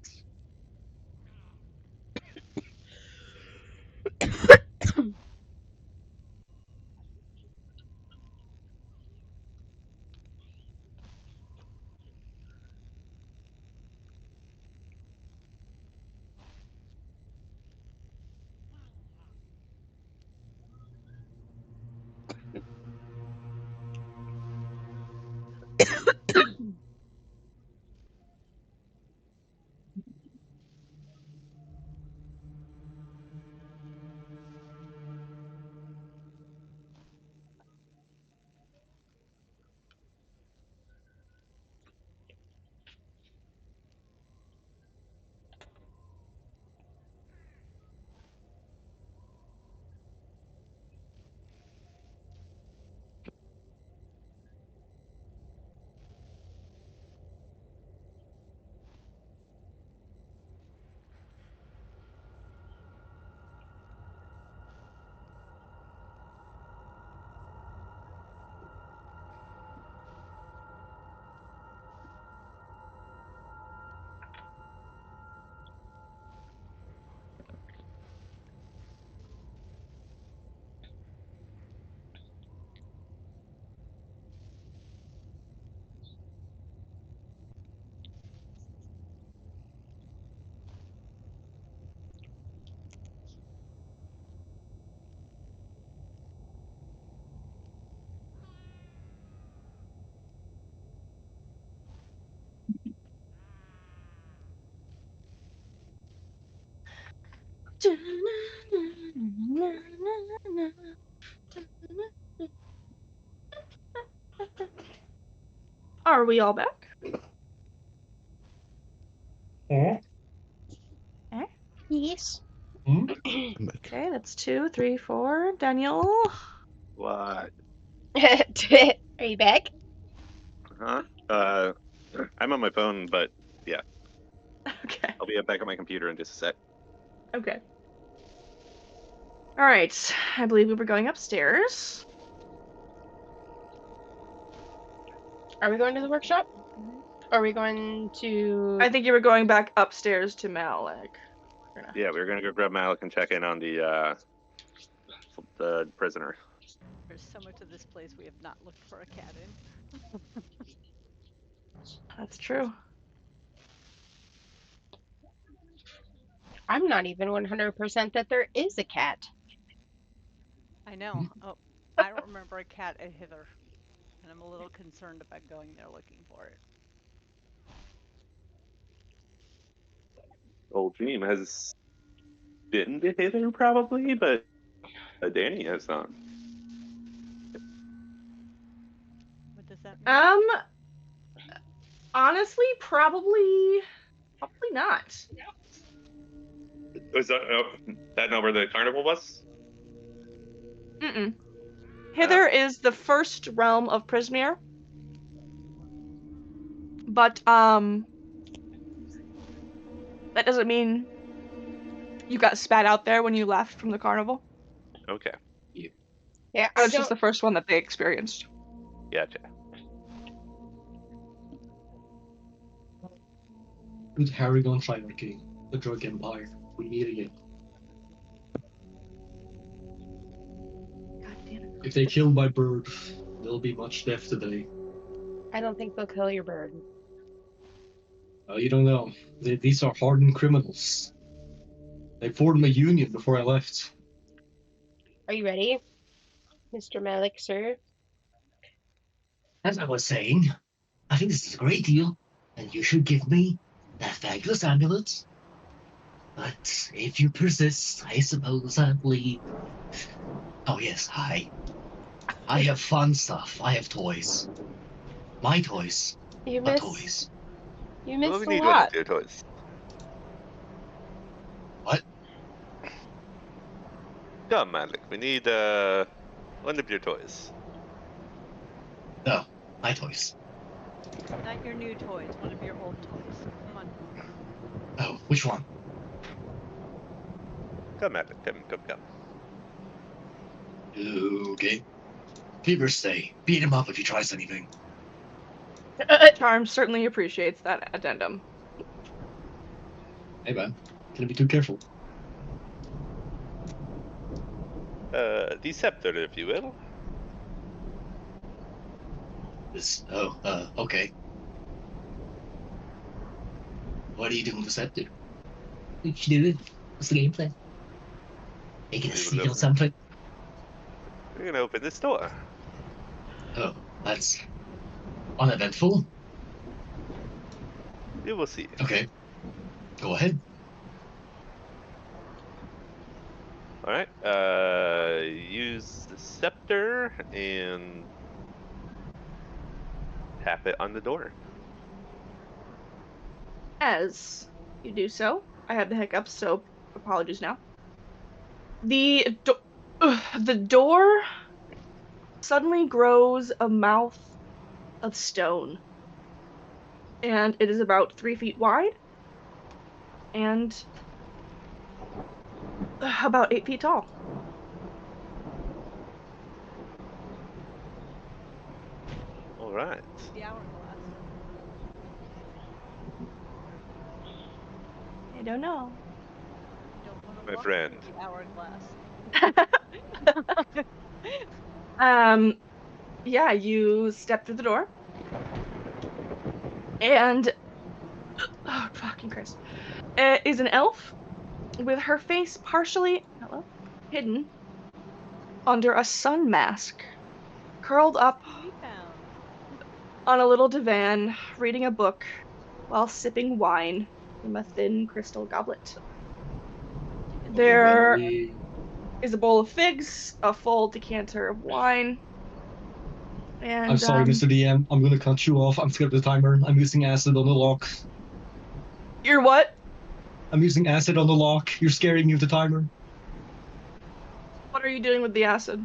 Are we all back? Yes. I'm back. Okay, that's 2, 3, 4. Daniel. What? Are you back? Huh? I'm on my phone, but Okay. I'll be back on my computer in just a sec. Okay. All right. I believe we were going upstairs. Are we going to the workshop? Are we going to? I think you were going back upstairs to Malik. Yeah, we were gonna go grab Malik and check in on the prisoner. There's so much of this place we have not looked for a cat in. That's true. I'm not even 100% that there is a cat. I know. Oh, I don't remember a cat at Hither, and I'm a little concerned about going there looking for it. Old Dream has been to Hither probably, but Danny has not. What does that mean? Honestly, probably not. Was that not where the carnival was? Mm-mm. Hither is the first realm of Prismere. But, that doesn't mean you got spat out there when you left from the carnival. Okay. Yeah, It's just the first one that they experienced. Gotcha. Good Harrigan Triarchy, the drug empire. We meet again. God damn it. If they kill my bird, there'll be much death today. I don't think they'll kill your bird. You don't know. These are hardened criminals. They formed a union before I left. Are you ready, Mr. Malik, sir? As I was saying, I think this is a great deal, and you should give me that fabulous amulet. But if you persist, I suppose I'll leave. Oh yes, I have fun stuff. I have toys. My toys, You but miss. toys. You Well, missed we a need one lot. of your toys. What? Come, Malik. We need one of your toys. No, my toys. Not your new toys, one of your old toys. Come on. Oh, which one? Come, Malik. Come. Okay. Fever stay. Beat him up if he tries anything. Charm certainly appreciates that addendum. Hey man, can I be too careful? The scepter, if you will. Okay. What are you doing with the scepter? What you doing? What's the game plan? Making a We will steal open- something? We're gonna open this door. Oh, that's uneventful. You will see. Okay. Go ahead. All right. Use the scepter and tap it on the door. As you do so, I have the hiccups, so apologies now. The door suddenly grows a mouth of stone. And it is about 3 feet wide and about 8 feet tall. All right. The hourglass. I don't know. You don't want to My walk friend. through the hourglass. Yeah, you step through the door. And oh fucking Christ. Is an elf with her face partially hidden under a sun mask, curled up We found. on a little divan, reading a book while sipping wine from a thin crystal goblet. There Okay, is a bowl of figs, a full decanter of wine, and I'm sorry, Mr. DM. I'm gonna cut you off. I'm scared of the timer. I'm using acid on the lock. You're what? I'm using acid on the lock. You're scaring me with the timer. What are you doing with the acid?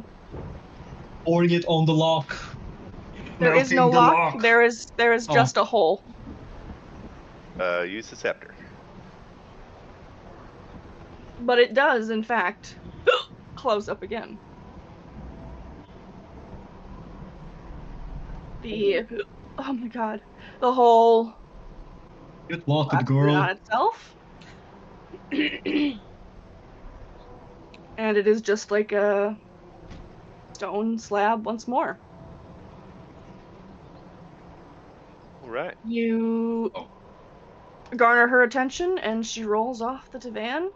Pouring it on the lock. There is no Melting the lock. There is Oh. just a hole. Use the scepter. But it does, in fact, close up again. Oh my god, the hole Get locked, collapses girl. on itself. And it is just like a stone slab once more. All right. You garner her attention, and she rolls off the divan.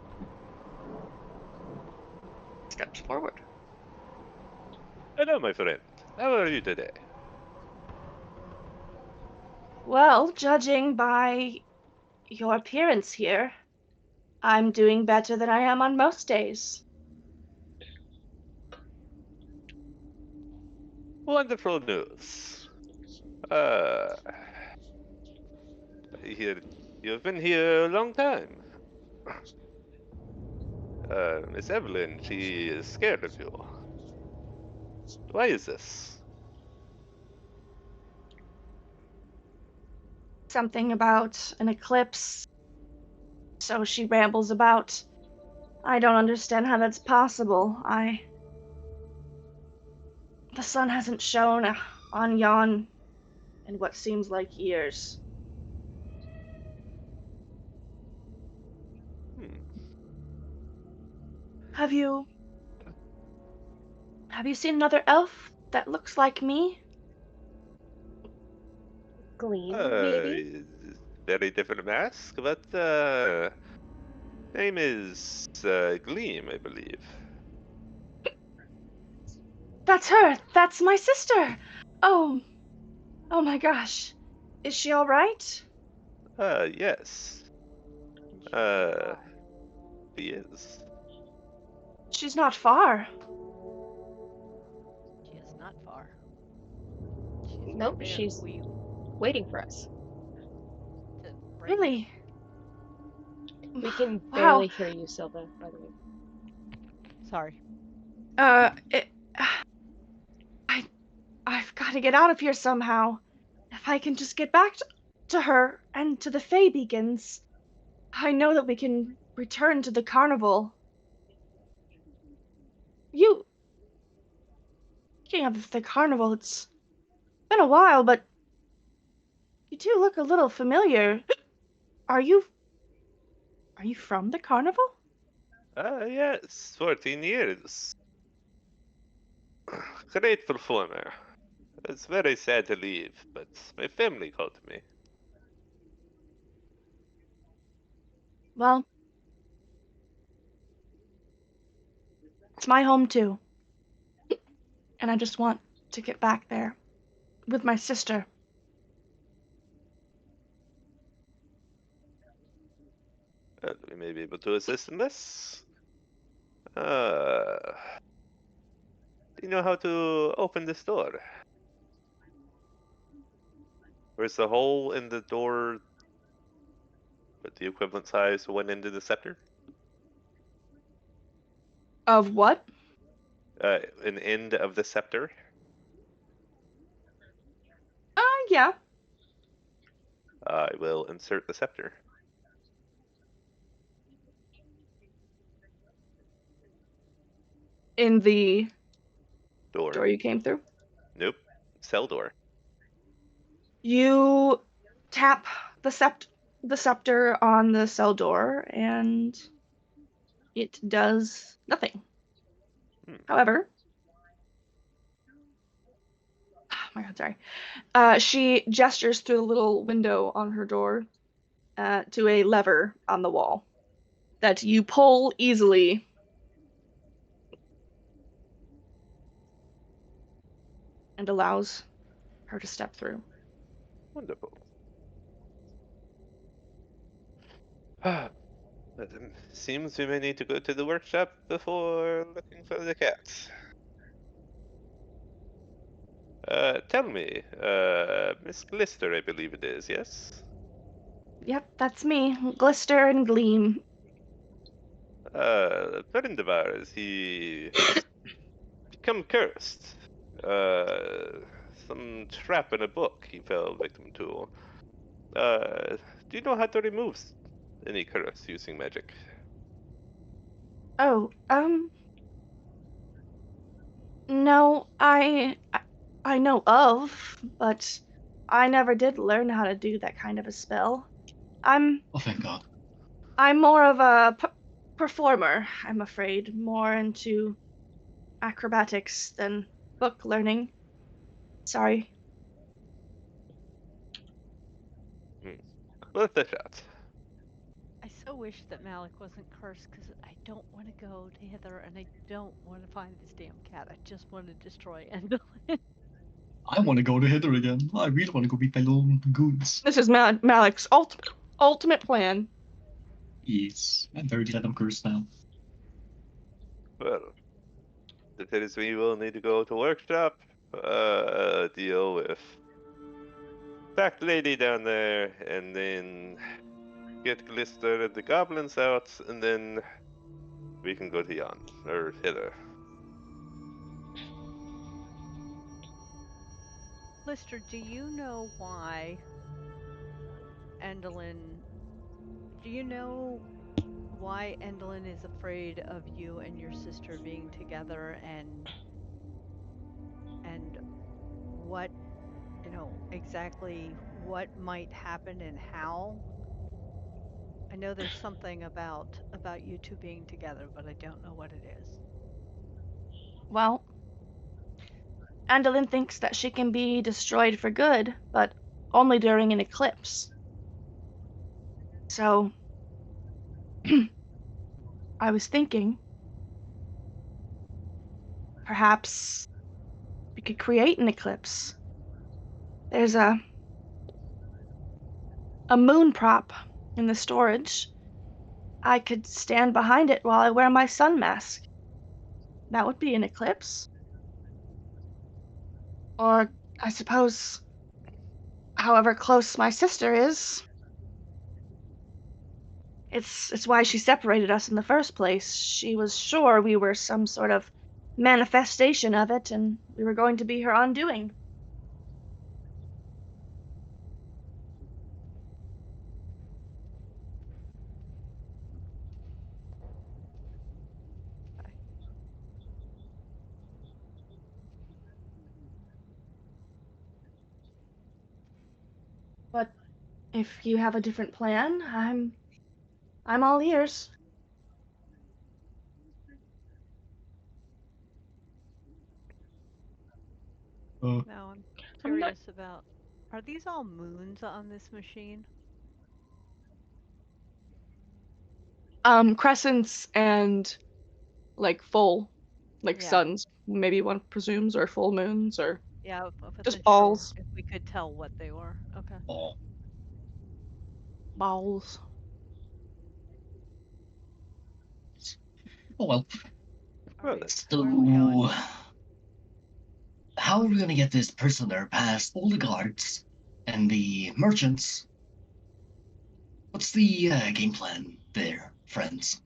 Steps forward. Hello, my friend. How are you today? Well, judging by your appearance here, I'm doing better than I am on most days. Wonderful news. Here, you've been here a long time. Miss Evelyn, she is scared of you. Why is this? Something about an eclipse. So she rambles about. I don't understand how that's possible. The sun hasn't shone on yon in what seems like years. Have you seen another elf that looks like me? Gleam, maybe? Very different mask, but name is Gleam, I believe. That's her. That's my sister. Oh my gosh. Is she all right? Yes. He is. She's not far. She is not far. Nope, within she's wheel waiting for us. to bring Really? We can Wow. barely hear you, Silva, by the way. Sorry. I've got to get out of here somehow. If I can just get back to her and to the Fey Beacons, I know that we can return to the carnival. Speaking of the carnival, it's been a while, but you do look a little familiar. Are you from the carnival? Yes, 14 years. Great performer. It's very sad to leave, but my family called me. Well, it's my home too. And I just want to get back there with my sister. We may be able to assist in this. Do you know how to open this door? Where's the hole in the door with the equivalent size went into the scepter? Of what? An end of the scepter? Yeah. I will insert the scepter. In the Door. door you came through. Nope. Cell door. You tap the scepter on the cell door, and it does nothing. However, oh my god, sorry. She gestures through the little window on her door to a lever on the wall that you pull easily. And allows her to step through. Wonderful. But seems we may need to go to the workshop before looking for the cat. Tell me, Miss Glister, I believe it is, yes? Yep, that's me. Glister and Gleam. A friend of ours, he become cursed. Some trap in a book he fell victim to. Do you know how to remove any curse using magic? Oh, no, I know of, but I never did learn how to do that kind of a spell. I'm Oh, thank God. I'm more of a performer, I'm afraid, more into acrobatics than book learning. Sorry. Worth a shot. I so wish that Malik wasn't cursed because I don't want to go to Hither and I don't want to find this damn cat. I just want to destroy Endel. I want to go to Hither again. I really want to go beat my little goons. This is Malik's ultimate plan. Yes. I'm very glad I'm cursed now. Well, if it is we will need to go to workshop, deal with Fact Lady down there, and then get Glister and the goblins out, and then we can go to Yon, or Hither. Lister, do you know why Endelyn? Do you know why Endelyn is afraid of you and your sister being together, and what exactly what might happen and how? I know there's something about you two being together, but I don't know what it is. Well, Andalyn thinks that she can be destroyed for good, but only during an eclipse. So, I was thinking, perhaps we could create an eclipse. There's a moon prop in the storage. I could stand behind it while I wear my sun mask. That would be an eclipse. Or, I suppose, however close my sister is. It's why she separated us in the first place. She was sure we were some sort of manifestation of it, and we were going to be her undoing. Okay. But if you have a different plan, I'm all ears. Now I'm I'm not. curious about, are these all moons on this machine? Crescents and like full, like Yeah. suns, maybe one presumes, or full moons, or Yeah, I just wasn't sure balls. if we could tell what they were. Okay. Oh. Balls. Oh well. All Well, right. So, Where are we going? how are we gonna get this prisoner past all the guards and the merchants? What's the game plan there, friends?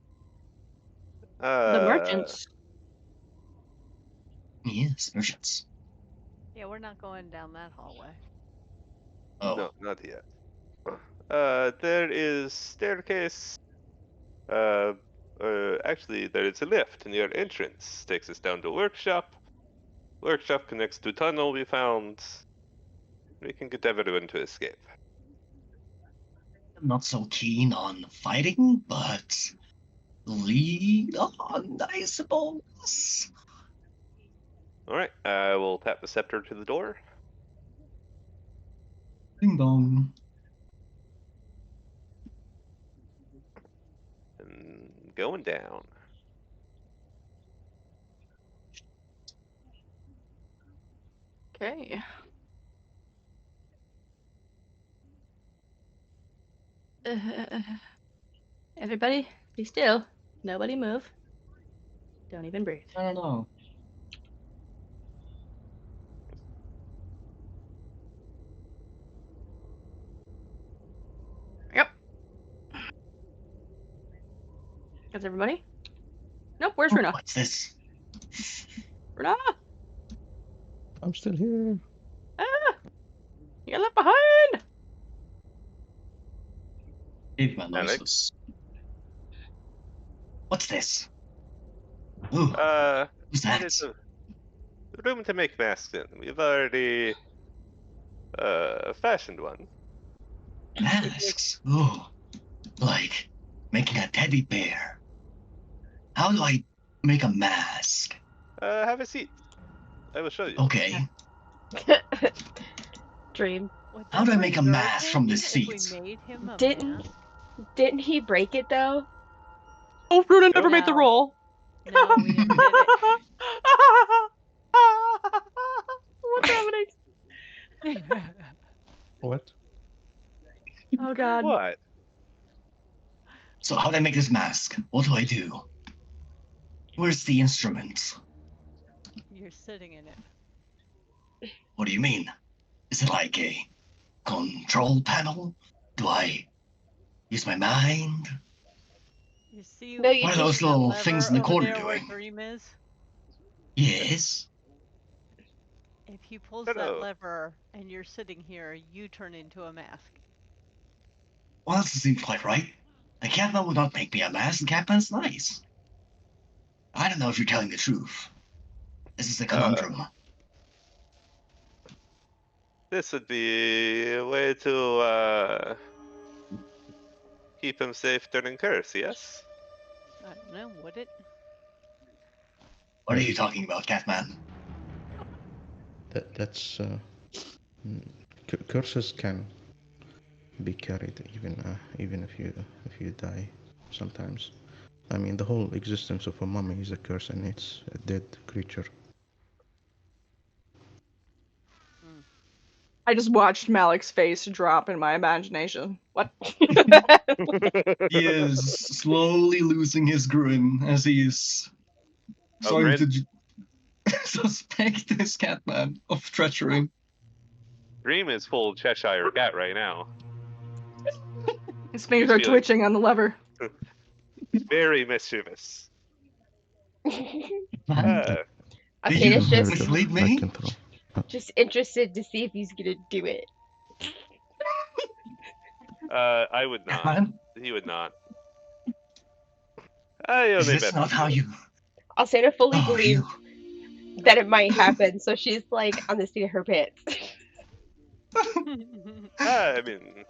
The merchants. Yes, merchants. Yeah, we're not going down that hallway. Oh, no, not yet. There is staircase. Actually, there is a lift near entrance. Takes us down to workshop. Workshop connects to tunnel we found. We can get everyone to escape. I'm not so keen on fighting, but lead on, I suppose. All right, I will tap the scepter to the door. Ding dong. And going down. Okay. Everybody, Be still. Nobody move. Don't even breathe. I don't know. Yep. That's everybody? Nope, where's Oh, Runa? what's this? Runa! I'm still here. Ah! You got left behind! Keep my Alex? noises. What's this? Ooh, who's It that? is a room to make masks in. We've already fashioned one. Masks. Ooh, like making a teddy bear. How do I make a mask? Have a seat. I will show you. Okay. Dream. Would How that do I make a hurt mask from him this if seat? we made him a Didn't mask? didn't he break it though? Oh, Runa never made the No. roll. No, we never did it. What's happening? What? Oh god. What? So how do I make this mask? What do I do? Where's the instrument? You're sitting in it. What do you mean? Is it like a control panel? Do I use my mind? You see No, you What are just- those that little lever things in the over corner there where doing? Dream is? Yes. If he pulls Hello. that lever and you're sitting here, you turn into a mask. Well, that seems quite right. A Catman would not make me a mask. The Catman's nice. I don't know if you're telling the truth. This is a conundrum. This would be a way to keep him safe during curse, yes? I don't know, would it? What are you talking about, Catman? That's curses can be carried even if you die sometimes. I mean, the whole existence of a mummy is a curse, and it's a dead creature. I just watched Malik's face drop in my imagination. What? He is slowly losing his grin as he is starting to suspect this Catman of treachery. Dream is full Cheshire Cat right now. His fingers are Feeling- twitching on the lever. Very mischievous. Did Okay, you it's just mislead me? Control. just interested to see if he's gonna do it. I would not. Catman, He would not. I is only this bet. not how you... I'll say to fully Oh, believe you... that it might happen, so she's like on the seat of her pants. I mean,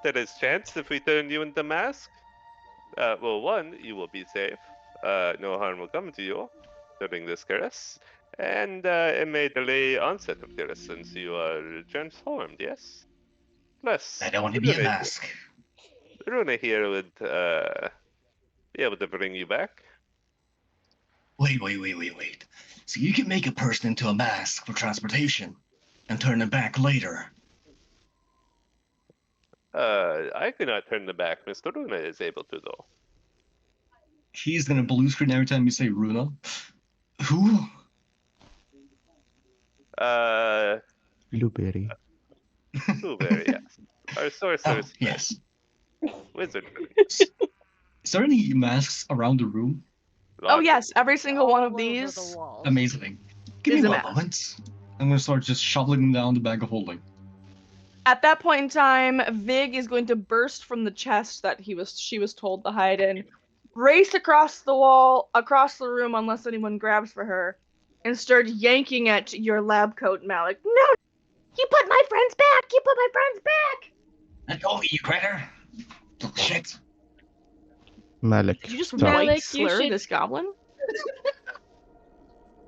there is chance if we turn you into mask. Well, one, you will be safe. No harm will come to you during this curse. And it may delay onset of curse since you are transformed, yes? Plus, I don't want to be a Runa- mask. Runa here would be able to bring you back. Wait. So you can make a person into a mask for transportation and turn them back later. I could not turn them back. Mr. Runa is able to, though. He's gonna blue screen every time you say Runa. Who? Blueberry. Blueberry, yes. Our Oh, sorcerer's yes. wizard. Is there any masks around the room? Oh yes, every single one All of over the these. walls. Amazing. Give Is me a one mask. moment. I'm gonna start just shoveling them down the bag of holding. At that point in time, Vig is going to burst from the chest that she was told to hide in, race across the wall, across the room unless anyone grabs for her, and start yanking at your lab coat, Malik. No! You put my friends back! You put my friends back! Let go of me, you critter! Little shit. Malik. Did you just stop. Malik, white you slur should- this goblin?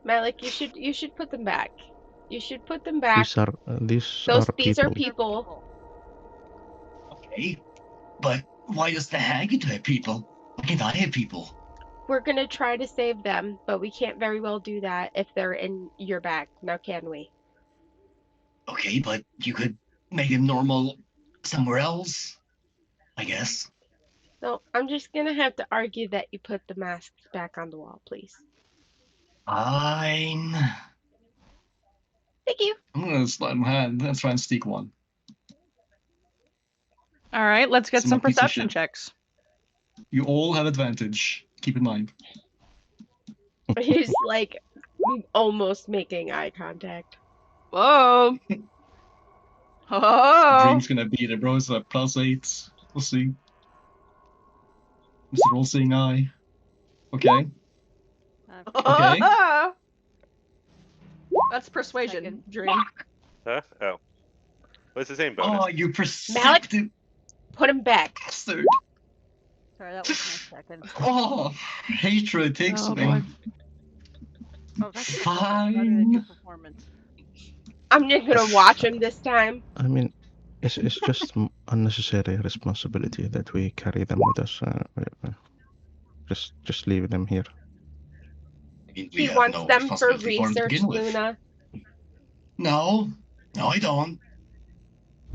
Malik, you should put them back. You should put them back. These These are are people. people. Okay. But why does the hag get to have people? Why can't I have people? We're gonna try to save them, but we can't very well do that if they're in your bag. Now, can we? Okay, but you could make it normal somewhere else, I guess. So I'm just gonna have to argue that you put the masks back on the wall, please. Fine. Thank you. I'm gonna slide my hand and try and sneak one. All right, let's get Some some more pizza perception shit. checks. You all have advantage. Keep in mind. He's like almost making eye contact. Whoa. Oh. Dream's gonna beat it, bro. It's like +8. We'll see. Mr. All-Seeing Eye. Okay. Okay. That's persuasion, Second. Dream. Huh? Oh. What's the same bonus? Oh, you perceptive Put him back. bastard. Sorry, that was my second. Oh, hatred takes Oh, me. boy. Oh, that's better than your Fine. performance. I'm just gonna watch him this time. I mean, it's just unnecessary responsibility that we carry them with us. Just leave them here. I mean, we He have wants no them for responsibility for him to research, begin with. Luna. No, I don't.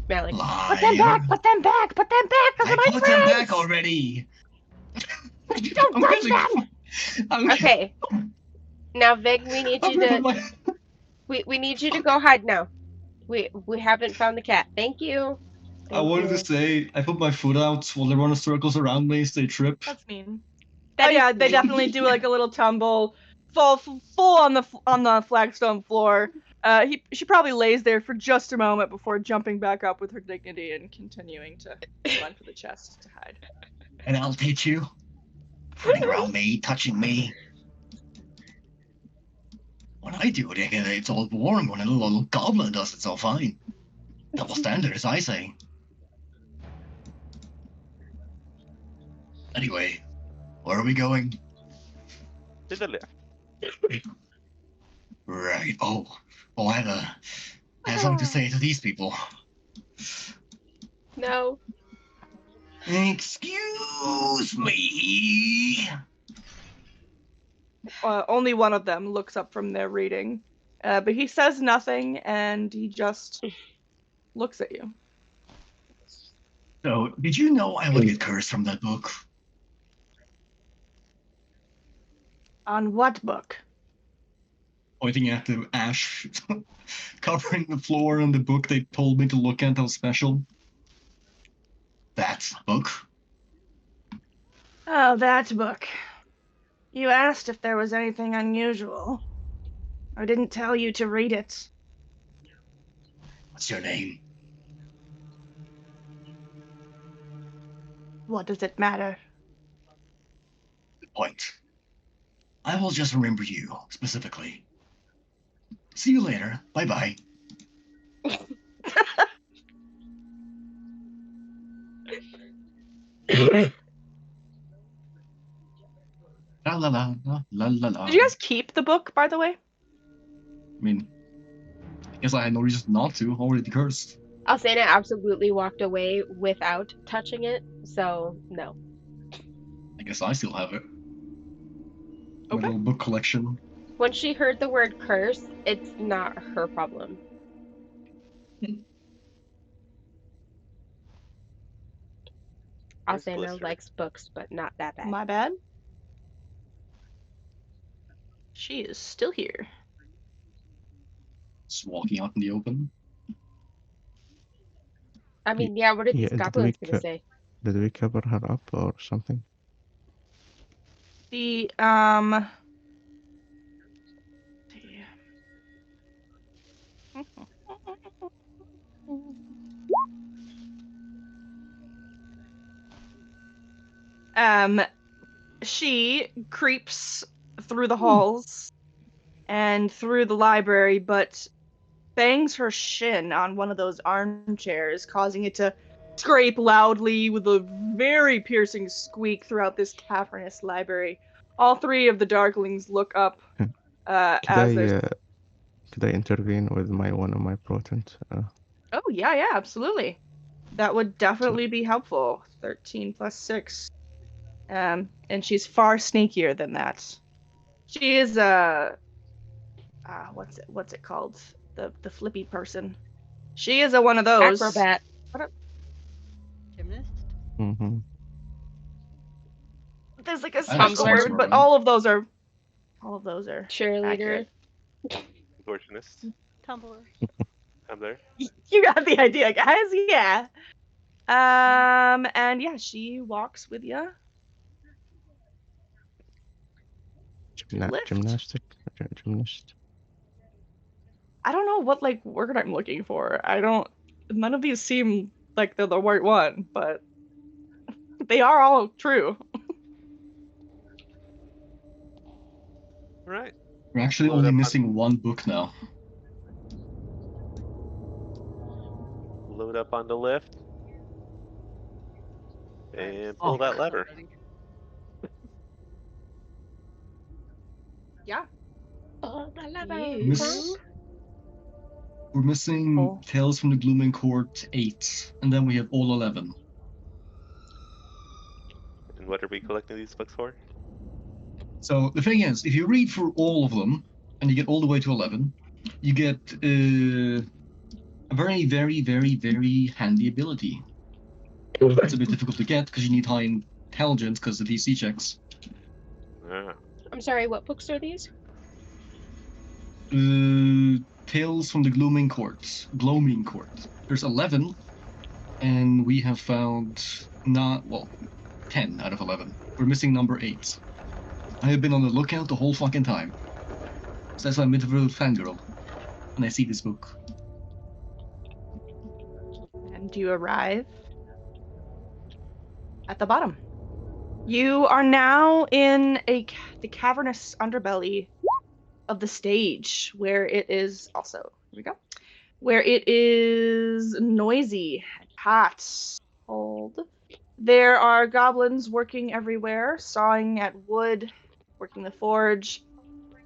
Malik. Liar. Put them back! Put them back! Put them back! Those I are my put friends! them back already. Don't touch them! Okay. Now, Vig, we need you to we need you to go hide now. We haven't found the cat. Thank you. I wanted to say, I put my foot out while they run in circles around me, so they trip. That's mean. That Oh yeah, is they mean. definitely do like a little tumble, fall on the flagstone floor. She probably lays there for just a moment before jumping back up with her dignity and continuing to run for the chest to hide. And I'll teach you. Running around me, touching me. When I do it, it's all boring. When a little goblin does it, it's all fine. Double standards, I say. Anyway, where are we going? To the left. Right. Oh, I have something to say to these people. No. Excuse me. Only one of them looks up from their reading, but he says nothing and he just looks at you. So, did you know I would get cursed from that book? On what book? Pointing at the ash covering the floor and the book they told me to look at that was special. That book. Oh, that book. You asked if there was anything unusual. I didn't tell you to read it. What's your name? What does it matter? Good point. I will just remember you, specifically. See you later. Bye-bye. La la la la la la la. Did you guys keep the book, by the way? I mean, I guess I had no reason not to. Already cursed. Alcena absolutely walked away without touching it, so no. I guess I still have it. My Okay. little book collection. When she heard the word curse, it's not her problem. Alcena Blister. likes books, but not that bad. My bad. She is still here. Just walking out in the open. I mean, yeah, what are these Yeah, goblins gonna say? Did we cover her up or something? The she creeps through the halls and through the library, but bangs her shin on one of those armchairs, causing it to scrape loudly with a very piercing squeak throughout this cavernous library. All three of the Darklings look up Could I intervene with one of my potent? Oh, yeah, absolutely. That would definitely be helpful. 13 plus 6. And she's far sneakier than that. She is what's it called? The flippy person. She is one of those. Acrobat. Gymnast? Mm-hmm. There's like a I have special Tumblr. word, but all of those are Cheerleader. accurate. Contortionist. Tumblr. I'm there. You got the idea, guys. Yeah. And yeah, she walks with you. Lift. Gymnast. I don't know what like word I'm looking for. None of these seem like they're the right one, but they are all true. Right. We're actually Load only up on- missing one book now. Load up on the lift. And pull Oh. that lever. Yeah. Oh, the lever. You- We're missing Oh. Tales from the Glooming Court 8, and then we have all 11. And what are we collecting these books for? So the thing is, if you read through all of them and you get all the way to 11, you get a very, very, very, very handy ability. It's a bit difficult to get because you need high intelligence because of DC checks. Ah. I'm sorry, what books are these? Tales from the Gloaming Court. There's 11, and we have found 10 out of 11. We're missing number 8. I have been on the lookout the whole fucking time. So that's why I'm a bit of a fangirl when I see this book. And you arrive at the bottom. You are now in the cavernous underbelly of the stage, where it is also, here we go, where it is noisy, hot, cold. There are goblins working everywhere, sawing at wood, working the forge,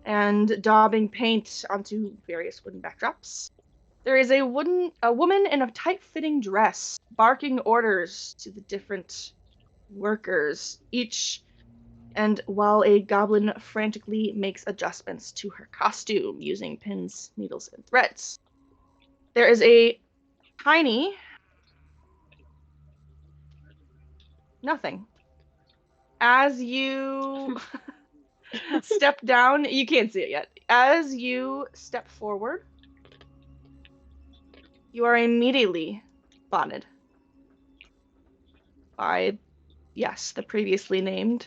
and daubing paint onto various wooden backdrops. There is a woman in a tight-fitting dress, barking orders to the different workers, and while a goblin frantically makes adjustments to her costume using pins, needles, and threads. There is a tiny nothing. As you step down, you can't see it yet. As you step forward, you are immediately spotted by, yes, the previously named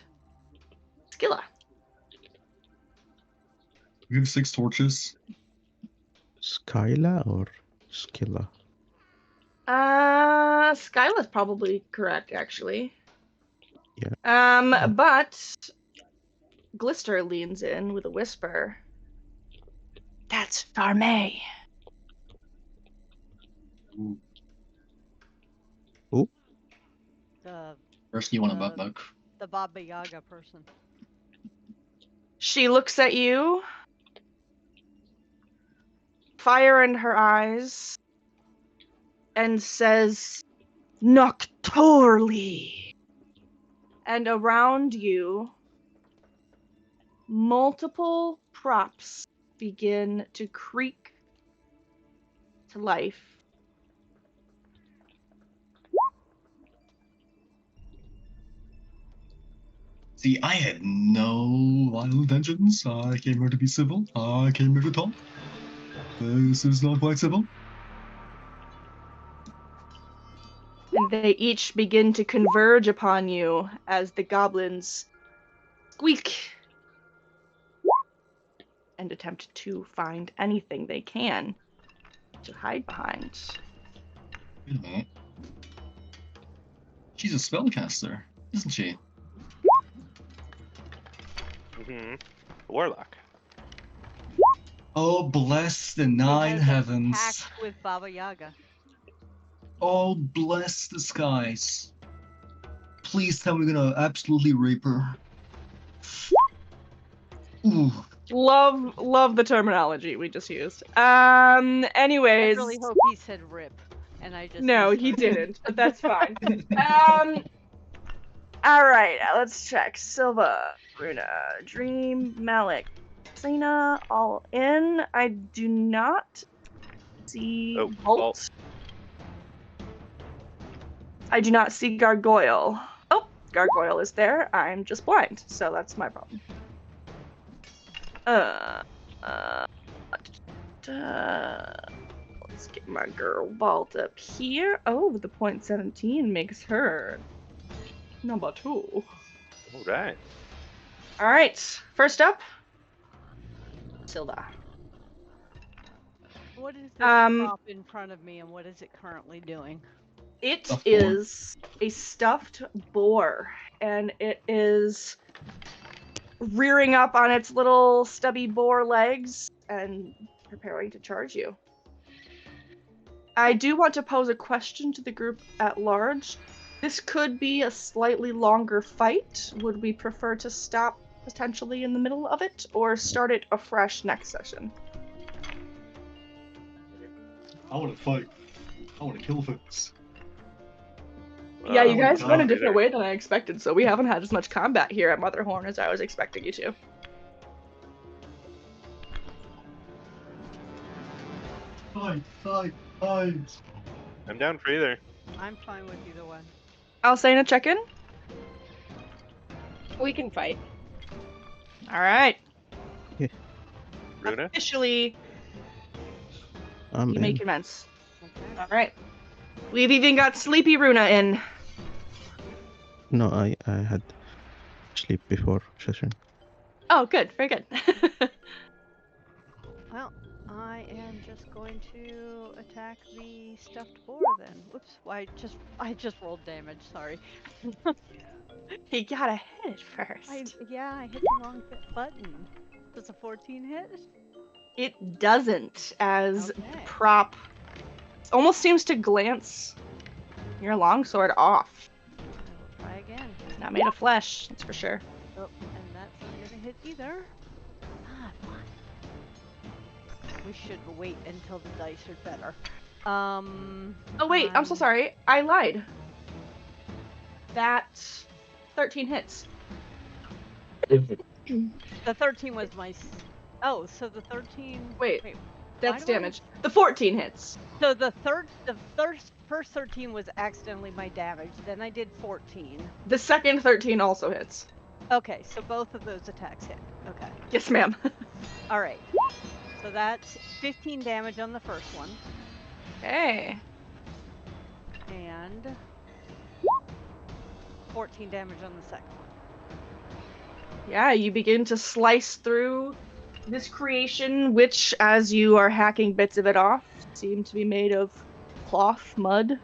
Skilla. We have 6 torches. Skyla or Skilla? Skyla's probably correct, actually. Yeah. But Glister leans in with a whisper. That's Farmay. The First, you want a butt look. the Baba Yaga person. She looks at you, fire in her eyes, and says, Nocturely. And around you, multiple props begin to creak to life. See, I had no violent intentions. I came here to be civil. I came here to talk. This is not quite civil. And they each begin to converge upon you as the goblins squeak and attempt to find anything they can to hide behind. Wait a minute. She's a spellcaster, isn't she? Mm-hmm. Warlock. Oh, bless the It nine has a heavens. pact with Baba Yaga. Oh, bless the skies. Please tell me we're gonna absolutely rape her. Ooh. Love the terminology we just used. Anyways. I really hope he said rip. And I just No, he didn't, but that's fine. Alright, let's check. Silva, Bruna, Dream, Malik, Selena, all in. I do not see Bolt. I do not see Gargoyle. Oh, gargoyle is there. I'm just blind, so that's my problem. Let's get my girl vault up here. Oh, the .17 makes her number 2. All right. All right, first up, Silda. What is this Um, prop in front of me, and what is it currently doing? It Stuffed boar. is a stuffed boar, and it is rearing up on its little stubby boar legs and preparing to charge you. I do want to pose a question to the group at large. This could be a slightly longer fight. Would we prefer to stop potentially in the middle of it, or start it afresh next session? I want to fight. I want to kill folks. Yeah, you my guys went a God. different way than I expected, so we haven't had as much combat here at Motherhorn as I was expecting you to. Fight, fight, fight. I'm down for either. I'm fine with either one. I'll say in a check-in. We can fight. All right. Runa? Officially, I'm you in. may commence. Okay. All right. We've even got Sleepy Runa in. No, I had sleep before session. Oh, good. Very good. Well, I am just going to attack the stuffed boar then. Whoops! Why I just rolled damage. Sorry. You gotta hit it first. I hit the wrong button. Does a 14 hit? It doesn't, as Okay. prop almost seems to glance your longsword off. I will try again. Not made of flesh, that's for sure. Oh, and that's not gonna hit either. Ah, fine. We should wait until the dice are better. Oh wait, I'm so um, sorry. I lied. That 13 hits. The 13 was my. Oh, so the 13. Wait, why that's do I- damage. The 14 hits. So the first 13 was accidentally my damage. Then I did 14. The second 13 also hits. Okay, so both of those attacks hit. Okay. Yes, ma'am. All right. So that's 15 damage on the first one, Okay. and 14 damage on the second one. Yeah, you begin to slice through this creation, which, as you are hacking bits of it off, seem to be made of cloth, mud,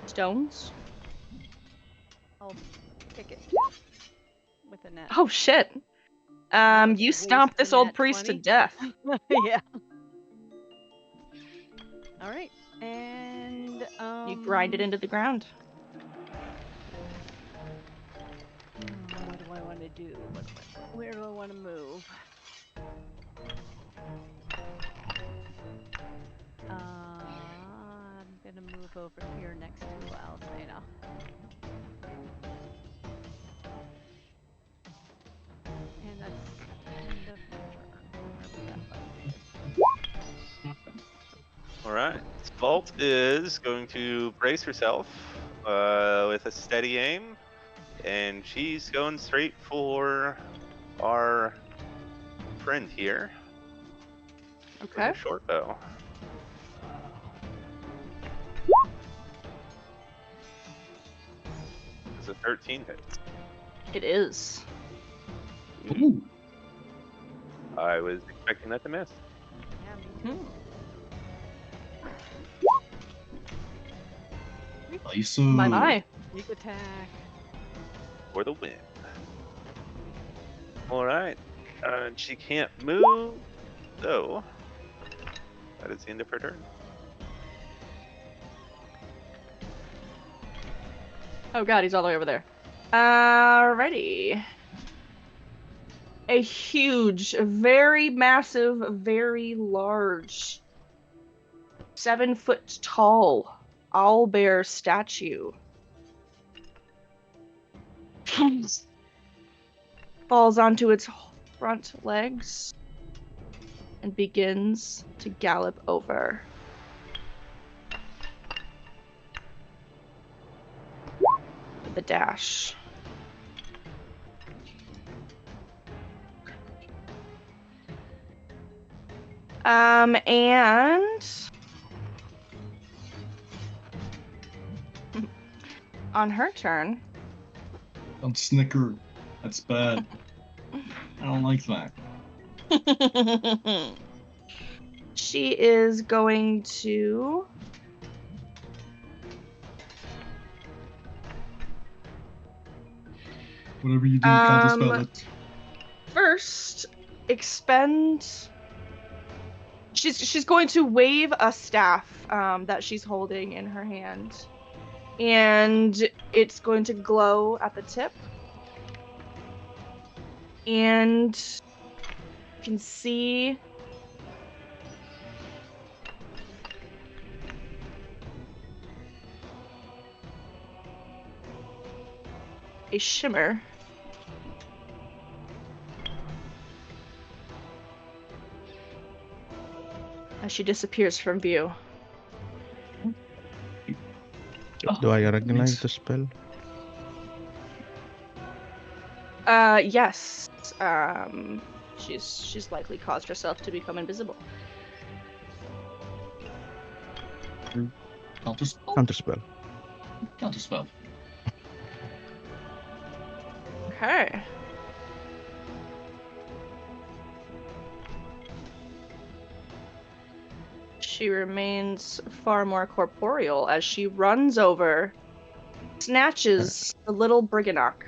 stones. I'll kick it with a net. Oh shit. You Waste stomped the this old nat priest 20. to death. Yeah. All right, and You grind it into the ground. What do I want to do? Where do I want to move? I'm gonna move over here next to Alcena. And that's end of my turn. Wherever that button is. All right. Vault is going to brace herself with a steady aim, and she's going straight for our friend here. With Okay. her short bow. It's a 13 hit. It is. Ooh. I was expecting that to miss. Yeah, me too. Nice. My. Sneak attack. For the win. Alright. She can't move, so that is the end of her turn. Oh god, he's all the way over there. Alrighty. A huge, very massive, very large, 7 foot tall owlbear statue falls onto its front legs and begins to gallop over. The dash. And on her turn, Don't snicker. That's bad. I don't like that. she is going to Whatever you do, counterspell it. first expend. She's going to wave a staff that she's holding in her hand, and it's going to glow at the tip. And you can see a shimmer as she disappears from view. Do I recognize the spell? Yes. She's likely caused herself to become invisible. Counterspell? Counterspell. Counterspell. Okay. She remains far more corporeal as she runs over, snatches the little Briganock.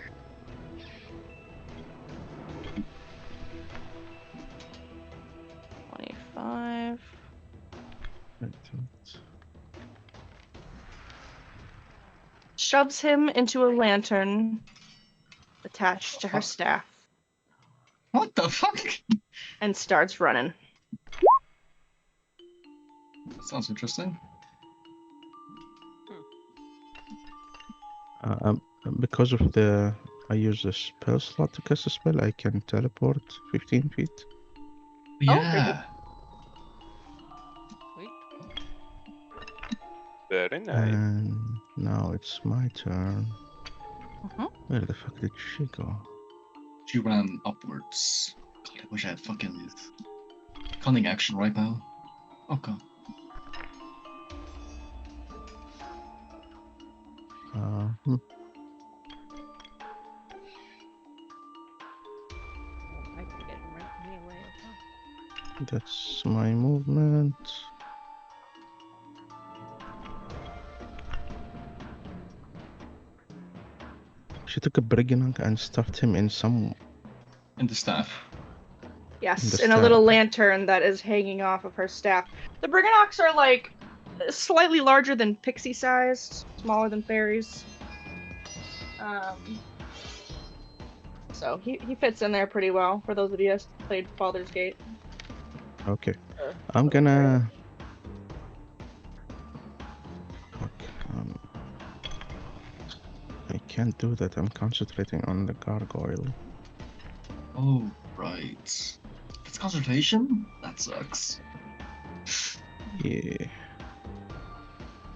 Shoves him into a lantern attached to her staff What the fuck? and starts running. That sounds interesting. Because of I use the spell slot to cast a spell, I can teleport 15 feet. Yeah. Very nice. And now it's my turn. Where the fuck did she go? She ran upwards. God, I wish I had fucking cunning action right now. Okay. I can get melee as well. That's my movement. She took a brigand and stuffed him in some. In the staff. Yes, The in a staff. little lantern that is hanging off of her staff. The Briganocks are like slightly larger than pixie sized, smaller than fairies. So he fits in there pretty well for those of you who played Baldur's Gate. Okay. I'm gonna. Fuck. I can't do that. I'm concentrating on the gargoyle. Oh, right. It's concentration? That sucks. Yeah.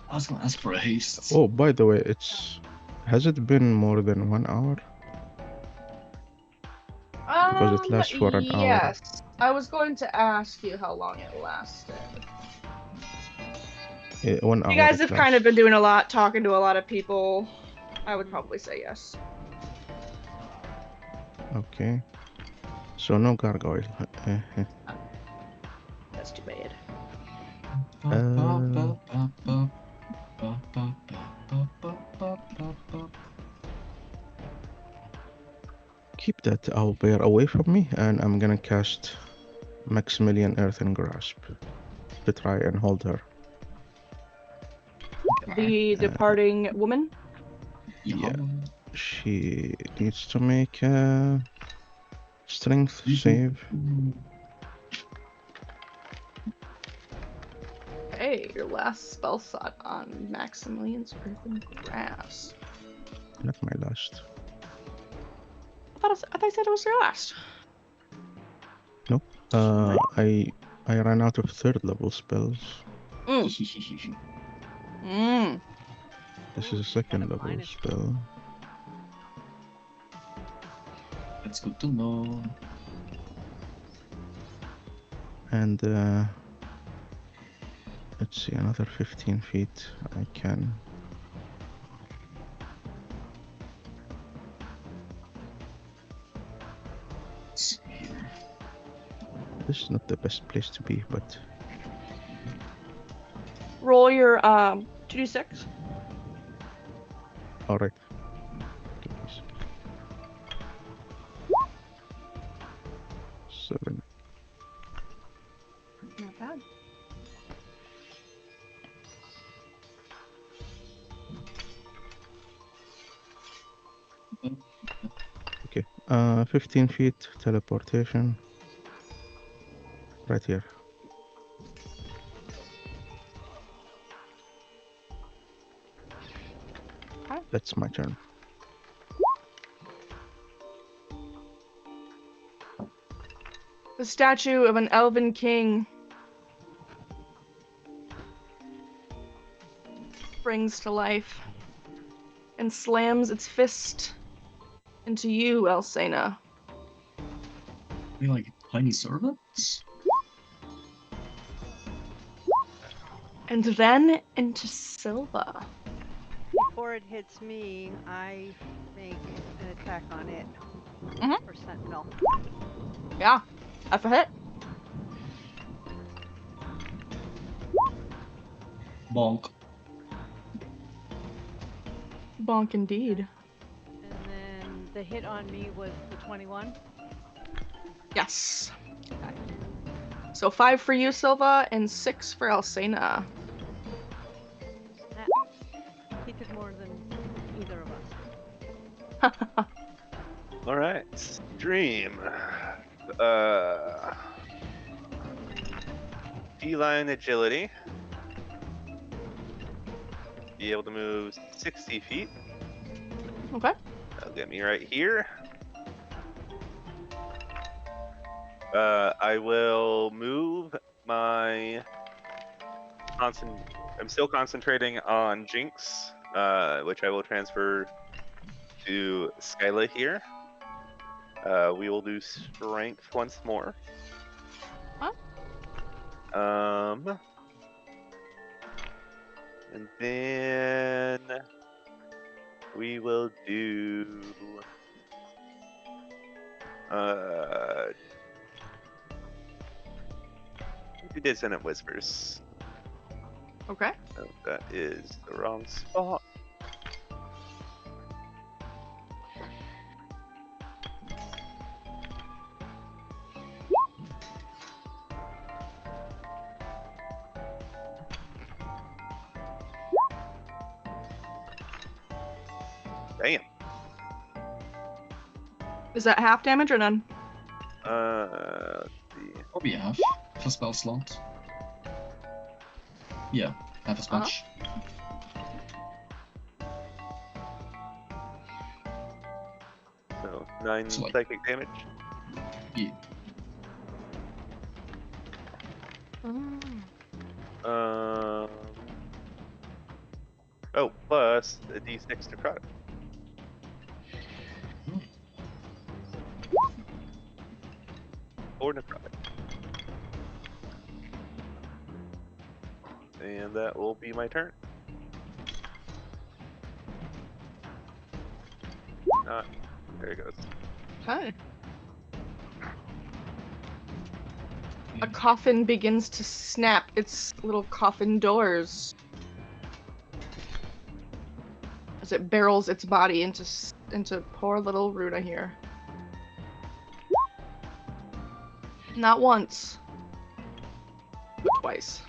I was gonna ask for a haste. Oh, by the way, has it been more than 1 hour? Because it lasts for an hour. Yes. I was going to ask you how long it lasted. 1 hour. You guys it have kind of lasts. been doing a lot, talking to a lot of people. I would probably say yes. Okay. So no gargoyle. That's too bad. Keep that owlbear away from me, and I'm gonna cast Maximilian Earthen Grasp to try and hold her. The departing woman? Yeah. She needs to make a strength save. Hey, your last spell slot on Maximilian's Earthen Grasp. Not my last. I thought I said it was your last. Nope. I ran out of third level spells. Mm. This is a second level Mine is- spell. That's good to know. And let's see, another 15 feet. I can. Let's see here. This is not the best place to be, but Roll your 2d6. all right. 7. Not bad. Okay. 15 feet teleportation. Right here. Okay. That's my turn. The statue of an elven king springs to life and slams its fist into you, Elsena. Are like tiny servants? And then into Silva. Before it hits me, I make an attack on it Mhm. for Sentinel. Yeah, that's a hit. Bonk. Bonk indeed. And then the hit on me was the 21. Yes. Okay. So 5 for you, Silva, and 6 for Elsena. He did more than either of us. All right, Dream. Feline agility. Be able to move 60 feet. Okay. That'll get me right here. I will move my I'm still concentrating on Jinx, which I will transfer to Skyla here. We will do strength once more. And then we will do Dissonant Whispers. Okay. Oh, that is the wrong spot. Damn. Is that half damage or none? Let's see. Probably half for spell slot. Yeah, half as much. So 9 So, like- psychic damage. Yeah. Oh, plus a d6 necrotic. Or necrotic. And that will be my turn. There it goes. Okay. A coffin begins to snap its little coffin doors as it barrels its body into poor little Runa here. Not once, but twice.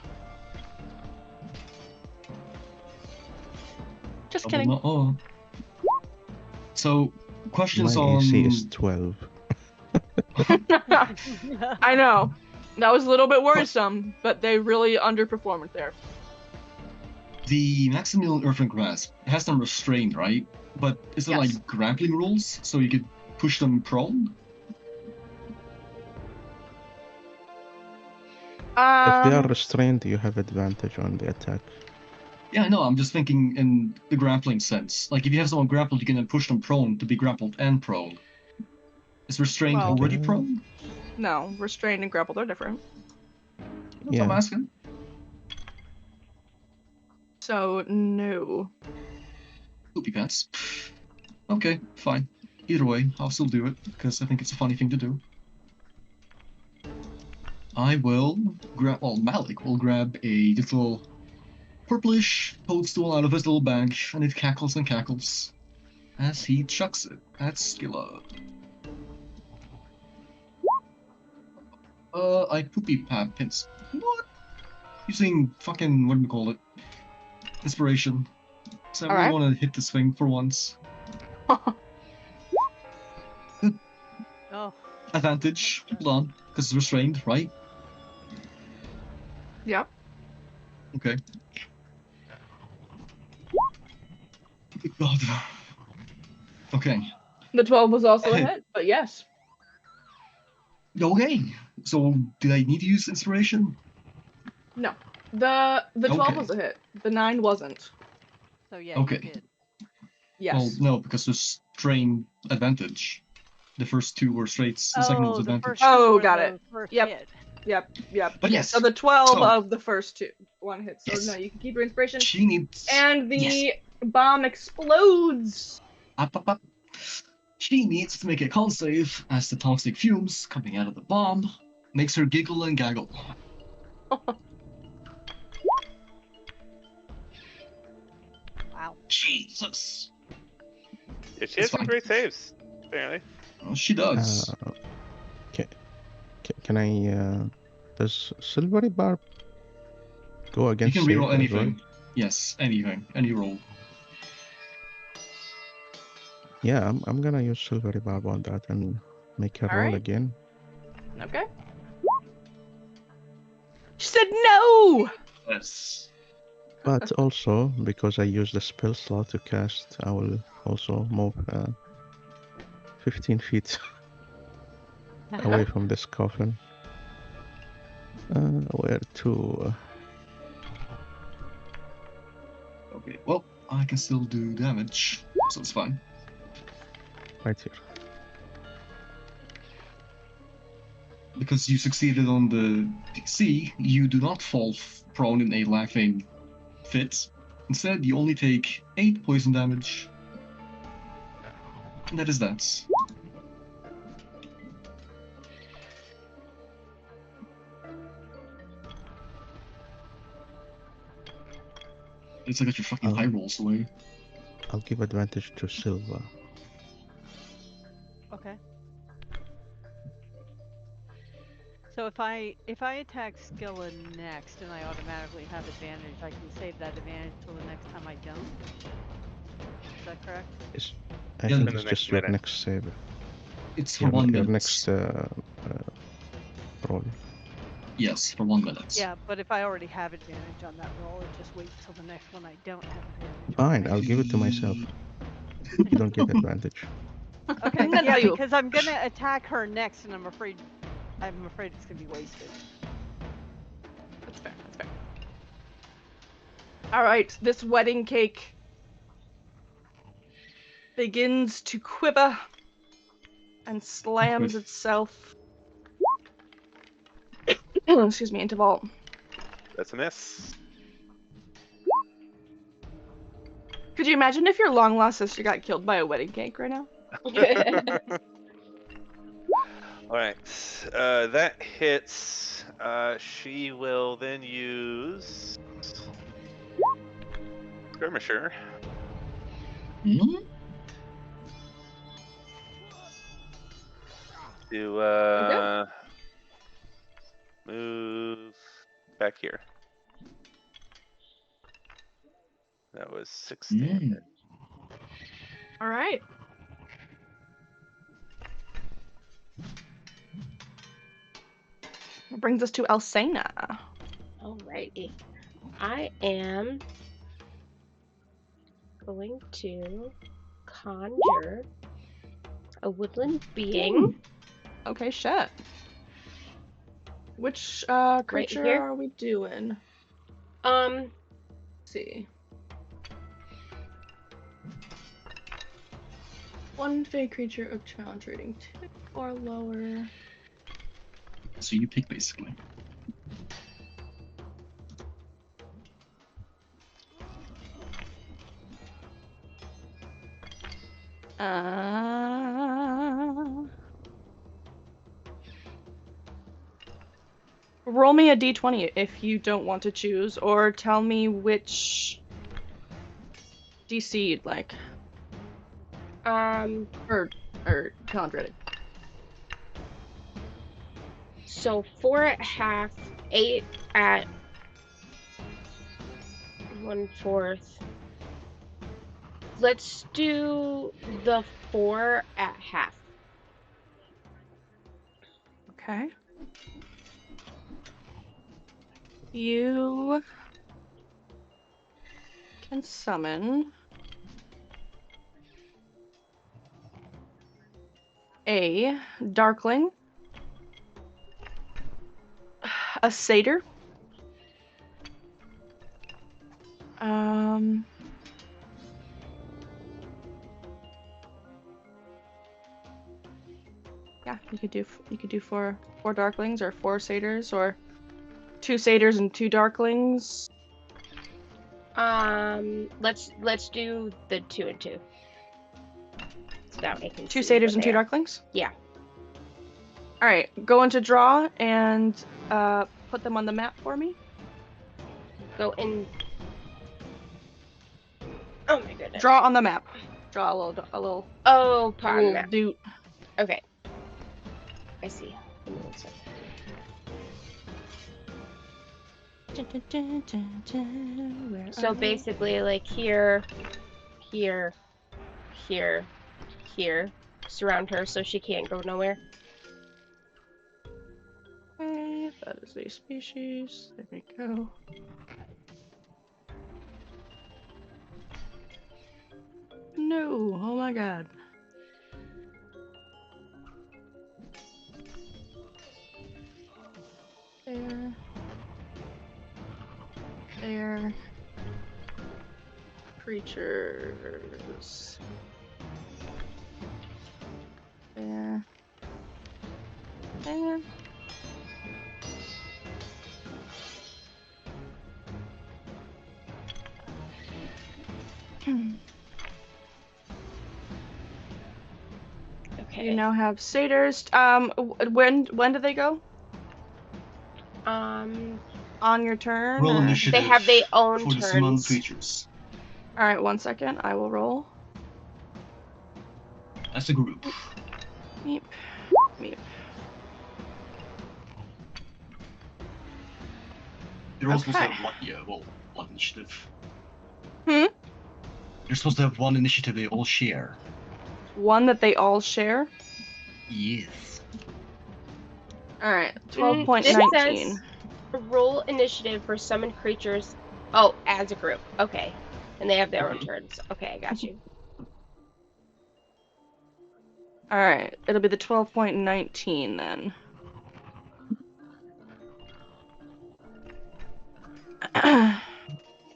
Just kidding. Oh. So, questions My on. AC is 12. I know. That was a little bit worrisome, but they really underperformed there. The Maximilian Earthen Grasp has them restrained, right? But is there Yes. like grappling rules so you could push them prone? If they are Um, restrained, you have advantage on the attack. Yeah, no, I'm just thinking in the grappling sense. Like, if you have someone grappled, you can then push them prone to be grappled and prone. Is restrained Well- already Okay. prone? No, restrained and grappled are different. That's what I'm Yeah. asking. So, no. Poopy pants. Okay, fine. Either way, I'll still do it, because I think it's a funny thing to do. I will grab, well, Malik will grab a little purplish toadstool out of his little bag, and it cackles and cackles as he chucks it at Skilla. I poopy pad pins. What? Using fucking, what do we call it? Inspiration. So I really Alright. want to hit this thing for once. Oh, Advantage. Hold on. Because it's restrained, right? Yep. Okay. Good God. Okay. The 12 was also a hit, but yes. Okay. So, did I need to use inspiration? No. The 12 Okay. was a hit. The 9 wasn't. so yeah, Okay. you did. Yes. Well, no, because there's strain advantage. The first two were straights, the second one was the advantage. first two Oh, were got the it. first Yep. hit. Yep. But yes, So the 12 So- of the first two. One hit. So Yes. no, you can keep your inspiration. she needs. And the Yes. bomb explodes. Up. She needs to make a con save as the toxic fumes coming out of the bomb makes her giggle and gaggle. Wow. Jesus. Yeah, she has some fine. great saves, apparently. Oh, she does. Can I? Does Silvery Barb go You against? can save reroll as anything. well? Yes, anything. Any roll. Yeah, I'm gonna use Silvery Barb on that and make her roll Alright. again. Okay. She said no! Yes. But also, because I used the spell slot to cast, I will also move 15 feet away from this coffin. Where to? Okay, well, I can still do damage, so it's fine. Right here. Because you succeeded on the DC, you do not fall prone in a laughing fit. Instead, you only take 8 poison damage. And that is that. It's like your fucking high rolls away. I'll give advantage to Silva. Okay. So if I attack Skilla next and I automatically have advantage, I can save that advantage till the next time I don't. Is that correct? I Yeah, think in the it's next just your minute. next save. It's for 1 Your minute. next roll. Yes, for 1 minute. Yeah, but if I already have advantage on that roll, it just waits till the next one I don't have advantage. Fine, I'll give it to myself. You don't get advantage. Okay, That's yeah, you. because I'm gonna attack her next, and I'm afraid it's gonna be wasted. That's fair. Alright, this wedding cake begins to quiver and slams itself excuse me, into vault. That's a miss. Could you imagine if your long lost sister got killed by a wedding cake right now? Alright, that hits. She will then use Skirmisher. Hmm? To move back here. That was 6 damage. Alright. That brings us to Elsena. Alrighty. I am going to conjure a woodland being. Okay, shit. Which creature here? are we doing? Um, Let's see. One fey creature of challenge rating 2 or lower. So you pick basically. Roll me a d20 if you don't want to choose, or tell me which DC you'd like. Or challenge rating. So 4 at half, 8 at 1/4. Let's do the 4 at half. Okay. You can summon a Darkling, a Satyr, yeah, you could do four Darklings or 4 Satyrs or 2 Satyrs and 2 Darklings. Let's do the 2 and 2. So that way I can 2 see Satyrs what and they 2 are. Darklings? Yeah. Alright, go into draw and put them on the map for me. Go in. Oh my goodness. Draw on the map. Draw a little Oh, put on the little map. doot. Okay. I see. Give me 1 second. So basically, like here, here, here, here, surround her so she can't go nowhere. Okay, that is a species. There we go. No, oh my god. There. There. Creatures. There. There. Okay. You now have satyrs. When do they go? On your turn? Roll or- initiative. They have their own for the summoned turns. creatures All right, 1 second. I will roll. as a group. Meep. Meep. You're all supposed to Okay. have one initiative. Hmm? You're supposed to have one initiative they all share. One that they all share. Yes. All right, This 12.19. says roll initiative for summoned creatures. Oh, as a group. Okay. And they have their own turns. Okay, I got you. All right, it'll be the 12.19 then.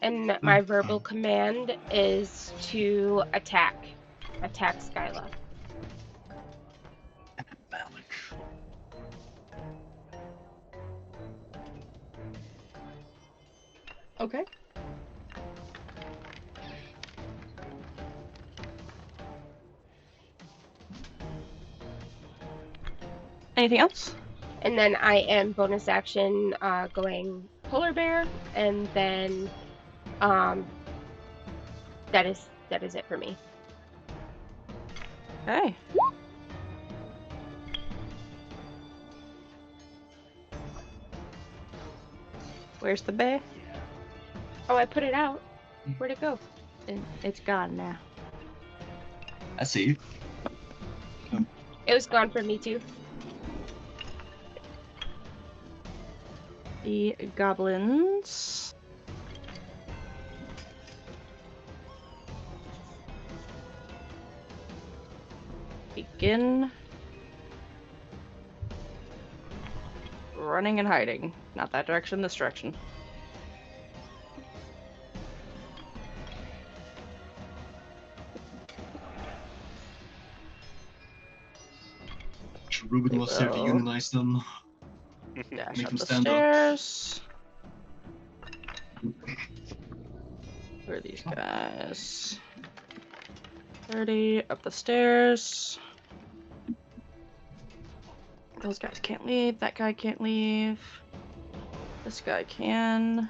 And my verbal command is to attack. Attack Skyla. Malik. Okay. Anything else? And then I am bonus action going polar bear, and then that is it for me. Okay. Where's the bear? Oh, I put it out. Where'd it go? It's gone now. I see. It was gone for me too. The goblins. Begin running and hiding. Not that direction, this direction. Ruben was there to Well. unionize them. Dash Make up them the stand up. stairs. Where are these guys? 30 up the stairs. Those guys can't leave. That guy can't leave. This guy can.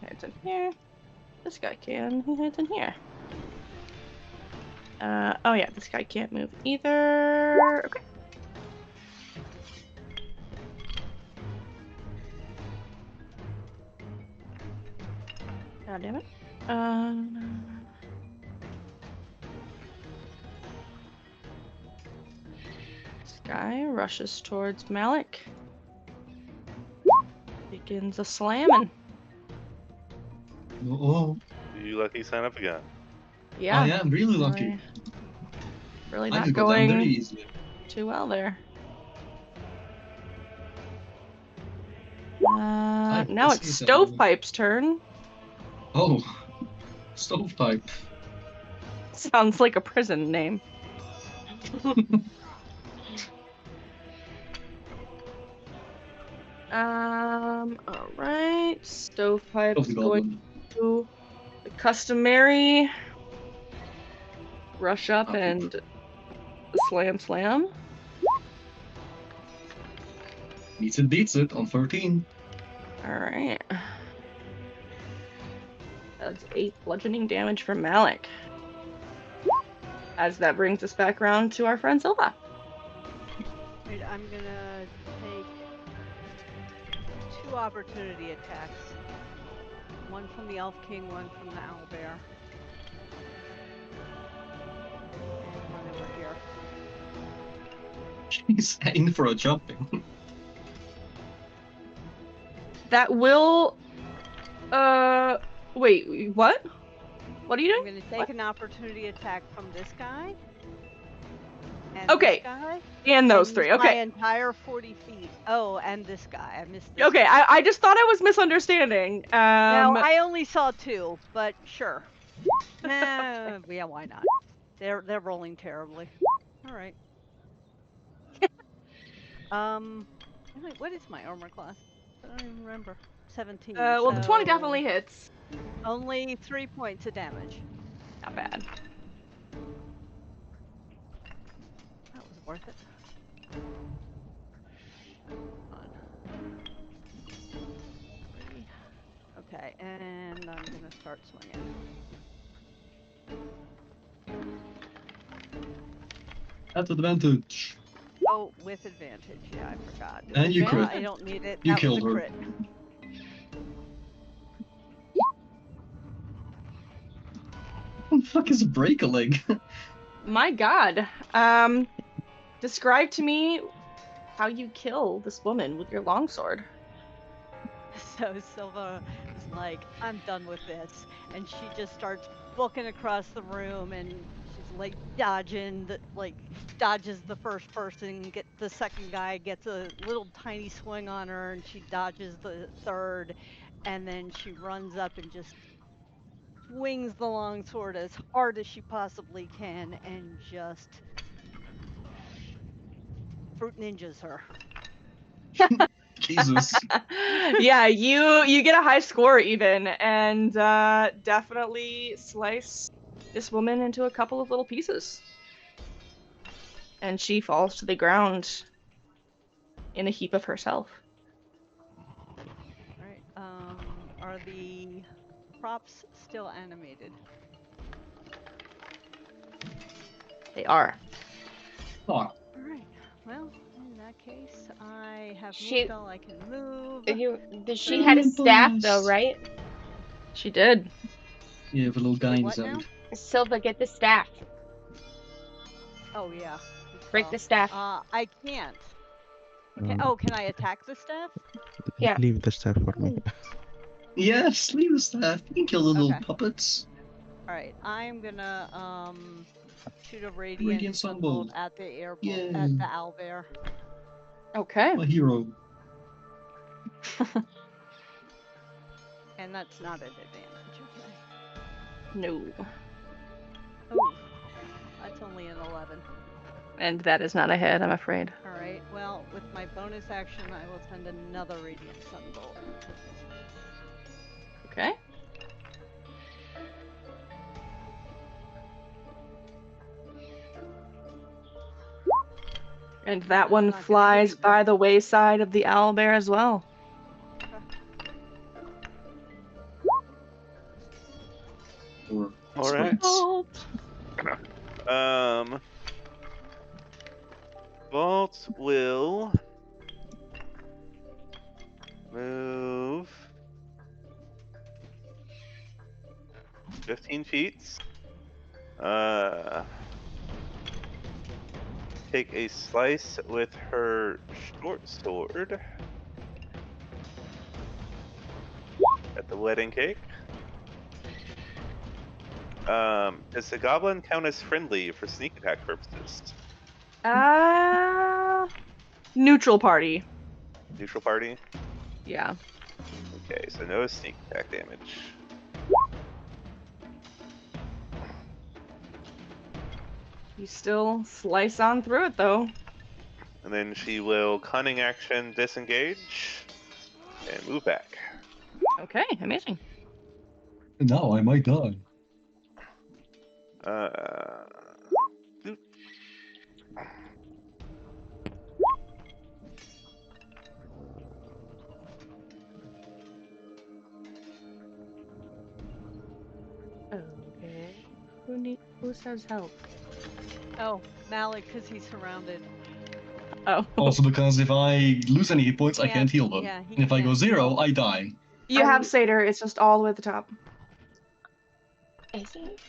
He hides in here. This guy can. He hides in here. Oh yeah, this guy can't move either. Okay. God damn it. This guy rushes towards Malik. Begins a slamming. Oh, You lucky sign up again. Yeah. I am really lucky. Really I not could go down very going easily. too well there. Now let's it's see something. Stovepipe's turn. Oh, stovepipe. Sounds like a prison name. Alright. Stovepipe's Of the going goblin. to the customary rush up Okay. and slam. Beats it on 13. Alright. That's 8 bludgeoning damage from Malik. As that brings us back around to our friend Silva. Right, I'm gonna take 2 opportunity attacks. One from the Elf King, one from the Owlbear. And run over here. He's in for a jumping. That will... Wait, what? What are you I'm doing? gonna take What? an opportunity attack from this guy. And Okay, this guy. And those and 3, use My okay. entire 40 feet. Oh, and this guy. I missed this Okay, guy. I just thought I was misunderstanding. No, I only saw 2, but sure. Yeah, why not? They're rolling terribly. All right. Wait, what is my armor class? I don't even remember. 17. Well, the 20 so definitely hits. Only 3 points of damage. Not bad. That was worth it. Okay, and I'm gonna start swinging. At advantage. Oh, with advantage. Yeah, I forgot. And you crit. I don't need it. You That killed was a her. crit. What the fuck is a break a leg? My god. Describe to me how you kill this woman with your longsword. So Silva is like, I'm done with this. And she just starts booking across the room and she's like dodges the first person, the second guy gets a little tiny swing on her and she dodges the third, and then she runs up and just swings the longsword as hard as she possibly can and just fruit ninjas her. Jesus. Yeah, you get a high score even, and definitely slice this woman into a couple of little pieces. And she falls to the ground in a heap of herself. Alright, are the props still animated? They are. Oh, Alright, well, in that case, I have She- moved all I can move. She had a staff though, Nice. right? She did. yeah, the little guy What now? inside. Silva, get the staff. Oh yeah. Break the staff. I can't. Okay. Um, Oh, can I attack the staff? Yeah. Leave the staff for me. Yes, leave the staff. You can kill the little Okay. puppets. Alright, I'm gonna shoot a Radiant radiant sunbolt. sunbolt at the airbolt Yay. at the owlbear. Okay. My hero. And that's not an advantage, okay. No. Oh, that's only an 11. And that is not a hit, I'm afraid. All right. Well, with my bonus action, I will send another radiant sunbolt. Okay. And that one Not gonna flies hit either. by the wayside of the owlbear as well. All right. Vault will move 15 feet. Take a slice with her short sword at the wedding cake. Does the goblin count as friendly for sneak attack purposes? Neutral party. Neutral party? Yeah. Okay, so no sneak attack damage. You still slice on through it, though. And then she will cunning action disengage and move back. Okay, amazing. Now I might die. Doop. Okay. Who says help? Oh, Malik, because he's surrounded. Oh. Also because if I lose any hit points, I can't heal them. Yeah, he And if I go can't 0, heal. I die. You have Satyr, it's just all the way at the top. Is it?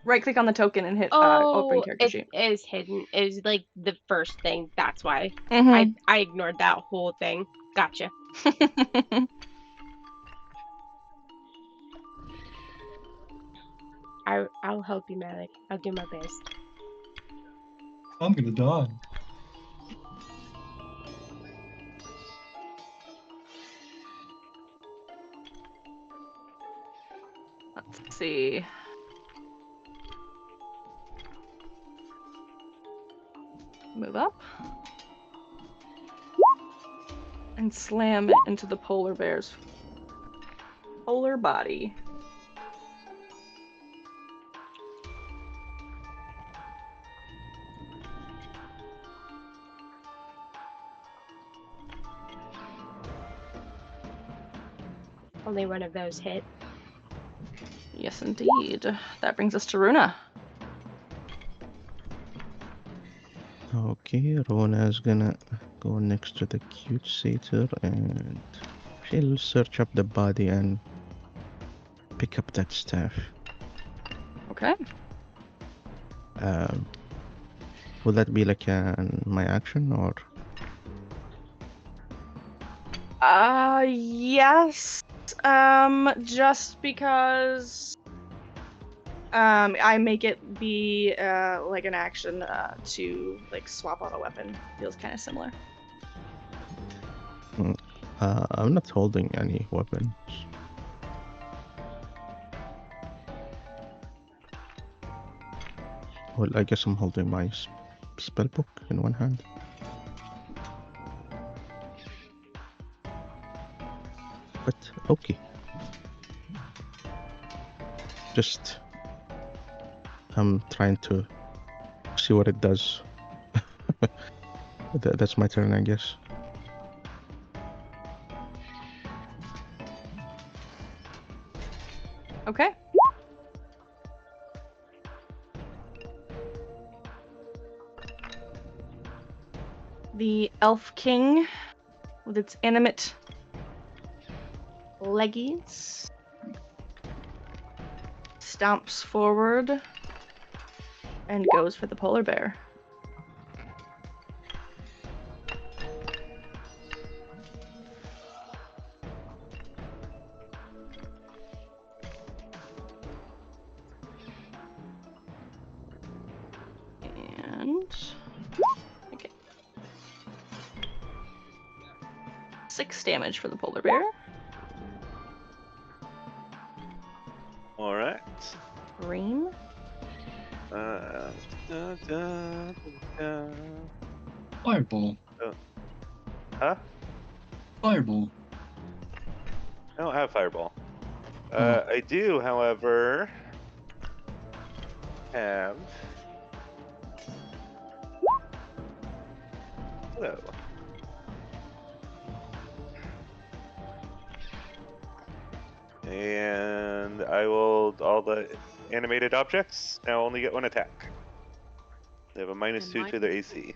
Right click on the token and hit open character it sheet. is hidden. It was like the first thing. That's why Mhm. I ignored that whole thing. Gotcha. I'll help you, Malik. I'll do my best. I'm gonna die. Let's see. Move up. And slam it into the polar bear's polar body. Only one of those hit. Yes, indeed. That brings us to Runa. Okay, Rona's gonna go next to the cute satyr and she'll search up the body and pick up that staff. Okay. Would that be like my action or? Yes. Just because I make it be like an action to like swap out a weapon. Feels kind of similar. I'm not holding any weapons. Well, I guess I'm holding my spellbook in one hand. But okay. Just I'm trying to see what it does. That's my turn, I guess. Okay. The Elf King, with its animate leggies, stomps forward and goes for the polar bear. And okay. 6 damage for the polar bear. All right. Green. Da, da, da. Fireball. Huh? Fireball. I don't have fireball. Oh. I do, however, have. Hello. And I will. All the animated objects now only get one attack. They have a And -2 to mine- their AC.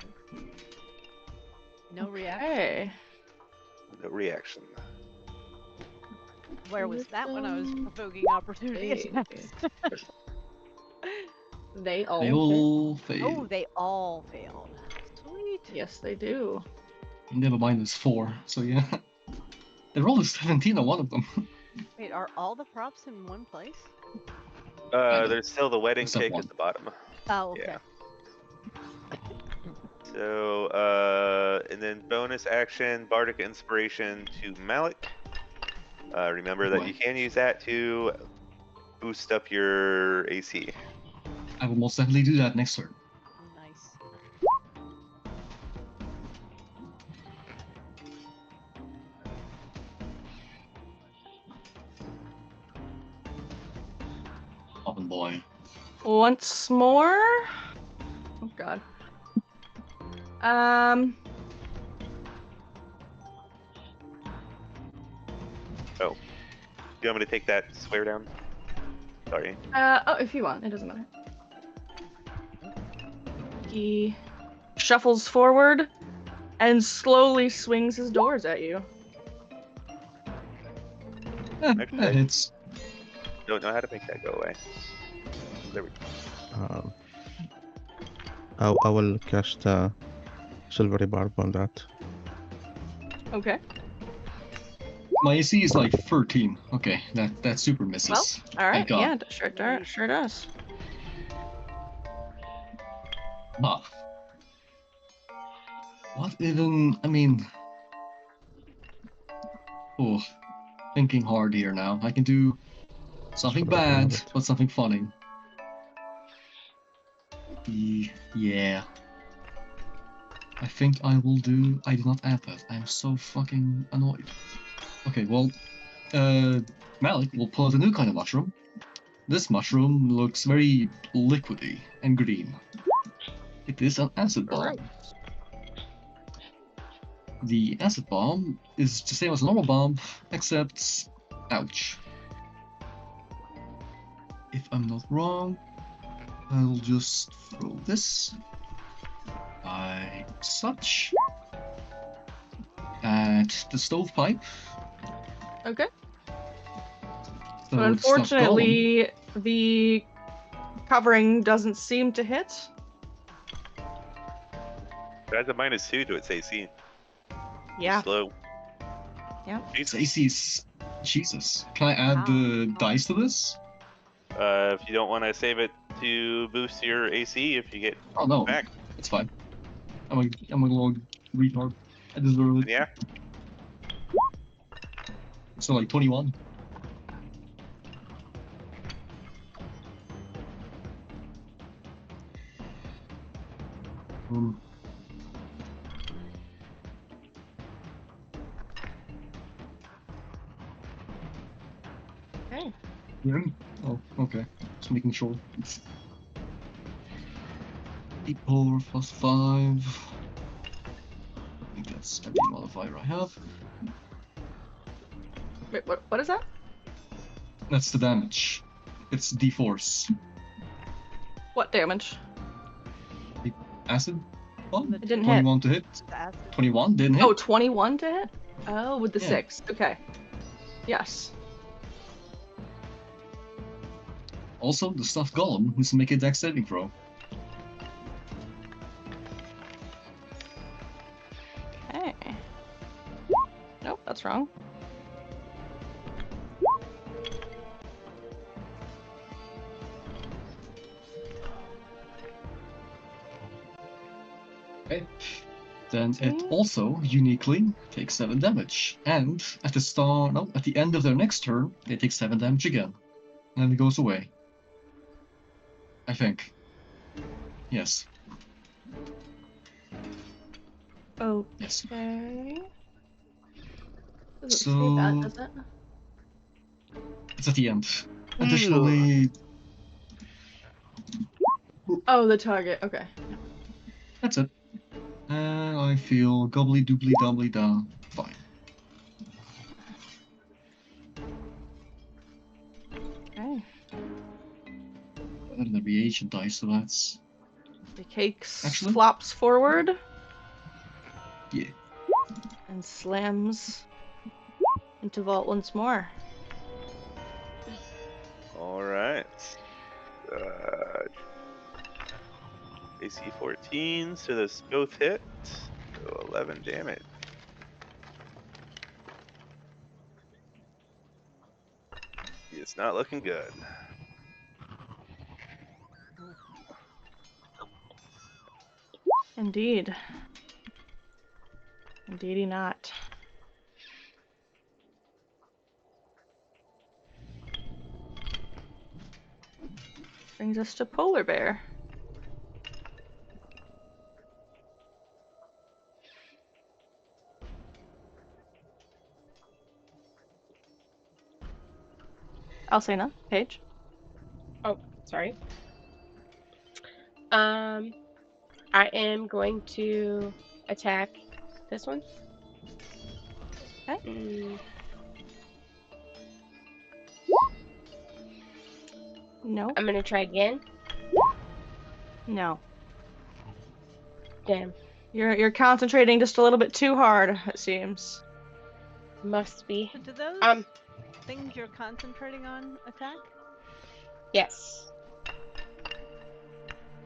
No reaction. Hey. No reaction. Where was that when I was provoking opportunity Hey. attacks? They all. They hit. all fail. Oh, they all failed. Sweet. Yes, they do. Never mind, it's 4. So yeah. They rolled a 17 on one of them. Wait, are all the props in one place? There's still the wedding Except cake one. at the bottom. Oh, okay. Yeah. So, and then bonus action, Bardic Inspiration to Malik. Remember that you can use that to boost up your AC. I will most definitely do that next turn. Nice. Oven boy. Once more. Oh God. Oh. Do you want me to take that square down? Sorry. Oh, if you want, it doesn't matter. He shuffles forward and slowly swings his doors at you. Okay. That hits. Don't know how to make that go away. There we go. I will cast Silvery Barb on that. Okay. My AC is like 13. Okay, that super misses. Well, all right. Thank God. Yeah, sure does. Ah. What even? I mean. Oh, thinking hard here now. I can do something Sort of bad, love it. but something funny. Yeah. I think I will do. I did not add that. I'm so fucking annoyed. Okay, well, Malik will pull out a new kind of mushroom. This mushroom looks very liquidy and green. It is an acid bomb. The acid bomb is the same as a normal bomb, except, ouch. If I'm not wrong, I'll just throw this like such at the stovepipe. Okay. So But it's not unfortunately, the covering doesn't seem to hit. It has a -2 to its AC. Yeah. Slow. Yeah. Jesus. AC's. Jesus. Can I add the dice to this? If you don't want to save it to boost your AC, if you get Oh no, back, it's fine. I'm a little retard. I deserve it. yeah. So like 21. Okay. Yeah. Oh, okay. Just making sure. 8 plus 5. I think that's every modifier I have. Wait, what is that? That's the damage. It's D-force. What damage? Acid? Oh, The It didn't hit. 21 to hit. The acid. 21 didn't hit. Oh, 21 to hit? Oh, with the Yeah. 6. Okay. Yes. Also, the stuffed golem needs to make a dex saving throw. Hey. Nope, that's wrong. Okay. Then it also uniquely takes 7 damage. And at the end of their next turn, they take 7 damage again. And it goes away. I think. Yes. Okay. Yes. Doesn't So say that, does it? it's at the end. Additionally, Oh, the target. Okay. that's it. And I feel gubbly doobly doubly da. Fine. Okay. And the reagent dice, so that's The cake Actually? flops forward yeah. and slams into vault once more. All right. AC 14, so this both hit. So 11 damage. It's not looking good. Indeed. Indeedy not. Brings us to Polar Bear. I'll say no. Paige. Oh, sorry. I am going to attack this one. Okay. No. I'm gonna try again. No. Damn, You're concentrating just a little bit too hard, it seems. must be. So do those things you're concentrating on attack Yes.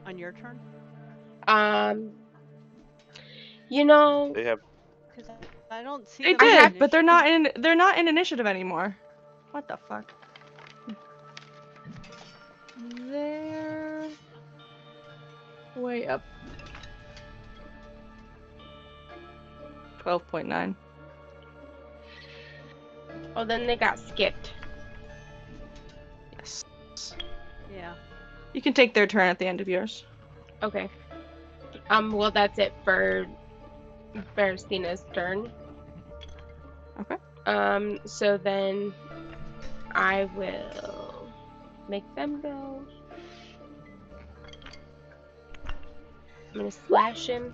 on your turn? You know, They have. Because I don't see They them on did, but they're initiative. not in initiative anymore. What the fuck? They're way up. 12.9. oh, then they got skipped. Yes. Yeah. You can take their turn at the end of yours. Okay. Well, that's it for Berestina's turn. Okay. So then I will make them go. I'm gonna slash him.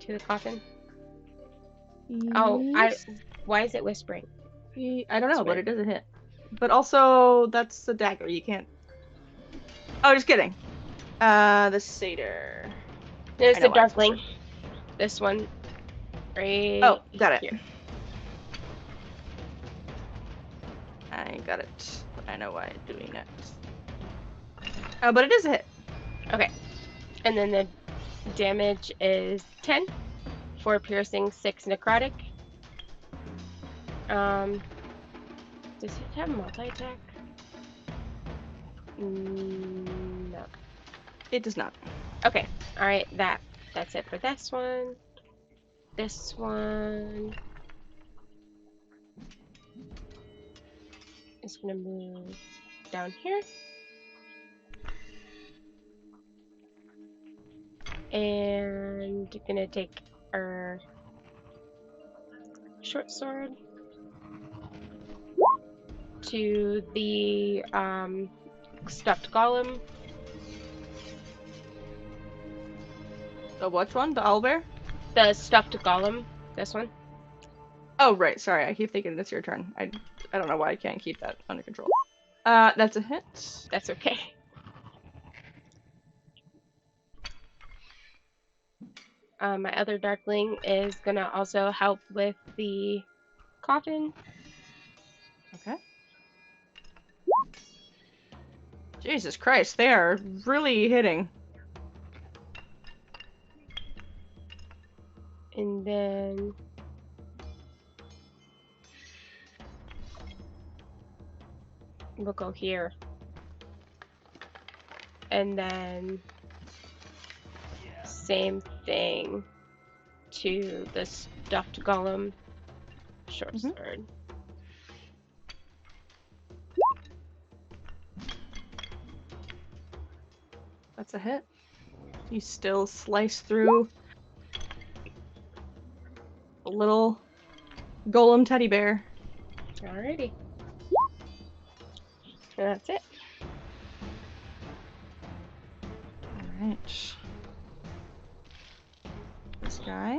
To the coffin. Oh, Yes. why is it whispering? I don't know, That's but weird. it doesn't hit. But also, that's a dagger. You can't. Oh, just kidding. The satyr. There's I the know why it's darkling. whispering. This one. Right. Oh, got it. Here. I got it. I know why I'm doing that. Oh, but it is a hit. Okay. And then the damage is 10 for piercing, 6 necrotic. Does it have multi-attack? No. It does not. Okay. Alright, that's it for this one. This one is gonna move down here. And gonna take our short sword to the stuffed golem. The which one? The owlbear? The stuffed golem. This one. Oh, right. Sorry, I keep thinking it's your turn. I don't know why I can't keep that under control. That's a hit. That's okay. My other darkling is gonna also help with the coffin. Okay. Jesus Christ, they are really hitting. And then we'll go here. And then same thing to the stuffed golem short sword. That's a hit. You still slice through a little golem teddy bear. Alrighty. That's it. Alright. This guy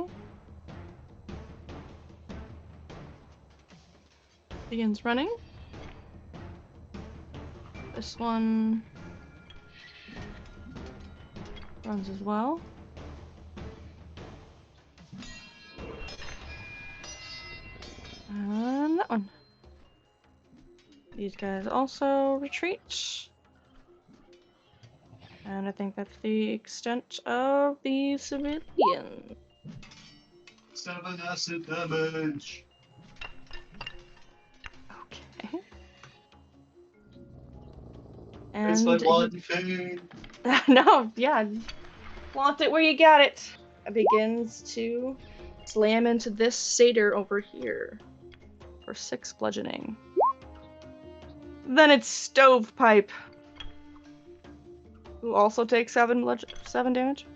begins running. This one runs as well. And that one. These guys also retreat. And I think that's the extent of the civilian. 7 acid damage. Okay. It's my And one thing. no, yeah. Flaunt it where you got it. It begins to slam into this satyr over here for 6 bludgeoning. Then it's Stovepipe, who also takes 7 damage.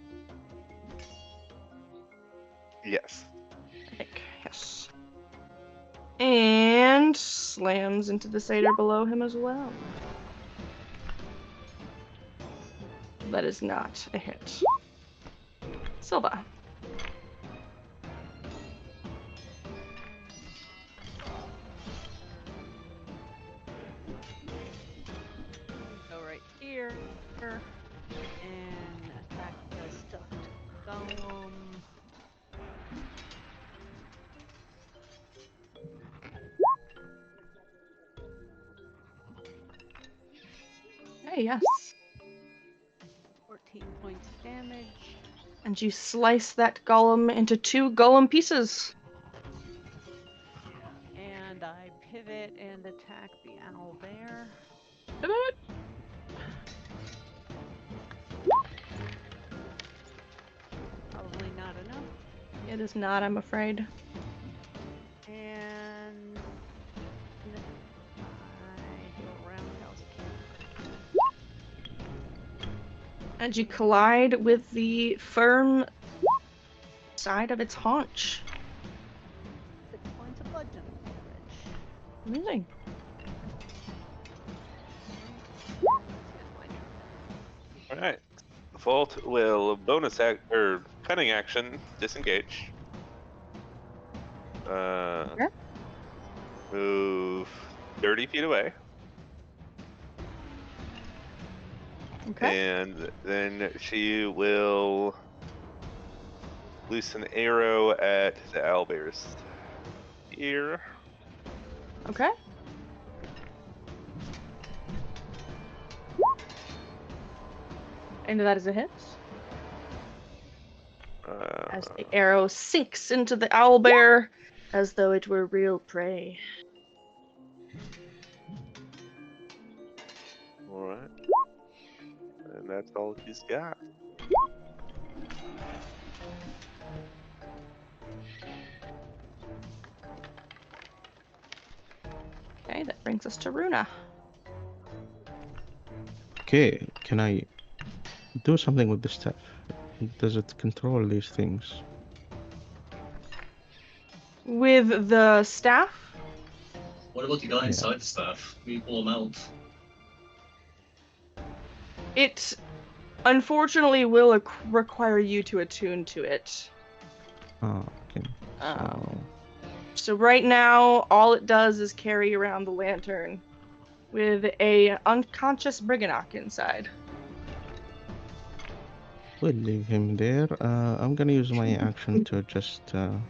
Yes. I think, yes. And slams into the satyr below him as well. That is not a hit. Silva. Go right here and attack the stuffed golem. Hey, yes. 14 points of damage. And you slice that golem into 2 golem pieces. And I pivot and attack the owl bear. Probably not enough. It is not, I'm afraid. And I do a roundhouse kick. And you collide with the firm side of its haunch. 6 points of bludgeoning damage. Amazing. All right. Vault will bonus act or cunning action disengage. Okay. Move 30 feet away. Okay. And then she will loose an arrow at the owlbear's ear. Okay. And that is a hit. As the arrow sinks into the owlbear as though it were real prey. Alright. And that's all he's got. Okay, that brings us to Runa. Okay, can I do something with the staff? Does it control these things? With the staff, What about the guy inside the staff? We pull him out. it unfortunately will require you to attune to it. Oh, okay. So right now, all it does is carry around the lantern with a unconscious Briganock inside. We'll leave him there. I'm gonna use my action to just, I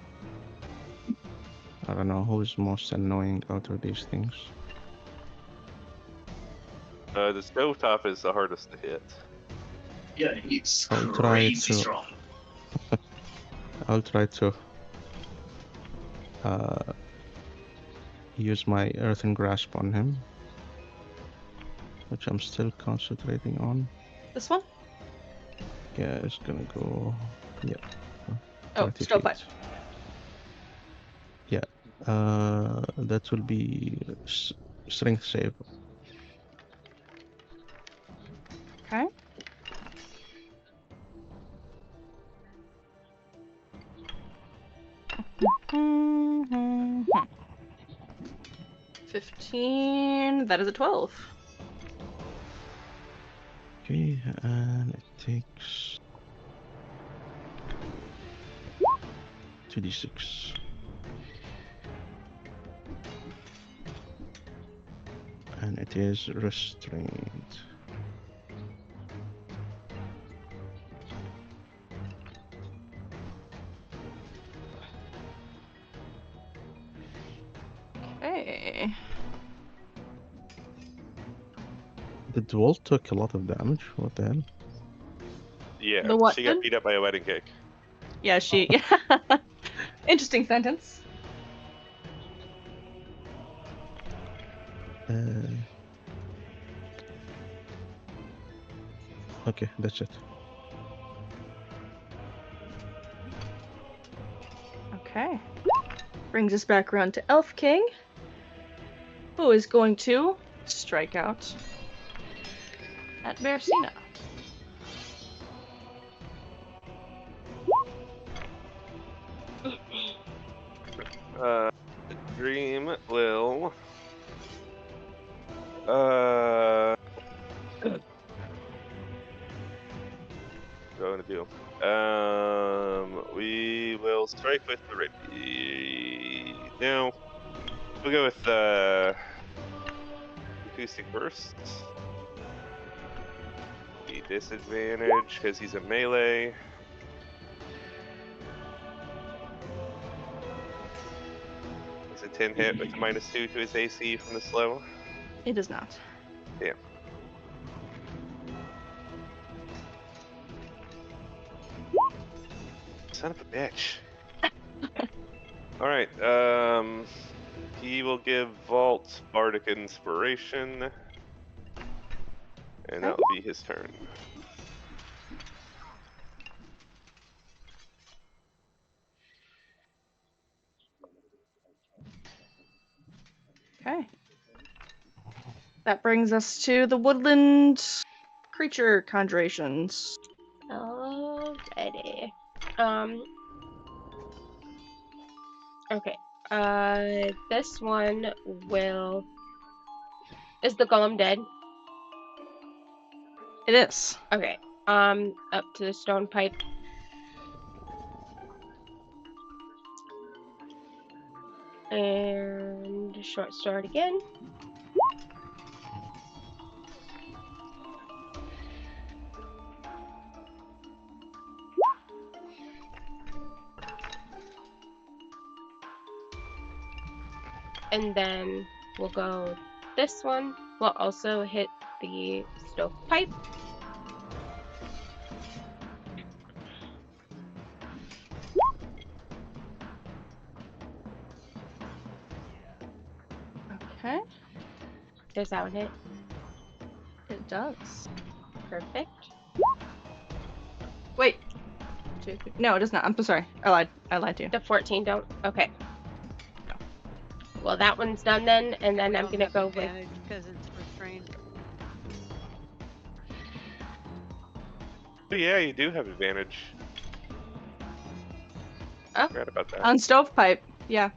don't know who's most annoying out of these things. The stovetop is the hardest to hit. Yeah, he's I'll try crazy to- strong. I'll try to use my earthen grasp on him, which I'm still concentrating on. This one? Yeah, it's gonna go. Yeah. Oh, 30 stovepipe. feet. Yeah. That will be strength save. Okay. 14. That is a 12. Okay, and it takes 2d6. And it is restrained. Okay. The dwarf took a lot of damage. What the hell? Yeah, The what she got did? beat up by a wedding cake. Yeah, she. Interesting sentence. Okay, that's it. Okay. Brings us back around to Elf King, who is going to strike out at Bersina. Dream will. Going to do. We will strike with the Rippy. No, we'll go with acoustic burst. The disadvantage because he's a melee. It's a 10 hit with a -2 to his AC from the slow. It does not. Damn. Son of a bitch. Alright, he will give Vault Bardic Inspiration. And that will be his turn. Okay. That brings us to the woodland creature conjurations. Alrighty. Okay. This one will. Is the golem dead? It is. Okay. Up to the stone pipe. And short sword again. And then we'll go this one. We'll also hit the stovepipe. Okay. Does that one hit? It does. Perfect. Wait. No, it does not. I'm so sorry. I lied to you. The 14 don't? Okay. No. Well, that one's done then, and then I'm gonna go with... because it's restrained. But yeah, you do have advantage. Oh. Forgot about that. On stovepipe. Yeah.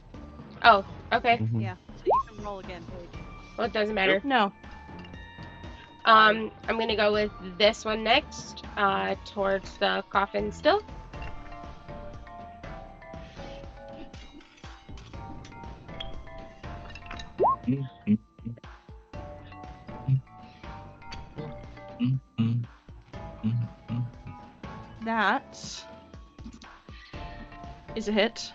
Oh, okay. Mhm. Yeah, so you can roll again, Paige. Well, it doesn't matter. No. I'm gonna go with this one next, towards the coffin still. That is a hit.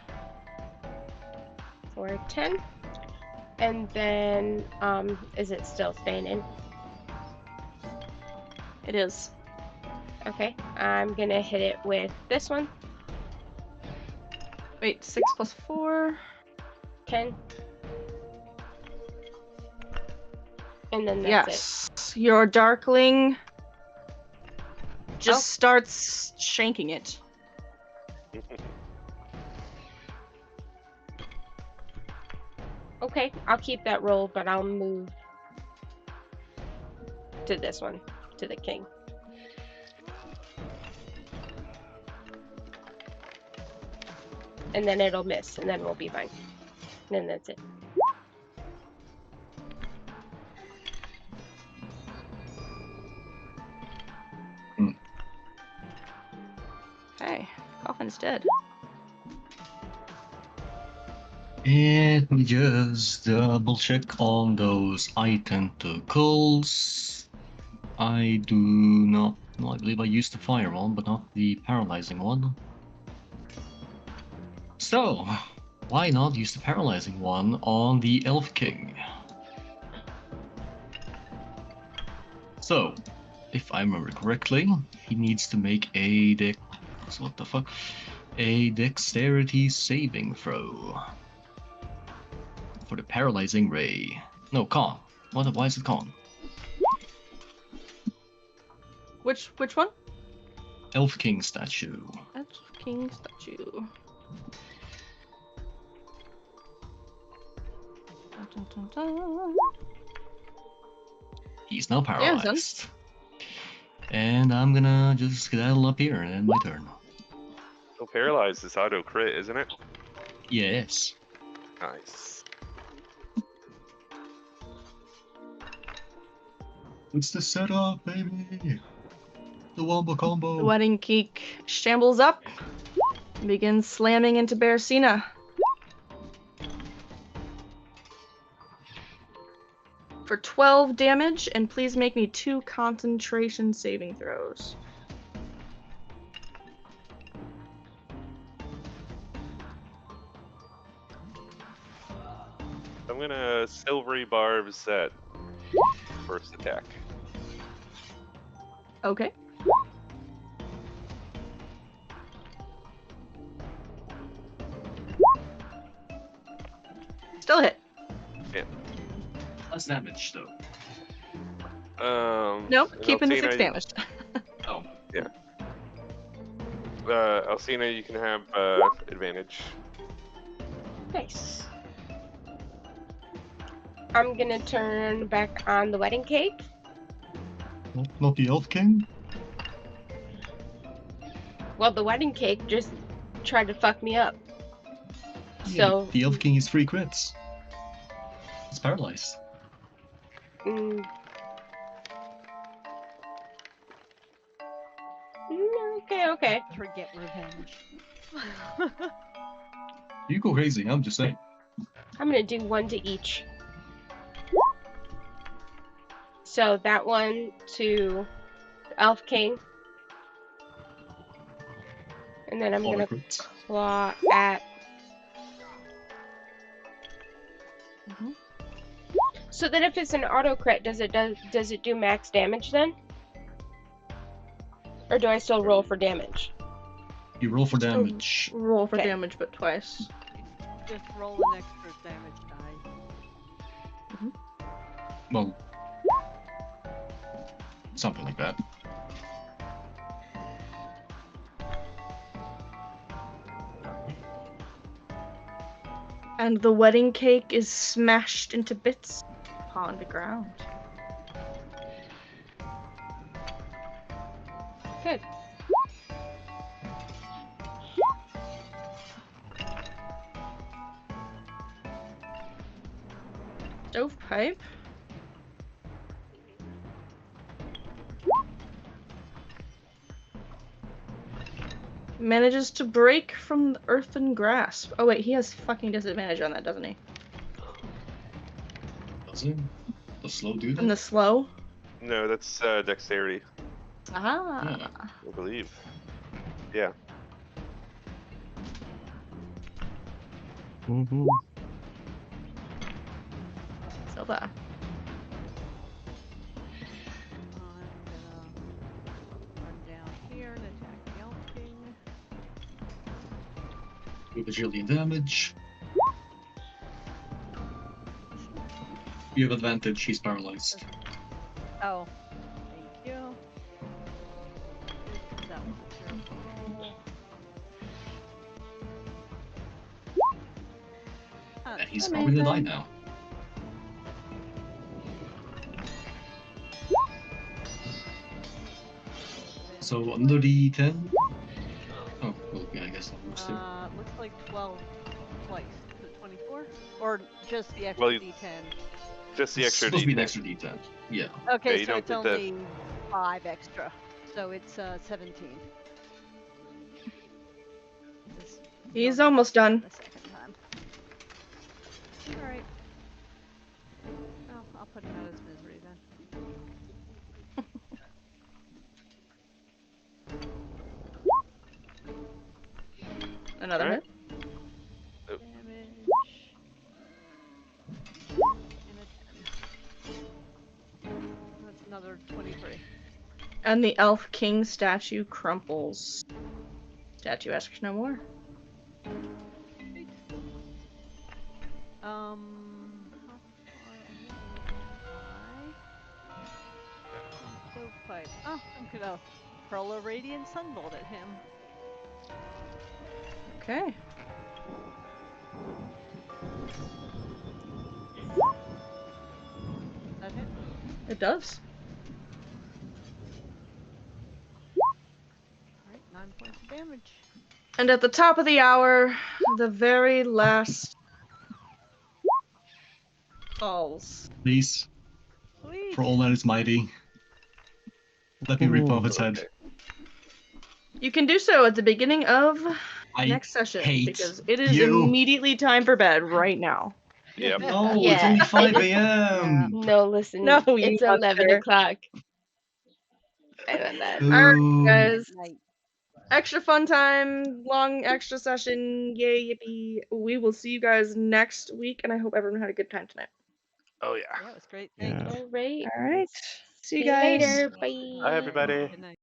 For 10. And then, is it still staying in? It is. Okay, I'm gonna hit it with this one. Wait, 6 plus 4. 10. And then that's Yes. Your darkling just starts shanking it. Okay, I'll keep that roll, but I'll move to this one, to the king. And then it'll miss, and then we'll be fine. And then that's it. instead. Let me just double check on those eye tentacles. I do not. No, I believe I used the fire one, but not the paralyzing one. So, why not use the paralyzing one on the Elf King? So, if I remember correctly, he needs to make a what the fuck? A dexterity saving throw for the paralyzing ray. No, con. Why is it con? Which one? Elf King statue. Elf King statue. Dun, dun, dun, dun. He's now Yeah, paralyzed. And I'm gonna just skedaddle up here and end my turn. So paralyzed is auto crit, isn't it? Yes. Nice. It's the setup, baby. The wombo combo. The wedding cake shambles up and begins slamming into Bearsina. For 12 damage, and please make me 2 concentration saving throws. I'm gonna silvery barbs that first attack. Okay. Still hit. Yeah. Less damage, though. Nope, and keeping the 6 Alcina, damage. Oh. Yeah. Alcina, you can have advantage. Nice. I'm gonna turn back on the wedding cake. Not the Elf King? Well, the wedding cake just tried to fuck me up. Yeah, So, the Elf King is 3 crits. It's paralyzed. mm, okay. To get revenge. You go crazy, I'm just saying. I'm gonna do 1 to each. So that one to the Elf King. And then I'm Auto gonna crit. claw at... Mhm. So then if it's an auto crit, does it do max damage then? Or do I still roll for damage? You roll for damage. Roll for Okay. damage, but twice. Just roll an extra damage die. Well, something like that. And the wedding cake is smashed into bits upon the ground. Good. Stovepipe. Manages to break from the earthen grasp. Oh wait, he has fucking disadvantage on that, doesn't he? Does it? The slow dude? And the slow? No, that's dexterity, Ah. I believe. Yeah. Mm-hmm. Zelda. I'm gonna run down here and attack the Elf King. With bajillion damage. You have advantage, he's paralyzed. Oh, thank you. That was a terrible roll. Yeah, he's probably gonna die Amazing. now. So under the 10? Oh, well, yeah, I guess that works too. Looks like 12 twice. Is it 24? Or just the extra Well, D10? Just the It's extra supposed to be an D10. extra D10. Yeah. Okay, you so don't it's get the- only 5 extra. So it's 17. 'cause He's don't almost done. the second time. All right. Well, I'll put him out of his misery then. Another Alright. hit. Damage. And a 10. That's another 23. And the Elf King statue crumples. Statue asks no more. Sweet. How far away am I? Stovepipe. Oh, I'm gonna hurl a radiant sunbolt at him. Okay. That hit? It does. Alright, 9 points of damage. And at the top of the hour, the very last falls. Please, Sweet. for all that is mighty, let me rip off its head. Okay. You can do so at the beginning of I next session hate because it is you. immediately time for bed right now. Yep. No, it's Yeah. only 5 Yeah. a.m. No, listen. No, you it's got 11 there. o'clock. I want that. Ooh. Guys, Night. extra fun time, long extra session. Yay, yippee. We will see you guys next week, and I hope everyone had a good time tonight. Oh yeah. Yeah, it was great. Thank Yeah. you. All right. All right. See you See you guys. later. Bye Bye. everybody. Good night.